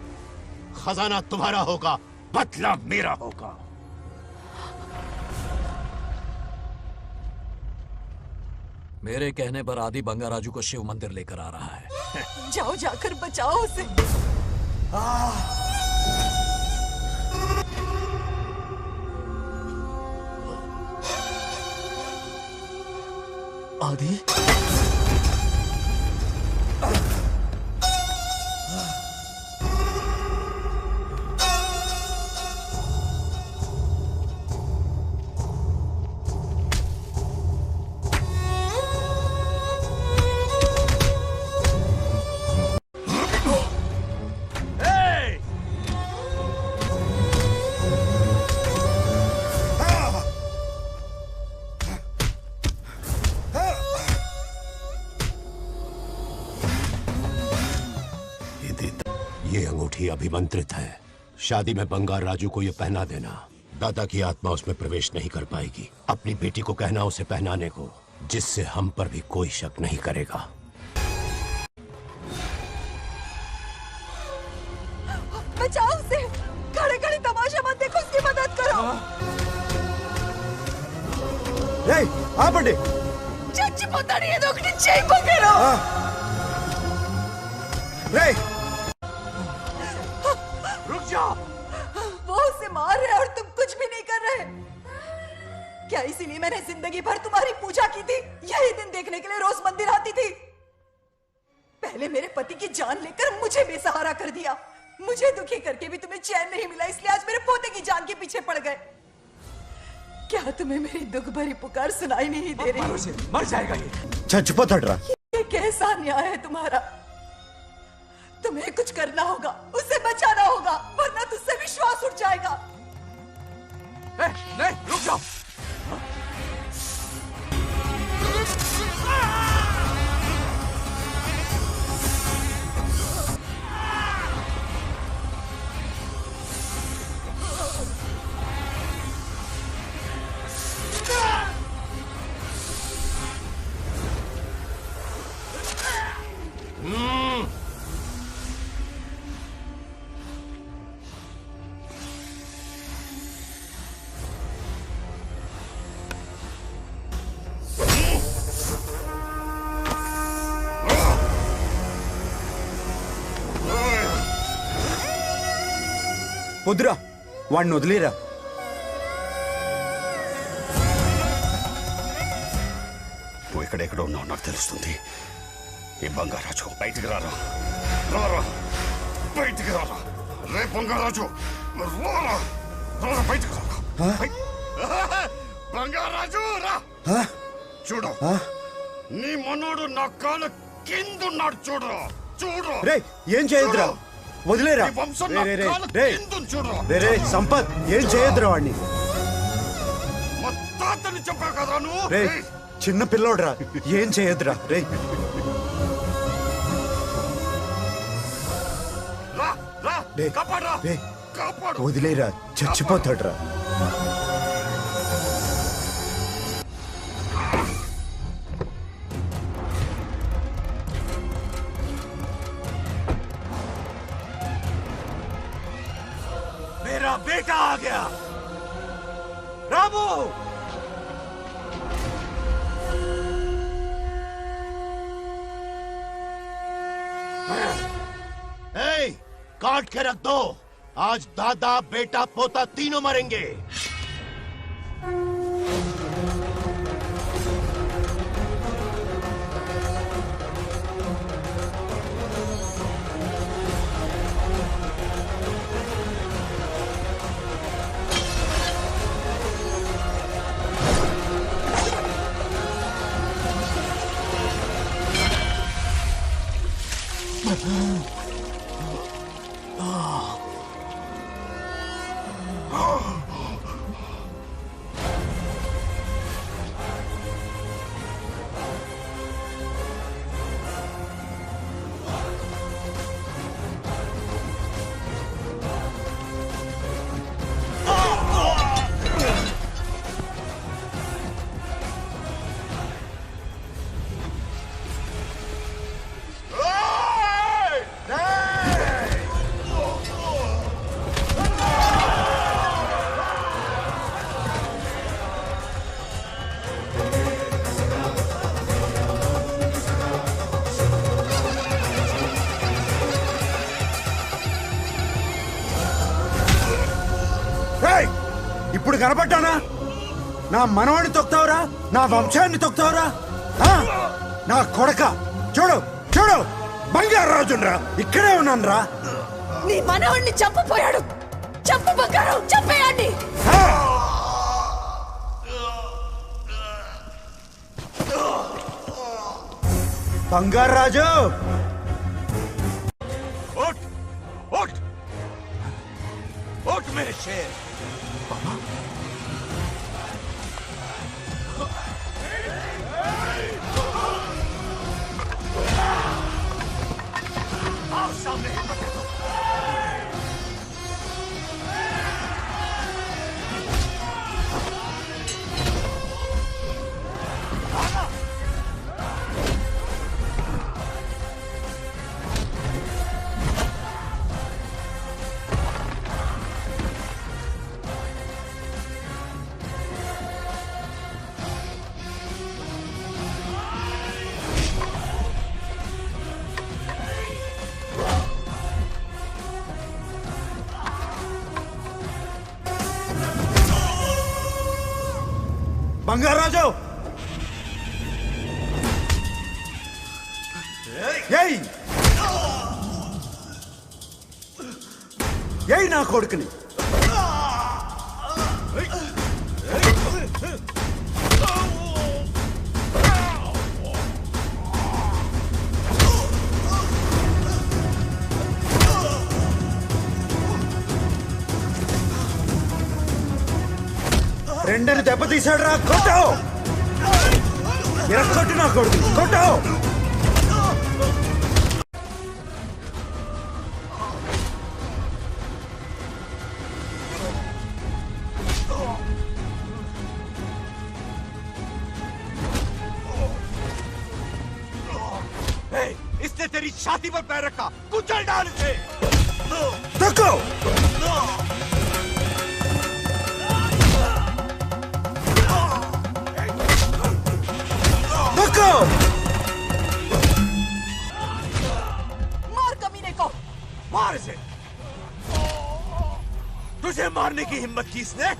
खजाना तुम्हारा होगा, बदला मेरा होगा। मेरे कहने पर आदि बंगार राजू को शिव मंदिर लेकर आ रहा है। जाओ, जाकर बचाओ उसे। आदि, ये अंगूठी अभिमंत्रित है। शादी में बंगार राजू को ये पहना देना। दादा की आत्मा उसमें प्रवेश नहीं कर पाएगी। अपनी बेटी को कहना उसे पहनाने को, जिससे हम पर भी कोई शक नहीं करेगा। बचाओ उसे। खड़े खड़े तमाशा मत देखो, उसकी मदद करो। आपंడి చచ్చిపోతాడు ఏదో ఒకటి చేయబోకేరో। रुक जाओ। वो उसे मार रहे और तुम कुछ भी नहीं कर रहे। क्या इसीलिए मैंने जिंदगी भर तुम्हारी पूजा की थी? यही दिन देखने के लिए रोज मंदिर आती थी। पहले मेरे पति की जान लेकर मुझे बेसहारा कर दिया। मुझे दुखी करके भी तुम्हें चैन नहीं मिला, इसलिए आज मेरे पोते की जान के पीछे पड़ गए। क्या तुम्हें मेरी दुख भरी पुकार सुनाई नहीं दे रही? मर जाएगा ये। చచ్చిపోతాడురా। ये कैसा न्याय है तुम्हारा? तुम्हें कुछ करना होगा, उसे बचाना होगा, वरना तुझसे विश्वास उठ जाएगा। नहीं, रुक जाओ। వద్దురా, వాడిని వదిలేరా। నువ్వు ఎక్కడెక్కడ ఉన్నావు నాకు తెలుస్తుంది। ఈ బంగారాజు బయటికి రారా, రారా బయటికి రారా, రే బంగారాజు రారా, రారా బయటికి రారా, బంగారాజు రా। చూడు, నీ మనోడు నా కాళ్ళ కిందున్నాడు, చూడు చూడు। రే ఏం చేయొద్దురా, వదిలేరా రే రే రే రే రే సంపత్ ఏం చేయొద్దురా వాడిని తాతని చెప్పా కదరా నువ్వు రే చిన్న పిల్లోడ్రా ఏం చేయొద్దురా రే రా రా రే కాపాడరా రే కాపాడు వదిలేరా చచ్చిపోతాడ్రా मेरा बेटा आ गया रामू काट के रख दो आज दादा बेटा पोता तीनों मरेंगे ఇప్పుడు కనపడ్డానా నా మనవాడిని తొక్తావురా నా వంశాన్ని తొక్తావురా నా కొడక చూడు చూడు బంగారు రాజునరా ఇక్కడే ఉన్నాను రా నీ మనవాడిని చంపపోయాడు చంపు బంగారం చంపేయండి బంగారు రాజు उठ उठ उठ मेरे शेर आओ सामने బంగారు రాజు ఏయ్ ఏయ్ నా కొడుకుని రెండని దెబ్బతీశాడు రా కొట్టు కొట్టు నా కొడుకు కొట్టు इसने तेरी छाती पर पैर रखा कुचल डाल इसे देखो देखो मार कमीने को मार इसे तुझे मारने की हिम्मत की इसने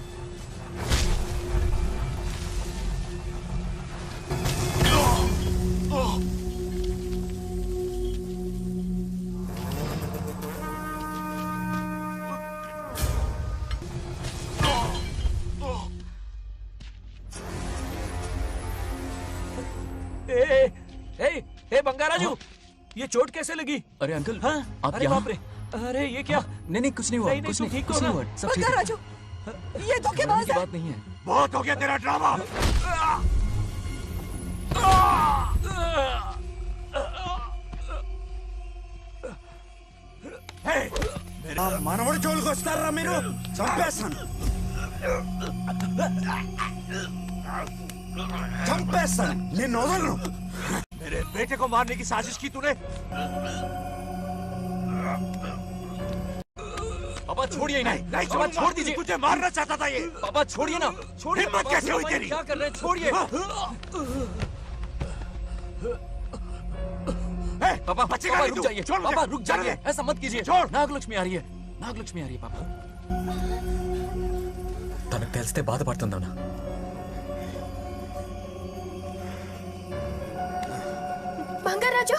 ए बंगाराजू ये चोट कैसे लगी? अरे अंकल हाँ? आप अरे यहाँ बाप रे अरे ये क्या? नहीं कुछ नहीं हुआ, कुछ नहीं, कुछ नहीं हुआ, सब ठीक है। राजू, ये धोखेबाज है। बात नहीं है। बहुत हो गया तेरा ड्रामा। మనవడు జోలికి వస్తారా మీరు? చంపేస్తాను, చంపేస్తాను, నిన్ను వదలను। मेरे बेटे को मारने की साजिश की तूने। पापा छोड़िए नहीं, नहीं पापा छोड़ दीजिए। तुझे मारना चाहता था ये। पापा छोड़िए ना, छोड़िए। हिम्मत कैसे हुई तेरी? क्या कर रहे हैं? छोड़िए। पापा बचेगा नहीं रुक तू। जाइए, छोड़ मुझे। पापा रुक चल जाइए, दे। ऐसा मत कीजिए। छोड़। नागलक्ष्मी आ रही है, नागलक्ष्मी आ रही है पापा। తనకు తెలిస్తే బాధపడుతుందన్నా। बंगाराजू,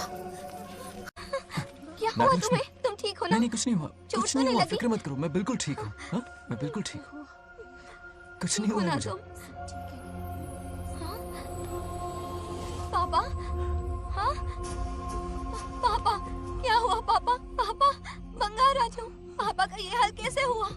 क्या हुआ तुम्हें? तुम ठीक हो ना? नहीं कुछ नहीं हुआ, चोट कुछ तो नहीं नहीं हुआ, लगी? फिक्र मत करो, मैं बिल्कुल ठीक हूँ। हाँ, मैं बिल्कुल ठीक हूँ, कुछ नहीं हुआ मुझे। पापा, हाँ पापा, क्या हुआ पापा? पापा, बंगाराजू, पापा का ये हाल कैसे हुआ?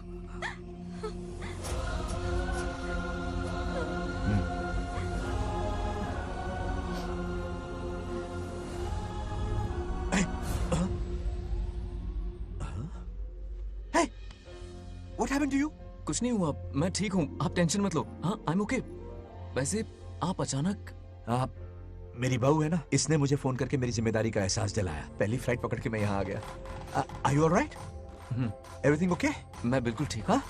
What happened to you? कुछ नहीं हुआ, मैं ठीक हूँ, आप टेंशन मत लो। हाँ, I'm okay। वैसे आप अचानक मेरी बहू है ना, इसने मुझे फोन करके मेरी जिम्मेदारी का एहसास दिलाया। पहली फ्लाइट पकड़ के मैं यहाँ आ गया। Are you all right? Everything okay? मैं बिल्कुल ठीक हूँ।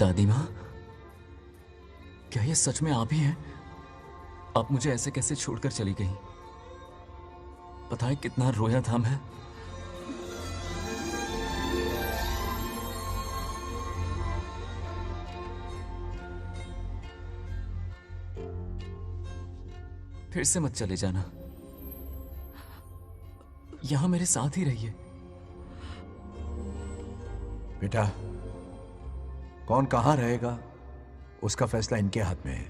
दादी माँ, क्या ये सच में आप ही हैं? आप मुझे ऐसे कैसे छोड़कर चली गई? पता है कितना रोया था मैं। फिर से मत चले जाना, यहां मेरे साथ ही रहिए। बेटा, कौन कहां रहेगा उसका फैसला इनके हाथ में है।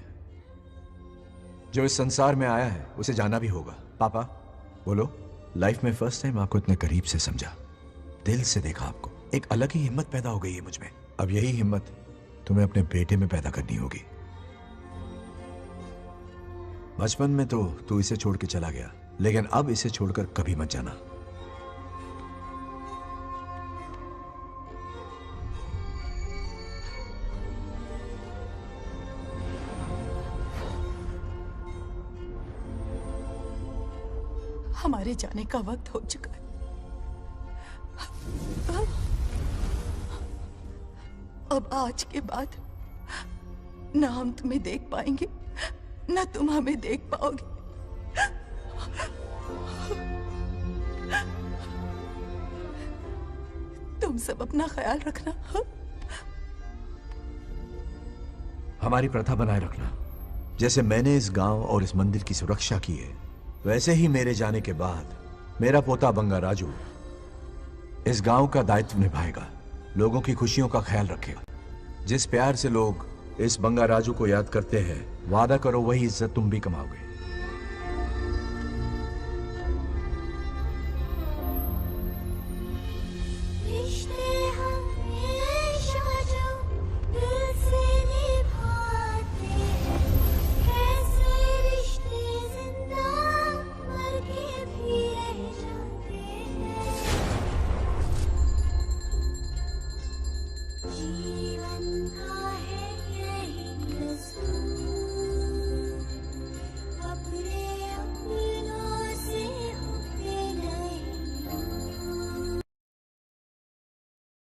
जो इस संसार में आया है उसे जाना भी होगा। पापा बोलो, लाइफ में फर्स्ट टाइम आपको इतने करीब से समझा, दिल से देखा आपको, एक अलग ही हिम्मत पैदा हो गई है मुझ में। अब यही हिम्मत तुम्हें अपने बेटे में पैदा करनी होगी। बचपन में तो तू इसे छोड़ के चला गया, लेकिन अब इसे छोड़कर कभी मत जाना। हमारे जाने का वक्त हो चुका है। अब आज के बाद ना हम तुम्हें देख पाएंगे, ना तुम हमें देख पाओगे। तुम सब अपना ख्याल रखना। हमारी प्रथा बनाए रखना। जैसे मैंने इस गांव और इस मंदिर की सुरक्षा की है, वैसे ही मेरे जाने के बाद मेरा पोता बंगाराजू इस गांव का दायित्व निभाएगा, लोगों की खुशियों का ख्याल रखेगा। जिस प्यार से लोग इस बंगाराजू को याद करते हैं, वादा करो वही इज्जत तुम भी कमाओगे।